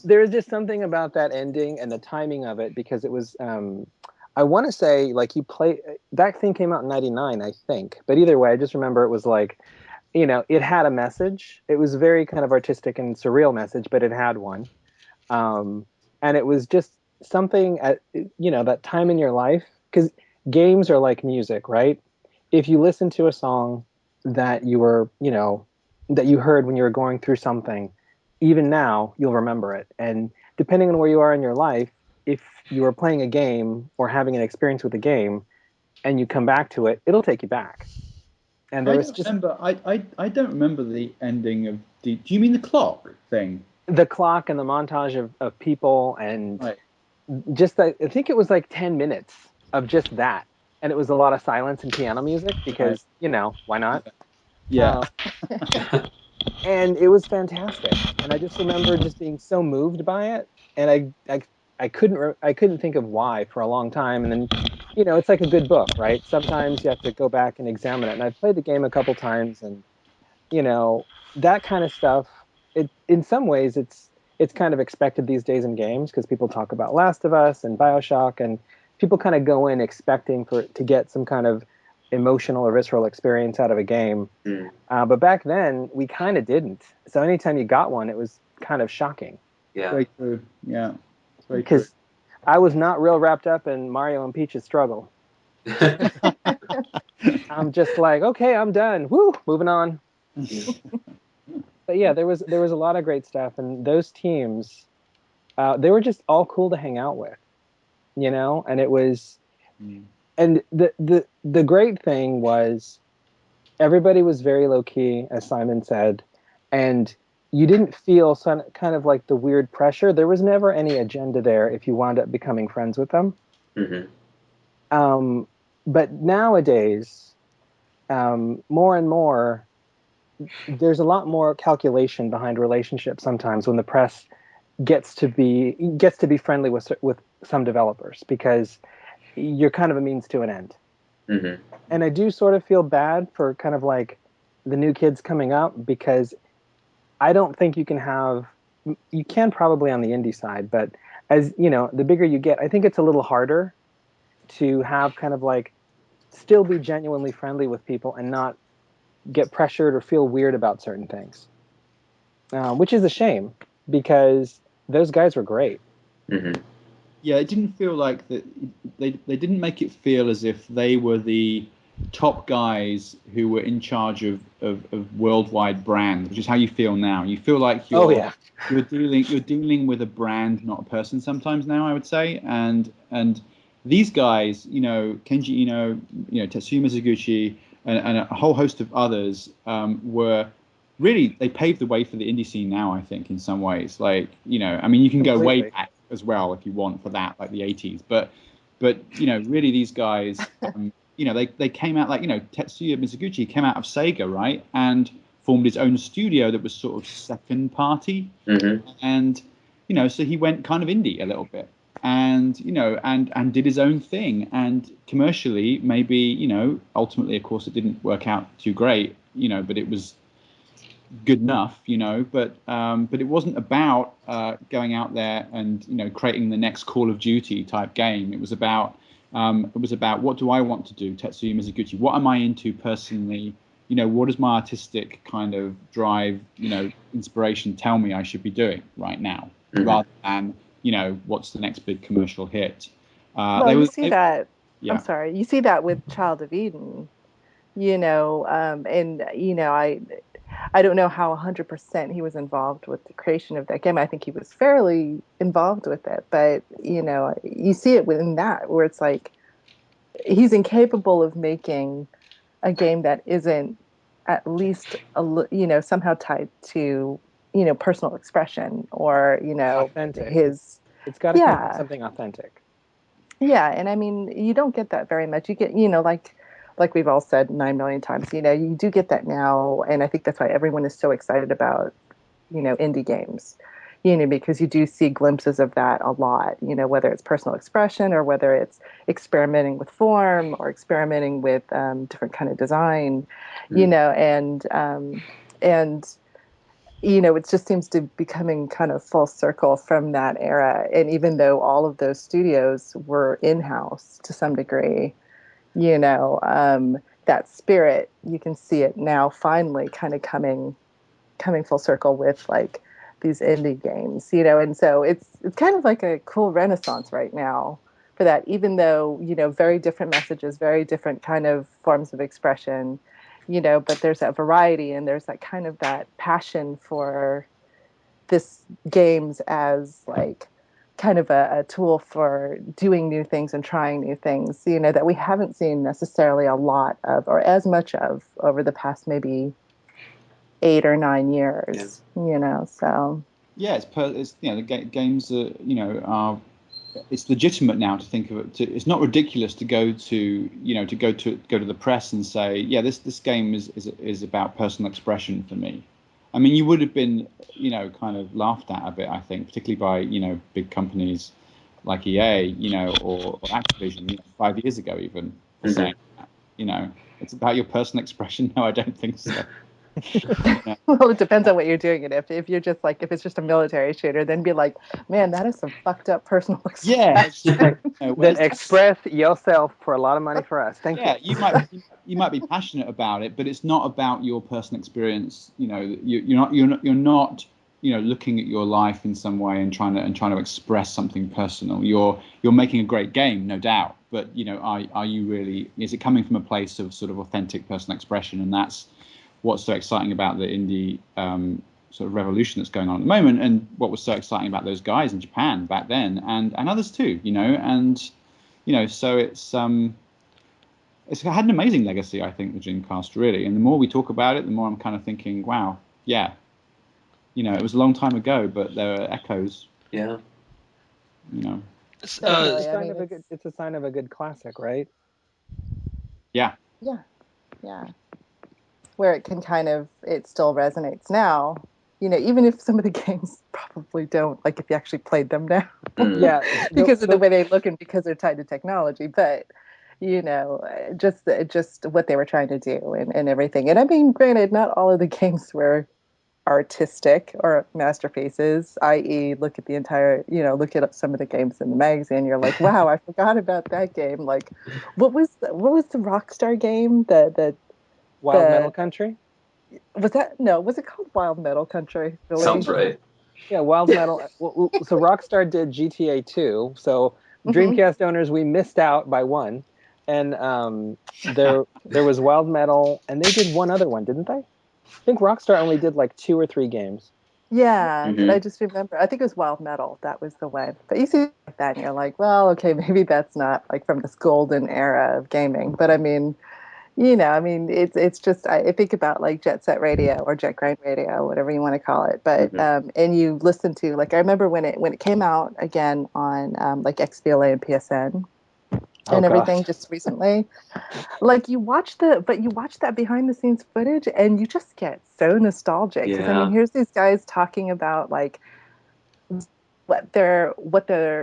There's just something about that ending and the timing of it, because it was, I want to say, that thing came out in 99, I think. But either way, I just remember it was it had a message. It was a very kind of artistic and surreal message, but it had one. And it was just something at that time in your life, because games are like music, right? If you listen to a song that you were that you heard when you were going through something, even now you'll remember it. And depending on where you are in your life, if you are playing a game or having an experience with a game and you come back to it, it'll take you back. And there I was don't just remember. I don't remember the ending of. Do you mean the clock thing? the clock and the montage of people and Right. just I think it was like 10 minutes of just that. And it was a lot of silence and piano music because, why not? Yeah. And it was fantastic. And I just remember just being so moved by it. And I couldn't think of why for a long time. And then, it's like a good book, right? Sometimes you have to go back and examine it. And I've played the game a couple times, and that kind of stuff. It in some ways it's kind of expected these days in games because people talk about Last of Us and BioShock, and people kind of go in expecting to get some kind of emotional or visceral experience out of a game. But back then, we kind of didn't. So anytime you got one, it was kind of shocking. Yeah. Very true. Yeah. Very true. Because I was not real wrapped up in Mario and Peach's struggle. I'm just like, okay, I'm done. Woo, moving on. But yeah, there was a lot of great stuff, and those teams, they were just all cool to hang out with, And it was, and the great thing was, everybody was very low key, as Simon said, and you didn't feel kind of like the weird pressure. There was never any agenda there if you wound up becoming friends with them. Mm-hmm. But nowadays, more and more, there's a lot more calculation behind relationships sometimes when the press gets to be friendly with some developers, because you're kind of a means to an end. Mm-hmm. And I do sort of feel bad for kind of like the new kids coming up, because I don't think you can probably on the indie side, but as the bigger you get, I think it's a little harder to have kind of like still be genuinely friendly with people and not get pressured or feel weird about certain things, which is a shame because those guys were great. Mm-hmm. Yeah, it didn't feel like that. They didn't make it feel as if they were the top guys who were in charge of worldwide brands, which is how you feel now. You feel like you're dealing with a brand, not a person. Sometimes now, I would say, and these guys, Kenji Ino, Tetsuya Mizuguchi, and a whole host of others were. Really, they paved the way for the indie scene now, I think, in some ways. Like, I mean, you can go way back as well if you want for that, like the 80s. But really these guys, they came out like, Tetsuya Mizuguchi came out of Sega, right? And formed his own studio that was sort of second party. Mm-hmm. And, so he went kind of indie a little bit. And, and did his own thing. And commercially, maybe, ultimately, of course, it didn't work out too great, but it was good enough, but it wasn't about going out there and creating the next Call of Duty type game. It was about what do I want to do, Tetsuya Mizuguchi? What am I into personally? What does my artistic kind of drive, inspiration tell me I should be doing right now, rather than what's the next big commercial hit? You see that. Yeah. I'm sorry, you see that with Child of Eden, and I don't know how 100% he was involved with the creation of that game. I think he was fairly involved with it, but you see it within that where it's like he's incapable of making a game that isn't at least somehow tied to personal expression or authentic. his It's got to come from something authentic. Yeah, and I mean, you don't get that very much. You get, like we've all said 9 million times, you do get that now, and I think that's why everyone is so excited about, indie games, because you do see glimpses of that a lot, whether it's personal expression or whether it's experimenting with form or experimenting with different kind of design, and it just seems to be coming kind of full circle from that era. And even though all of those studios were in-house to some degree, that spirit, you can see it now finally kind of coming full circle with like these indie games, and so it's kind of like a cool renaissance right now for that, even though, very different messages, very different kind of forms of expression, but there's that variety and there's that kind of that passion for this games as like kind of a tool for doing new things and trying new things, that we haven't seen necessarily a lot of or as much of over the past maybe 8 or 9 years, so. Yeah, it's the games are it's legitimate now to think of it. It's not ridiculous to go to the press and say, yeah, this game is about personal expression for me. I mean, you would have been kind of laughed at a bit, I think, particularly by big companies like EA, or Activision 5 years ago even, saying that, it's about your personal expression. No, I don't think so. Well, it depends on what you're doing. And if you're just like, if it's just a military shooter, then be like, man, that is some fucked up personal expression. Then express yourself for a lot of money for us. Thank you. Yeah, you might be passionate about it, but it's not about your personal experience. You're not looking at your life in some way and trying to express something personal. You're making a great game, no doubt, but are you really? Is it coming from a place of sort of authentic personal expression? And that's what's so exciting about the indie sort of revolution that's going on at the moment, and what was so exciting about those guys in Japan back then, and others too, so it's had an amazing legacy, I think, the Dreamcast, really. And the more we talk about it, the more I'm kind of thinking, wow, yeah, it was a long time ago, but there are echoes. Yeah. It's a sign of a good classic, right? Yeah. Yeah. Yeah. Where it can it still resonates now, even if some of the games probably don't, like if you actually played them now. Yeah. Because of the way they look and because they're tied to technology. But, just what they were trying to do and everything. And I mean, granted, not all of the games were artistic or masterpieces, i.e. look at some of the games in the magazine. You're like, wow, I forgot about that game. Like, what was the Rockstar game? The Wild Metal Country? Was it called Wild Metal Country? Really? Sounds right. Yeah, Wild Metal. So Rockstar did GTA 2. So Dreamcast owners, we missed out by one. And there was Wild Metal, and they did one other one, didn't they? I think Rockstar only did like 2 or 3 games. Yeah, but I just remember, I think it was Wild Metal. That was the one. But you see that and you're like, well, okay, maybe that's not like from this golden era of gaming. But I mean, it's just, I think about like Jet Set Radio or Jet Grind Radio, whatever you want to call it. But and you listen to, like, I remember when it came out again on like XBLA and PSN and everything just recently. Like you watch that behind the scenes footage and you just get so nostalgic. Because I mean, here's these guys talking about like what their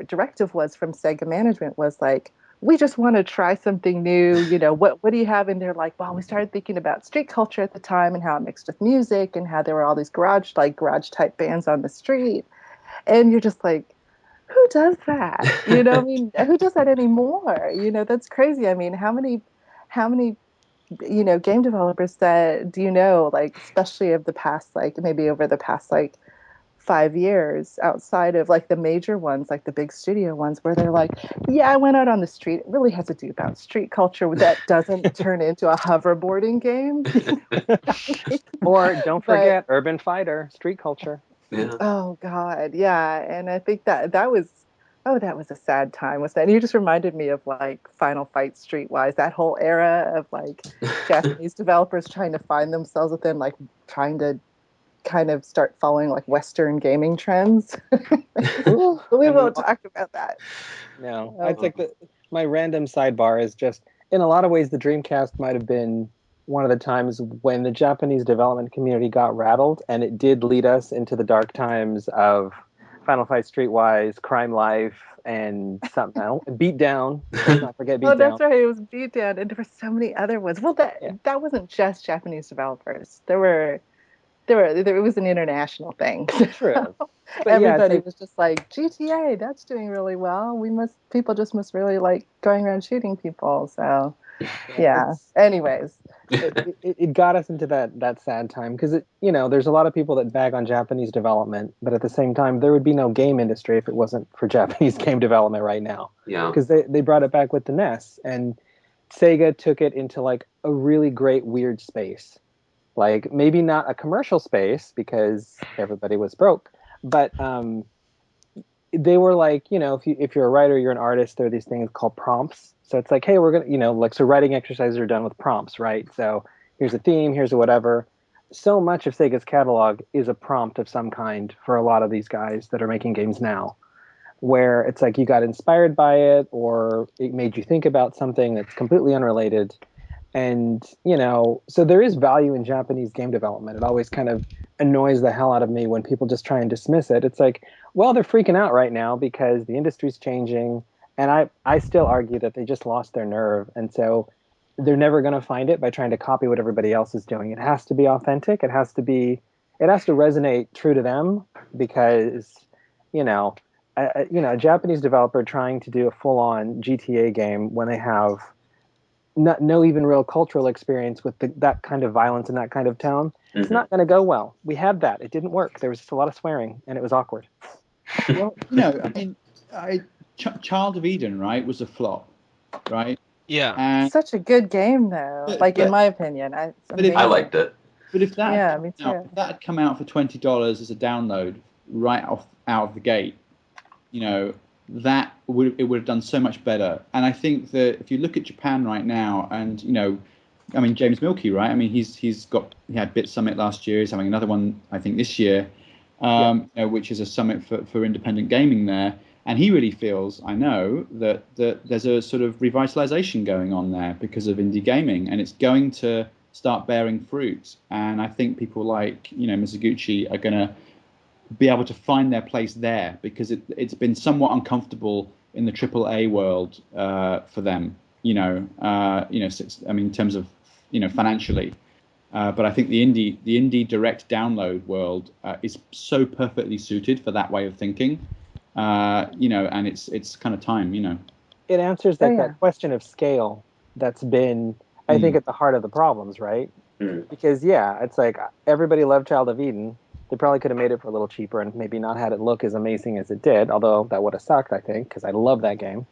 directive was from Sega management was like, we just want to try something new. What do you have? And they're like, well, we started thinking about street culture at the time and how it mixed with music and how there were all these garage type bands on the street. And you're just like, who does that? I mean, who does that anymore? That's crazy. I mean, how many game developers that do like, especially of the past, like maybe over the past like 5 years, outside of like the major ones, like the big studio ones, where they're like, yeah, I went out on the street. It really has to do about street culture that doesn't turn into a hoverboarding game. Or don't forget Urban Fighter, street culture. Yeah. Oh God, yeah. And I think that was a sad time. Was that? And you just reminded me of like Final Fight Streetwise, that whole era of like Japanese developers trying to find themselves within, like trying to kind of start following like Western gaming trends. We won't talk about that. No, I'd like my random sidebar is just, in a lot of ways, the Dreamcast might have been one of the times when the Japanese development community got rattled, and it did lead us into the dark times of Final Fight Streetwise, Crime Life, and something else. Beatdown. Let's not forget Beatdown. Oh, that's right. It was Beatdown, and there were so many other ones. Well, that wasn't just Japanese developers. There it was an international thing. True. But everybody was just like, GTA, that's doing really well. People just must really like going around shooting people. So yeah. Anyways, it got us into that sad time, because there's a lot of people that bag on Japanese development, but at the same time there would be no game industry if it wasn't for Japanese game development right now. Yeah. Because they brought it back with the NES, and Sega took it into like a really great weird space. Like maybe not a commercial space because everybody was broke, but they were like, if you're a writer, you're an artist, there are these things called prompts. So it's like, hey, we're gonna, like, so writing exercises are done with prompts, right? So here's a theme, here's a whatever. So much of Sega's catalog is a prompt of some kind for a lot of these guys that are making games now, where it's like you got inspired by it, or it made you think about something that's completely unrelated. And, so there is value in Japanese game development. It always kind of annoys the hell out of me when people just try and dismiss it. It's like, well, they're freaking out right now because the industry's changing. And I still argue that they just lost their nerve. And so they're never going to find it by trying to copy what everybody else is doing. It has to be authentic. It has to resonate true to them, because, a Japanese developer trying to do a full-on GTA game when they have no even real cultural experience with that kind of violence and that kind of tone, it's not going to go well. We had that. It didn't work. There was just a lot of swearing, and it was awkward. Well, I mean, Child of Eden, right, was a flop, right? Yeah. And, Such a good game, though. In my opinion, I liked it. But if that me too. if that had come out for $20 as a download right out of the gate, that would have done so much better. And I think that if you look at Japan right now, and I mean, James Milkey, right? I mean, he had Bit Summit last year. He's having another one, I think, this year, which is a summit for independent gaming there. And he really feels, I know, that there's a sort of revitalization going on there because of indie gaming, and it's going to start bearing fruit. And I think people like, Mizuguchi are going to be able to find their place there, because it's been somewhat uncomfortable in the AAA world for them, I mean, in terms of, financially. But I think the indie direct download world is so perfectly suited for that way of thinking, and it's kind of time, It answers that question of scale that's been, I think, at the heart of the problems, right? Because, it's like everybody loved Child of Eden. They probably could have made it for a little cheaper and maybe not had it look as amazing as it did, although that would have sucked, I think, because I love that game.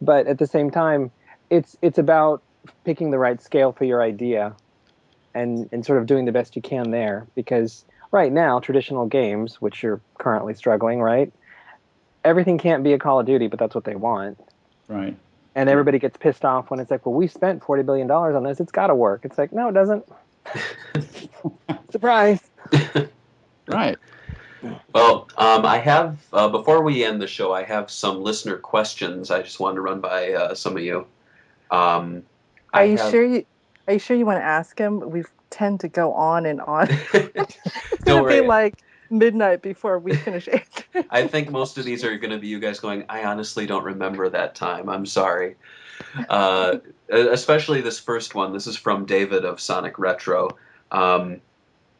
But at the same time, it's about picking the right scale for your idea and sort of doing the best you can there. Because right now, traditional games, which you're currently struggling, right? Everything can't be a Call of Duty, but that's what they want. Right. And everybody gets pissed off when it's like, well, we spent $40 billion on this. It's got to work. It's like, no, it doesn't. Surprise. Right. Well, I have, before we end the show, I have some listener questions I just wanted to run by some of you. Are you sure you want to ask him? We tend to go on and on. It's going to be like midnight before we finish answering. I think most of these are going to be you guys going, I honestly don't remember that time. I'm sorry. Especially this first one. This is from David of Sonic Retro.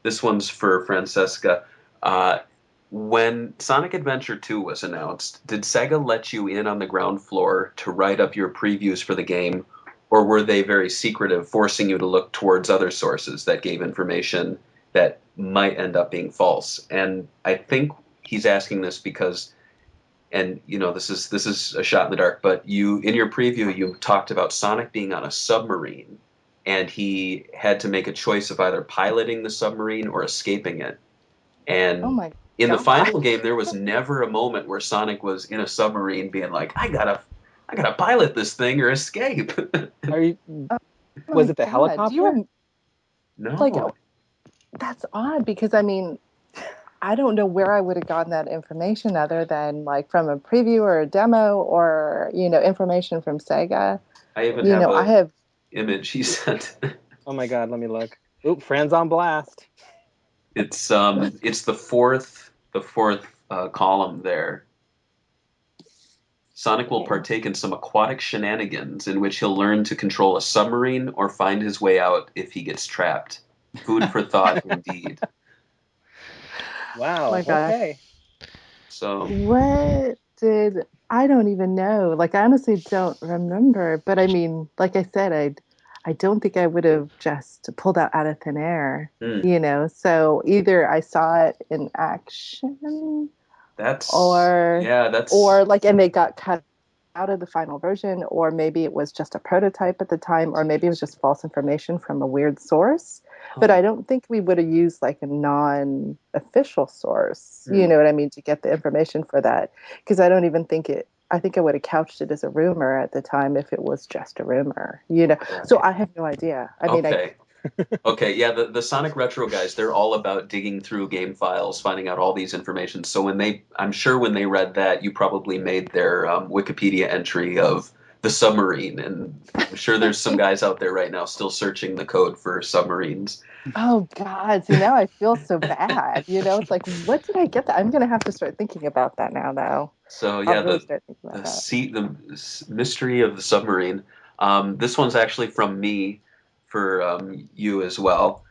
This one's for Francesca. When Sonic Adventure 2 was announced, did Sega let you in on the ground floor to write up your previews for the game, or were they very secretive, forcing you to look towards other sources that gave information that might end up being false? And I think he's asking this because, and this is a shot in the dark, but you, in your preview, you talked about Sonic being on a submarine, and he had to make a choice of either piloting the submarine or escaping it. And in the final game, there was never a moment where Sonic was in a submarine being like, I gotta pilot this thing or escape. Was it the helicopter? No. That's odd, because I mean, I don't know where I would have gotten that information other than like from a preview or a demo or information from Sega. I even have image he sent. Oh my God, let me look. Oop, Fran's on blast. It's the fourth column there. Sonic will partake in some aquatic shenanigans in which he'll learn to control a submarine or find his way out if he gets trapped. Food for thought, indeed. Wow. Okay. So I don't even know. Like, I honestly don't remember. But I mean, like I said, I don't think I would have just pulled out of thin air. So either I saw it in action, or like, and they got cut out of the final version, or maybe it was just a prototype at the time, or maybe it was just false information from a weird source. But I don't think we would have used like a non-official source, you know what I mean, to get the information for that. Because I don't even think it, I think I would have couched it as a rumor at the time if it was just a rumor, you know. Right. So I have no idea. I mean, Okay. Okay, yeah, the Sonic Retro guys, they're all about digging through game files, finding out all these information. So I'm sure when they read that, you probably made their Wikipedia entry of the submarine, and I'm sure there's some guys out there right now still searching the code for submarines. oh God, see now I feel so bad. You know, it's like, what did I get that? I'm gonna have to start thinking about that now, though. So I'll yeah, really start thinking about the that. sea, the mystery of the submarine. This one's actually from me for you as well.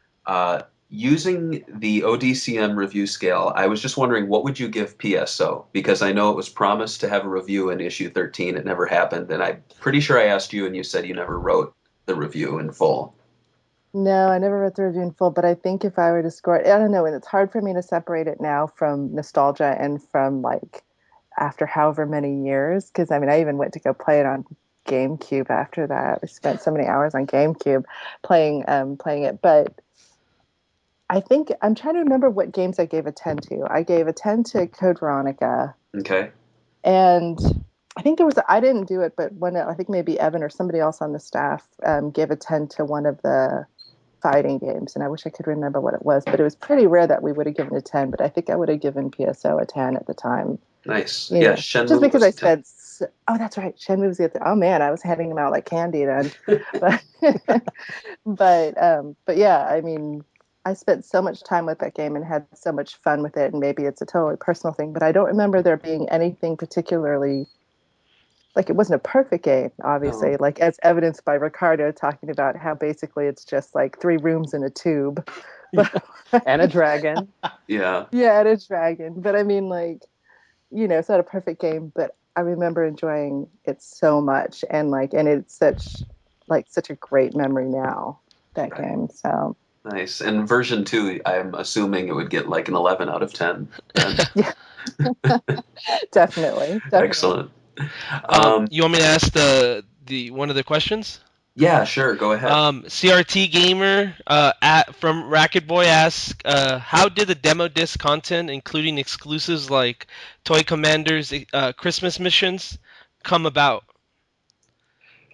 Using the ODCM review scale, I was just wondering what would you give PSO? Because I know it was promised to have a review in issue 13. It never happened. And I'm pretty sure I asked you and you said you never wrote the review in full. No, I never read the review in full, but I think if I were to score it, I don't know, and it's hard for me to separate it now from nostalgia and from like after however many years, because I mean, I even went to go play it on GameCube after that. I spent so many hours on GameCube playing it, but I think I'm trying to remember what games I gave a 10 to. I gave a 10 to Code Veronica, Okay. and I think I didn't do it, but I think maybe Evan or somebody else on the staff gave a 10 to one of the fighting games, and I wish I could remember what it was, but it was pretty rare that we would have given a 10, but I think I would have given PSO a 10 at the time. Nice. You Yeah, know, Shenmue just because was I 10. spent, oh, that's right, Shenmue was the other, oh man, I was handing them out like candy then. but, but yeah, I mean, I spent so much time with that game and had so much fun with it, and maybe it's a totally personal thing, but I don't remember there being anything particularly, like it wasn't a perfect game, obviously, No. like as evidenced by Ricardo talking about how basically it's just like 3 rooms in a tube. But And a dragon. Yeah. yeah, and a dragon. But I mean, like, you know, it's not a perfect game, but I remember enjoying it so much, and it's such a great memory now, that Right. game. So Nice. And version 2, I'm assuming it would get like an 11 out of 10 then. yeah, definitely. Excellent. Um, You want me to ask the one of the questions? yeah, sure. Go ahead. CRT Gamer from Racket Boy asks, how did the demo disc content, including exclusives like Toy Commander's Christmas missions, come about?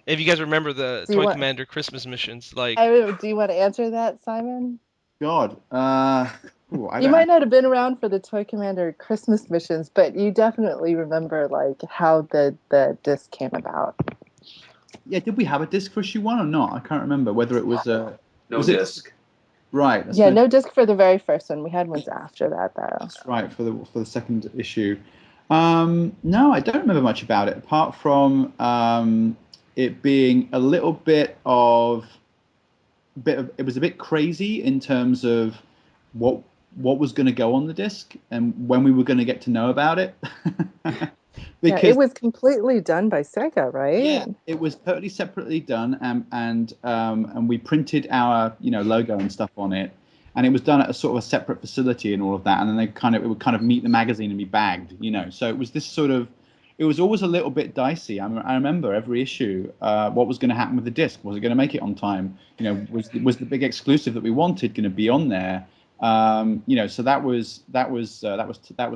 If you guys remember the Do you Toy want? Commander Christmas missions, like Do you want to answer that, Simon? God. Ooh, I You don't might not have been around for the Toy Commander Christmas missions, but you definitely remember like how the disc came about. Yeah, did we have a disc for issue 1 or not? I can't remember whether it was No was disc. it right? That's Yeah, no disc for the very first one. We had ones after that, though. That's right for the second issue. No, I don't remember much about it apart from it being a little bit of it was a bit crazy in terms of what was going to go on the disc and when we were going to get to know about it. Yeah, Because it was completely done by SEGA, right? yeah, it was totally separately done, and we printed our logo and stuff on it, and it was done at a sort of a separate facility and all of that, and then it would kind of meet the magazine and be bagged, So it was this sort of, it was always a little bit dicey. I remember every issue, what was going to happen with the disc? Was it going to make it on time? Was the big exclusive that we wanted going to be on there? So that was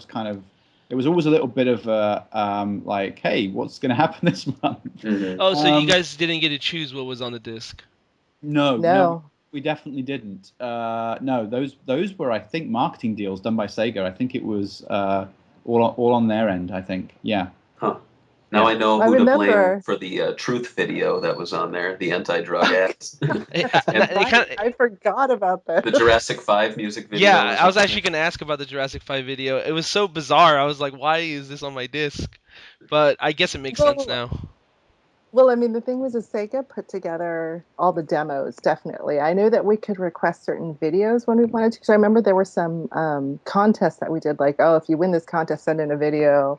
kind of. It was always a little bit of like, hey, what's going to happen this month? Mm-hmm. oh, so you guys didn't get to choose what was on the disc. No, we definitely didn't. No, those were, I think, marketing deals done by Sega. I think it was all on their end. I think, yeah. Huh. Now Yeah. I know I who to blame remember. for the truth video that was on there, the anti-drug ads. And I forgot about the that. Jurassic 5 music video Yeah, was I was on actually gonna ask about the Jurassic 5 video. It was so bizarre. I was like, why is this on my disc? But I guess it makes sense now. Well, I mean, the thing was, is Sega put together all the demos, definitely. I knew that we could request certain videos when we wanted to, because I remember there were some contests that we did, like, oh, if you win this contest, send in a video.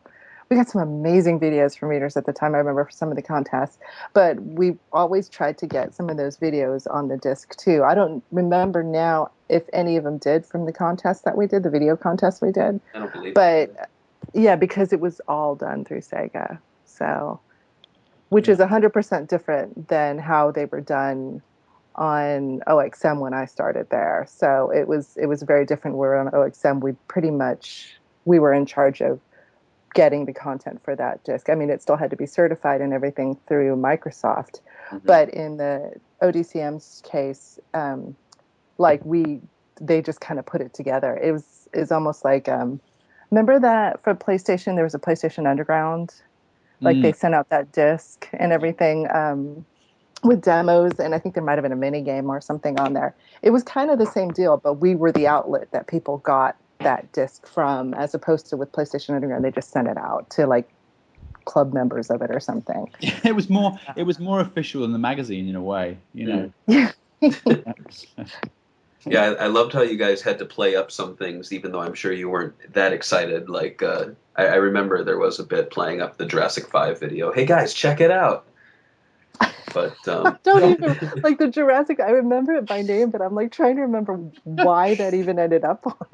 We got some amazing videos from readers at the time, I remember, for some of the contests. But we always tried to get some of those videos on the disc, too. I don't remember now if any of them did from the contest that we did, the video contest we did. I don't believe it. But, yeah, because it was all done through Sega, so... which is 100% different than how they were done on OXM when I started there. So it was very different. Where on OXM, we were in charge of getting the content for that disc. I mean, it still had to be certified and everything through Microsoft. But in the ODCM's case, they just kind of put it together. It's almost like, remember that for PlayStation, there was a PlayStation Underground? Like they sent out that disc and everything with demos, and I think there might have been a mini game or something on there. It was kind of the same deal, but we were the outlet that people got that disc from, as opposed to with PlayStation Underground, they just sent it out to like club members of it or something. It was more official than the magazine in a way, you know. Yeah, I loved how you guys had to play up some things, even though I'm sure you weren't that excited. Like, I remember there was a bit playing up the Jurassic 5 video. Hey guys, check it out. But don't even like the Jurassic. I remember it by name, but I'm like trying to remember why that even ended up on.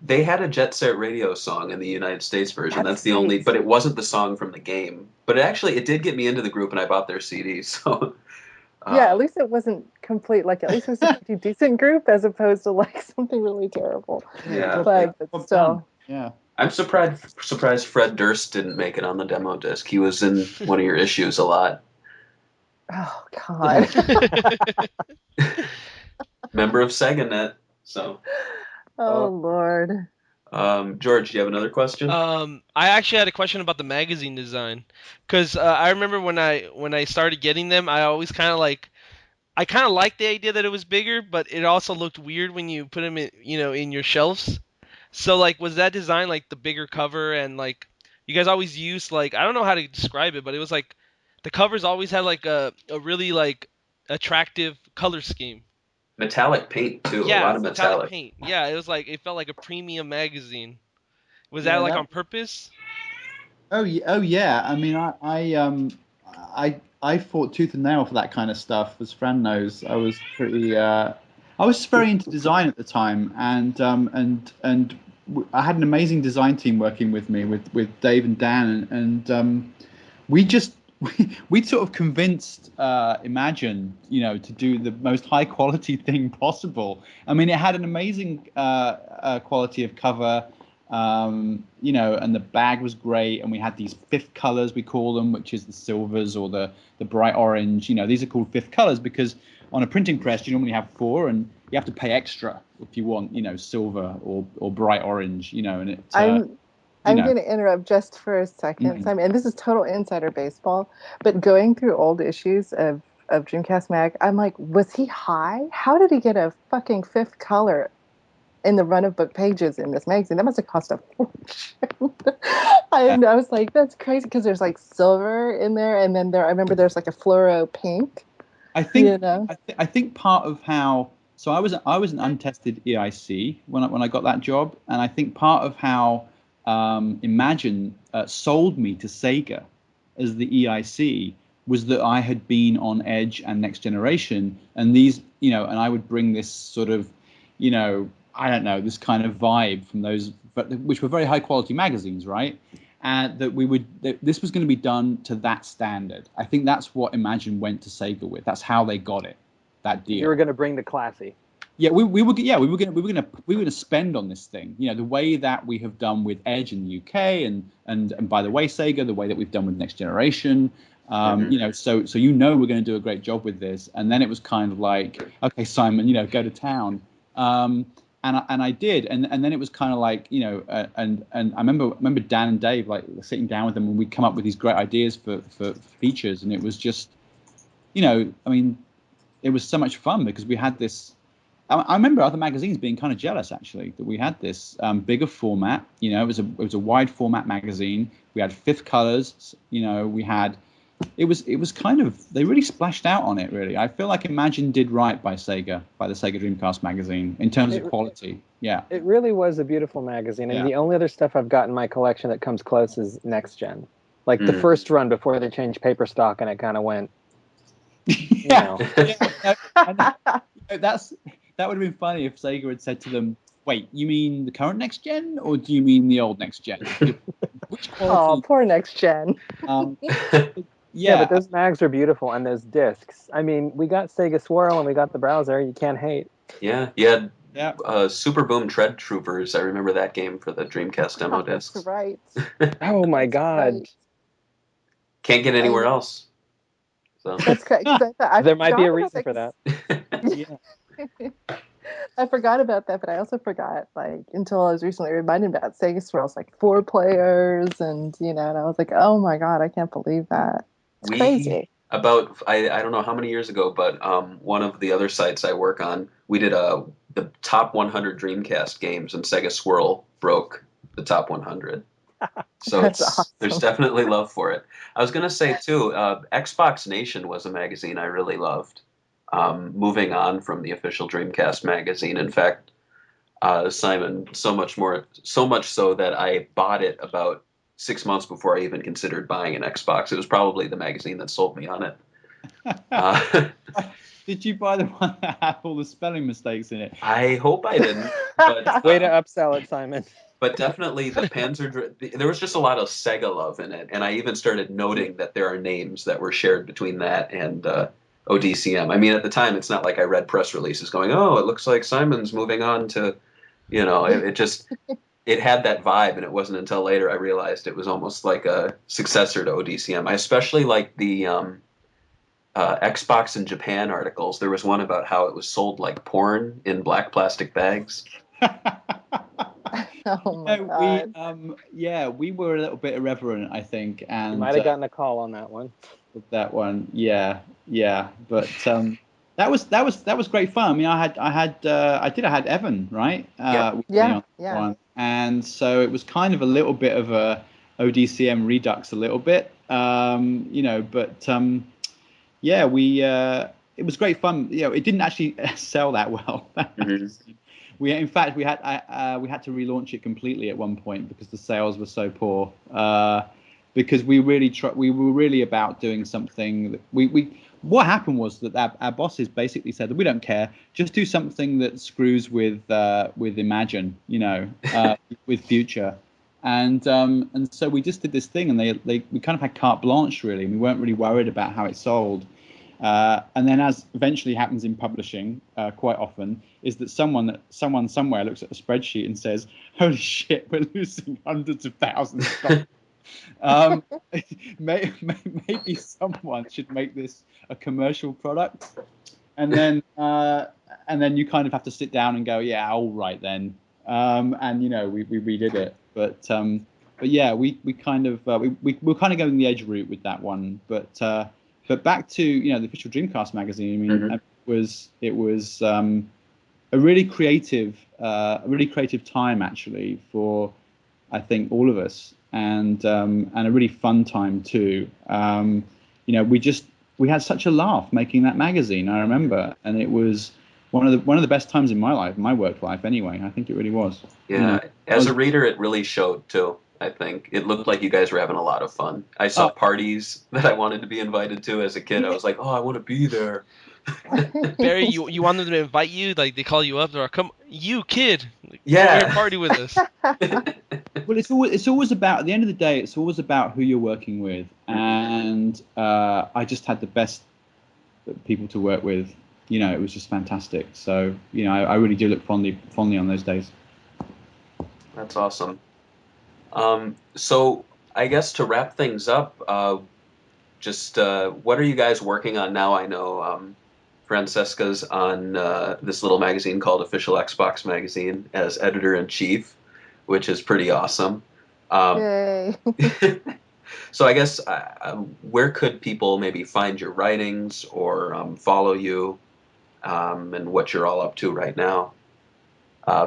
They had a Jet Set Radio song in the United States version. That's the right. only, but it wasn't the song from the game. But it did get me into the group, and I bought their CD. So yeah, at least it wasn't complete. Like at least it was a pretty decent group, as opposed to like something really terrible. Yeah, but still, yeah. I'm surprised Fred Durst didn't make it on the demo disc. He was in one of your issues a lot. Oh God. Member of SEGAnet. So. Oh Lord. George, do you have another question? I actually had a question about the magazine design, because I remember when I started getting them, I always kind of liked the idea that it was bigger, but it also looked weird when you put them in, in your shelves. So like, was that design like the bigger cover, and like you guys always used like, I don't know how to describe it, but it was like the covers always had like a really like attractive color scheme. Metallic paint too. Yeah, A lot of metallic paint. Yeah, it was like, it felt like a premium magazine. Was that like on purpose? Oh yeah. I mean, I fought tooth and nail for that kind of stuff. As Fran knows, I was very into design at the time, and I had an amazing design team working with me, with Dave and Dan, and we sort of convinced Imagine, to do the most high quality thing possible. I mean, it had an amazing quality of cover. And the bag was great, and we had these fifth colors, we call them, which is the silvers or the bright orange. These are called fifth colors because on a printing press you normally have 4, and you have to pay extra if you want, silver or bright orange, and it. I'm going to interrupt just for a second, Simon, and this is total insider baseball, but going through old issues of Dreamcast Mag, I'm like, was he high? How did he get a fucking fifth color in the run of book pages in this magazine? That must have cost a fortune. I was like, that's crazy, because there's like silver in there, and then I remember there's like a fluoro pink. I think I think part of how, so I was an untested EIC when I got that job, and I think part of how Imagine sold me to Sega as the EIC was that I had been on Edge and Next Generation, and these, and I would bring this sort of, I don't know, this kind of vibe from those, which were very high quality magazines, right? And that this was going to be done to that standard. I think that's what Imagine went to Sega with. That's how they got it, that deal. You were going to bring the classy. Yeah, we were going to spend on this thing. The way that we have done with Edge in the UK, and by the way, Sega, the way that we've done with Next Generation. So we're going to do a great job with this. And then it was kind of like, okay, Simon, go to town. And I did, and then it was kind of like, and I remember Dan and Dave like sitting down with them, and we'd come up with these great ideas for features, and it was just, I mean, it was so much fun because we had this. I remember other magazines being kind of jealous actually that we had this bigger format. It was a wide format magazine. We had fifth colors. We had. It was kind of, they really splashed out on it, really. I feel like Imagine did right by Sega, by the Sega Dreamcast magazine in terms of quality. Yeah. It really was a beautiful magazine, and the only other stuff I've got in my collection that comes close is Next Gen. Like the first run before they changed paper stock, and it kind of went. That would have been funny if Sega had said to them, "Wait, you mean the current Next Gen, or do you mean the old Next Gen?" Which quality? Oh, poor Next Gen. Yeah, but those mags are beautiful, and those discs. I mean, we got Sega Swirl and we got the browser. You can't hate. Yeah, you had Super Boom Tread Troopers. I remember that game for the Dreamcast demo discs. That's right. Oh my God! Right. Can't get anywhere else. So That's correct. There might be a reason for that. Yeah. I forgot about that, but I also forgot, like, until I was recently reminded about Sega Swirls, like 4 players, and and I was like, oh my God, I can't believe that. It's crazy. About I don't know how many years ago, but one of the other sites I work on, we did the top 100 Dreamcast games, and Sega Swirl broke the top 100. So Awesome. There's definitely love for it. I was gonna say too, Xbox Nation was a magazine I really loved. Moving on from the official Dreamcast magazine. In fact, Simon, so much so that I bought it about 6 months before I even considered buying an Xbox. It was probably the magazine that sold me on it. Did you buy the one that had all the spelling mistakes in it? I hope I didn't. But, Way to upsell it, Simon. But definitely the there was just a lot of Sega love in it. And I even started noting that there are names that were shared between that and ODCM. I mean, at the time, it's not like I read press releases going, oh, it looks like Simon's moving on to, it had that vibe. And it wasn't until later I realized it was almost like a successor to ODCM. I especially like the Xbox in Japan articles. There was one about how it was sold like porn in black plastic bags. Oh my God. We were a little bit irreverent, I think, and You might have gotten a call on that one. With that one, yeah, but that was great fun. I mean, I had Evan, right? With me on that one. And so it was kind of a little bit of a ODCM redux, a little bit, it was great fun. It didn't actually sell that well. Mm-hmm. We had to relaunch it completely at one point because the sales were so poor. Because we were really about doing something that what happened was that our bosses basically said that we don't care, just do something that screws with Imagine, with Future. And so we just did this thing, and we kind of had carte blanche, really. We weren't really worried about how it sold. And then, as eventually happens in publishing, quite often, is that someone somewhere looks at a spreadsheet and says, "Holy shit, we're losing hundreds of thousands of dollars." Maybe someone should make this a commercial product, and then you kind of have to sit down and go, "Yeah, all right then." And we redid it, but yeah, we kind of we're kind of going the edge route with that one, but back to the official Dreamcast magazine. I mean, mm-hmm. it was a really creative time actually for I think all of us, and a really fun time too. We had such a laugh making that magazine. I remember, and it was one of the best times in my work life anyway. I think it really was. Yeah, as a reader, it really showed too. I think it looked like you guys were having a lot of fun. I saw parties that I wanted to be invited to as a kid. I was like, oh, I want to be there. Barry, you want them to invite you? Like they call you up, they're like, come, you kid, yeah, come here, party with us. Well, it's always about, at the end of the day, it's always about who you're working with, and I just had the best people to work with. It was just fantastic. So I really do look fondly on those days. That's awesome. So I guess to wrap things up, what are you guys working on now? I know Francesca's on this little magazine called Official Xbox Magazine as editor-in-chief, which is pretty awesome. Yay. So I guess where could people maybe find your writings or follow you and what you're all up to right now?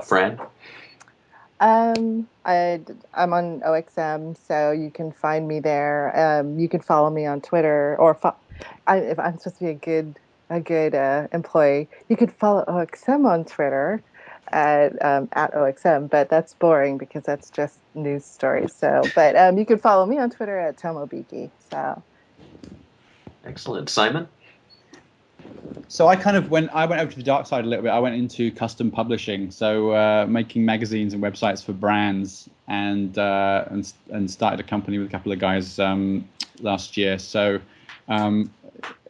Fran? I'm on OXM, so you can find me there. You can follow me on Twitter, or if I'm supposed to be a good employee, you could follow OXM on Twitter at OXM, but that's boring because that's just news stories. So, but you can follow me on Twitter at Tomobiki. So, excellent, Simon. So I went over to the dark side a little bit. I went into custom publishing, so making magazines and websites for brands, and started a company with a couple of guys last year. So and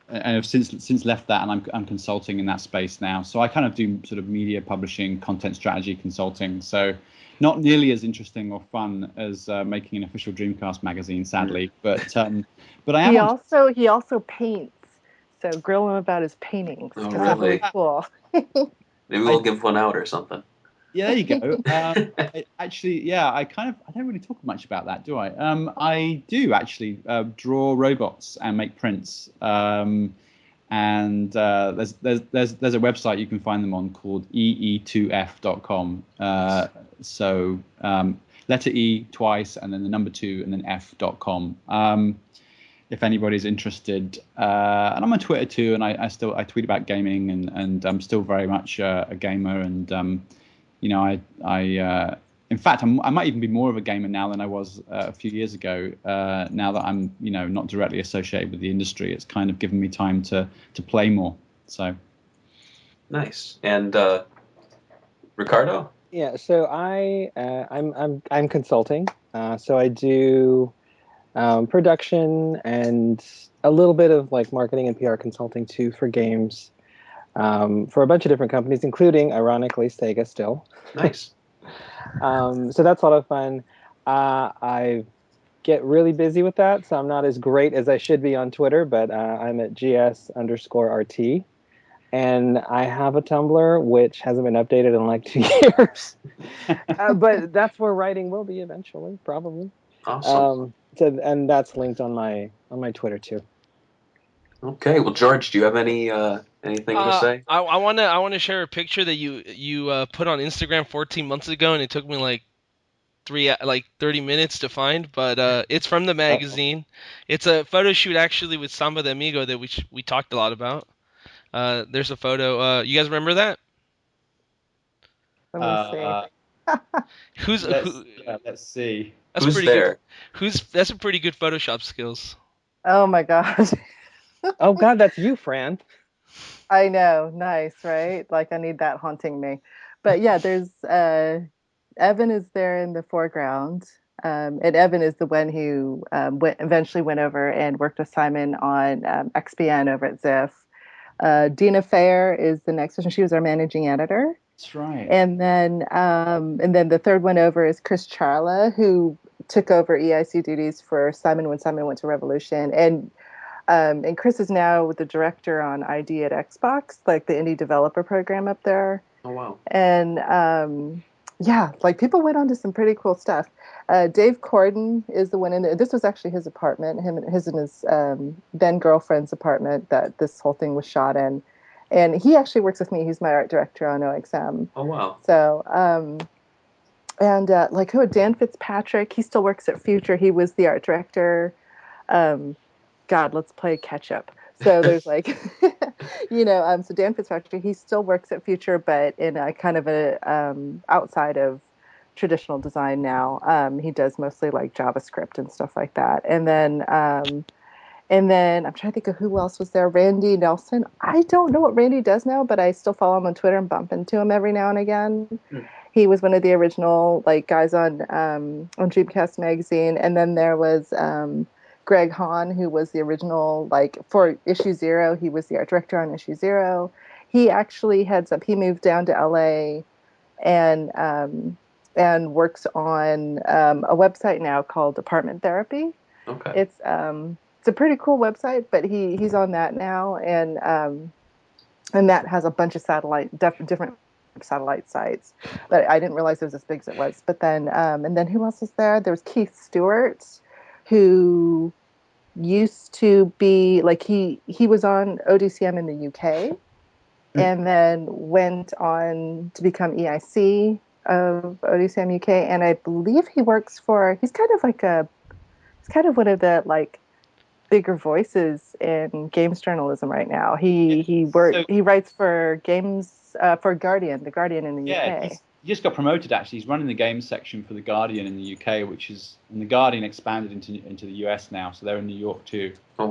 I've since left that, and I'm consulting in that space now. So I kind of do sort of media publishing, content strategy consulting. So not nearly as interesting or fun as making an official Dreamcast magazine, sadly. But I am. He also paints. So grill him about his paintings. Oh, They're really cool. Maybe we'll give one out or something. Yeah, there you go. Actually, yeah, I don't really talk much about that, do I? I do actually draw robots and make prints. And there's a website you can find them on called ee2f.com. So letter E twice and then the number 2 and then f.com. If anybody's interested, and I'm on Twitter too, and I tweet about gaming, and I'm still very much a gamer, and in fact, I might even be more of a gamer now than I was a few years ago. Now that I'm not directly associated with the industry, it's kind of given me time to play more. So nice. And Ricardo? Yeah, so I'm consulting. So I do production and a little bit of like marketing and PR consulting too for games, for a bunch of different companies, including, ironically, SEGA still. Nice. So that's a lot of fun. I get really busy with that, so I'm not as great as I should be on Twitter, but I'm at gs_RT. And I have a Tumblr, which hasn't been updated in like 2 years. But that's where writing will be eventually, probably. Awesome. And that's linked on my Twitter too. Okay. Well, George, do you have anything to say? I wanna share a picture that you put on Instagram 14 months ago, and it took me like 30 minutes to find, but it's from the magazine. It's a photo shoot actually with Samba de Amigo that we talked a lot about. There's a photo. You guys remember that? Let me see. Let's see. That's Who's pretty there? good. That's a pretty good Photoshop skills. Oh my gosh. Oh God, that's you, Fran. I know. Nice, right? Like I need that haunting me. But yeah, there's Evan is there in the foreground. And Evan is the one who eventually went over and worked with Simon on XPN over at Ziff. Dina Fair is the next one. She was our managing editor. That's right. And then the third one over is Chris Charla, who took over EIC duties for Simon when Simon went to Revolution. And Chris is now the director on ID at Xbox, like the indie developer program up there. Oh, wow. And yeah, like people went on to some pretty cool stuff. Dave Corden is the one in there. This was actually his apartment, his and his then girlfriend's apartment that this whole thing was shot in. And he actually works with me. He's my art director on OXM. Oh, wow. So, Dan Fitzpatrick, he still works at Future. He was the art director. God, let's play catch up. So there's so Dan Fitzpatrick, he still works at Future, but in a kind of a outside of traditional design now. He does mostly like JavaScript and stuff like that. And then I'm trying to think of who else was there. Randy Nelson. I don't know what Randy does now, but I still follow him on Twitter and bump into him every now and again. He was one of the original guys on Dreamcast Magazine. And then there was Greg Hahn, who was the original, for Issue Zero. He was the art director on Issue Zero. He actually he moved down to LA and works on a website now called Apartment Therapy. Okay. It's a pretty cool website, but he's on that now, and that has a bunch of different satellite sites. But I didn't realize it was as big as it was. But then and then who else was there? There was Keith Stewart, who used to be he was on ODCM in the UK, and then went on to become EIC of ODCM UK, and I believe he works for. He's kind of one of the bigger voices in games journalism right now. He writes for games for Guardian, the Guardian in the UK. He just got promoted. Actually, he's running the games section for the Guardian in the UK, and the Guardian expanded into the US now, so they're in New York too. Oh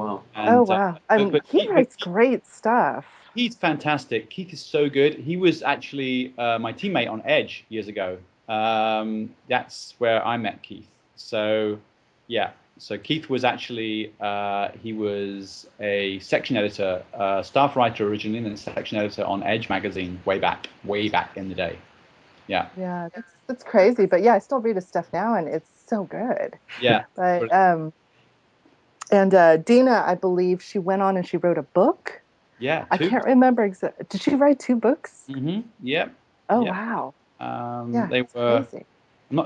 wow! And, he writes great stuff. He's fantastic. Keith is so good. He was actually my teammate on Edge years ago. That's where I met Keith. So yeah, So Keith was actually, he was a section editor, staff writer originally, and then section editor on Edge magazine way back in the day. Yeah. Yeah, that's crazy. But yeah, I still read his stuff now, and it's so good. Yeah. But Dina, I believe she went on and she wrote a book. Yeah. I can't remember exactly. Did she write 2 books? Mm-hmm. Yeah. Oh, yeah. wow. Yeah, they were. Crazy.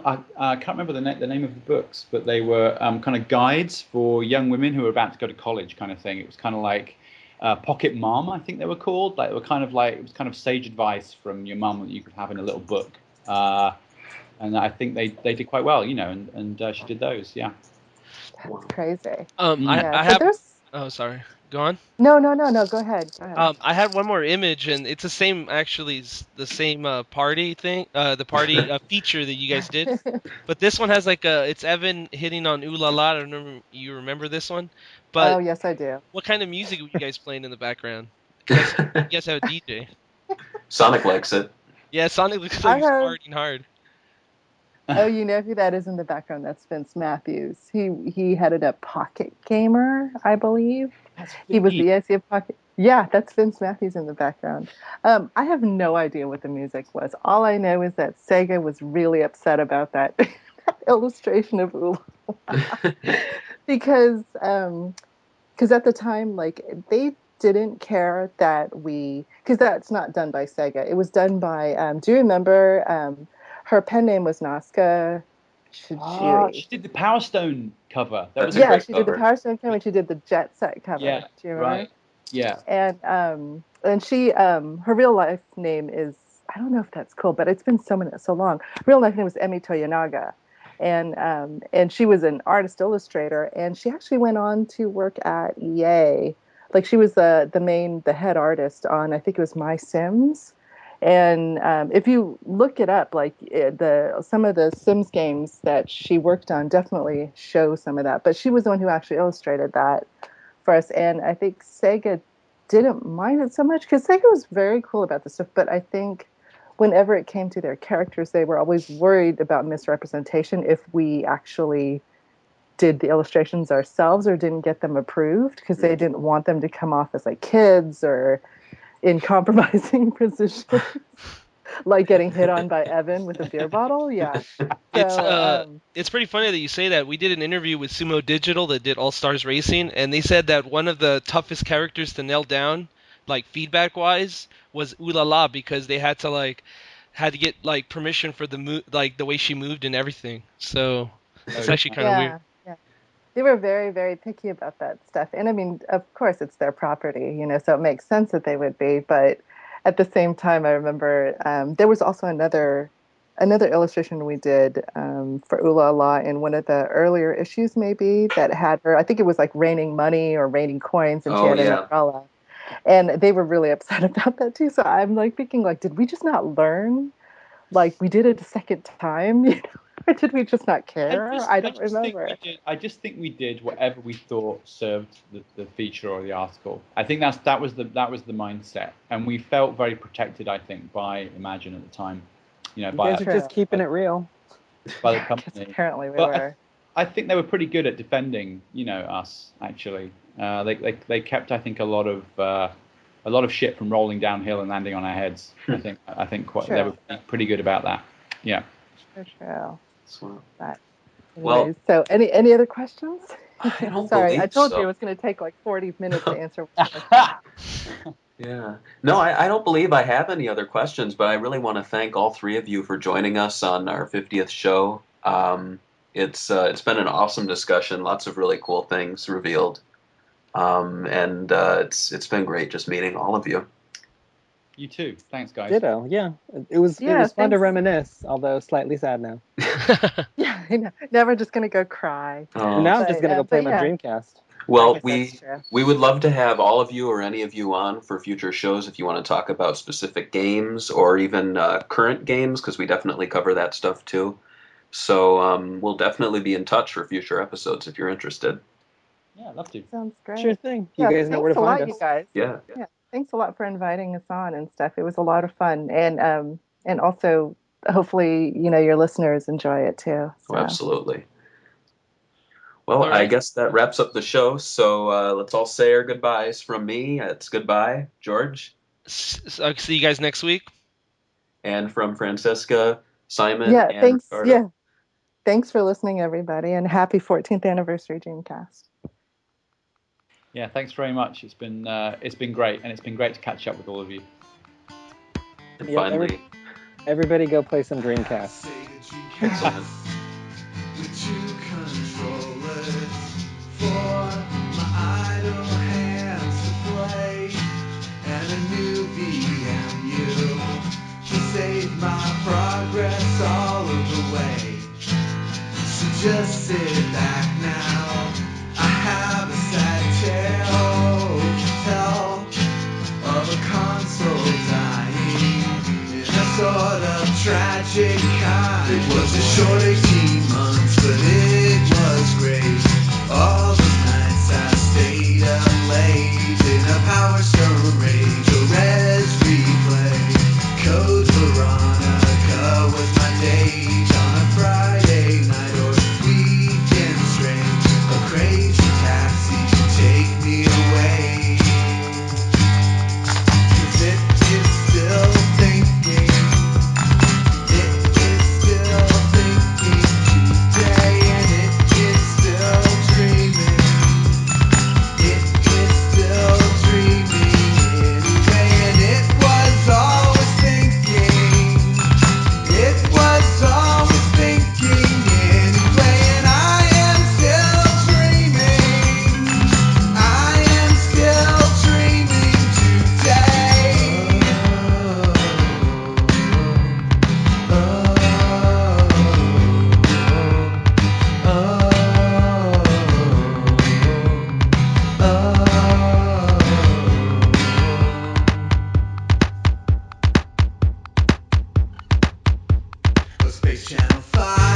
I can't remember the name of the books, but they were kind of guides for young women who were about to go to college, kind of thing. It was kind of like Pocket Mom, I think they were called. Like, they were kind of like, it was kind of sage advice from your mum that you could have in a little book. And I think they did quite well, and she did those. Yeah. That's crazy. I have. Oh, sorry. Go on. No. Go ahead. I had one more image, and it's the same, actually, the same party thing, the party feature that you guys did. But this one has like it's Evan hitting on Ooh La La. I don't know if you remember this one. But oh, yes, I do. what kind of music were you guys playing in the background? Because you guys have a DJ. Sonic likes it. Yeah, Sonic looks like he's farting hard. Oh, you know who that is in the background? That's Vince Matthews. He headed up Pocket Gamer, I believe. He was the SEA Pocket. Yeah, that's Vince Matthews in the background. I have no idea what the music was. All I know is that Sega was really upset about that illustration of Ula. because at the time, like, they didn't care that because that's not done by Sega. It was done by, do you remember, her pen name was Nazca Chijiri. She did the Power Stone cover. She did the Power Stone cover, and she did the Jet Set cover. Yeah, do you remember? Right. Yeah. And she, her real life name is, I don't know if that's cool, but it's been so long. Real life name was Emi Toyonaga. And she was an artist illustrator, and she actually went on to work at EA. Like, she was the head artist on, I think it was My Sims. And if you look it up, like, some of the Sims games that she worked on definitely show some of that. But she was the one who actually illustrated that for us. And I think Sega didn't mind it so much, because Sega was very cool about this stuff. But I think whenever it came to their characters, they were always worried about misrepresentation if we actually did the illustrations ourselves or didn't get them approved, because they didn't want them to come off as like kids or in compromising positions, like getting hit on by Evan with a beer bottle. Yeah. It's pretty funny that you say that. We did an interview with Sumo Digital that did All Stars Racing, and they said that one of the toughest characters to nail down, like feedback wise, was Ooh La La, because they had to get like permission for the way she moved and everything. So it's actually kind of weird. Yeah. They were very, very picky about that stuff. And I mean, of course, it's their property, so it makes sense that they would be. But at the same time, I remember there was also another illustration we did for Ooh La La in one of the earlier issues, maybe, that had her, I think it was like raining money or raining coins, and she had an umbrella. And they were really upset about that too. So I'm like thinking, like, did we just not learn? Like, we did it a second time, or did we just not care? I don't remember. I just think we did whatever we thought served the feature or the article. I think that was the mindset, and we felt very protected, I think, by Imagine at the time. By just keeping it real. By the company. Apparently we were. I think they were pretty good at defending, us, actually. They kept, I think, a lot of shit from rolling downhill and landing on our heads. I think they were pretty good about that. Yeah. True. But Well, so any other questions? I don't Sorry, I told so. you it was going to take like 40 minutes to answer one question. Yeah. No, I don't believe I have any other questions, but I really want to thank all 3 of you for joining us on our 50th show. It's been an awesome discussion, lots of really cool things revealed. And it's been great just meeting all of you. You too. Thanks, guys. Ditto. Yeah, it was fun to reminisce, although slightly sad now. Yeah, I know. Now we're just gonna go cry. And now I'm just gonna go play my Dreamcast. Well, we would love to have all of you or any of you on for future shows if you want to talk about specific games or even current games, because we definitely cover that stuff too. So we'll definitely be in touch for future episodes if you're interested. Yeah, I'd love to. Sounds great. Sure thing. You guys know where to find us. You guys. Yeah. Thanks a lot for inviting us on and stuff. It was a lot of fun, and also hopefully your listeners enjoy it too. So. Oh, absolutely. Well, All I right. guess that wraps up the show. So let's all say our goodbyes from me. It's goodbye, George, I'll see you guys next week. and from Francesca, Simon, Yeah, and thanks. Ricardo. Yeah, thanks for listening, everybody, and happy 14th anniversary Dreamcast. Yeah, thanks very much. It's been great, and it's been great to catch up with all of you. And Yep, finally, everybody go play some Dreamcast. excellent. With two controllers for my idle hands to play, and a new VMU to save my progress all of the way. So just sit back now, I have a sad tale to tell of a console dying in a sort of tragic kind. It was a short 18 months, but it was great. All the nights I stayed up late in a Power Stone rage, a res replay. Code Veronica was my date on a Friday night or weekend straight. A crazy taxi to take me away. 'Cause it is still thinking. It is still thinking today, and it is still dreaming. It is still dreaming anyway, and it was always thinking. It was always thinking anyway, and I am still dreaming. I am still dreaming today. Space Channel 5.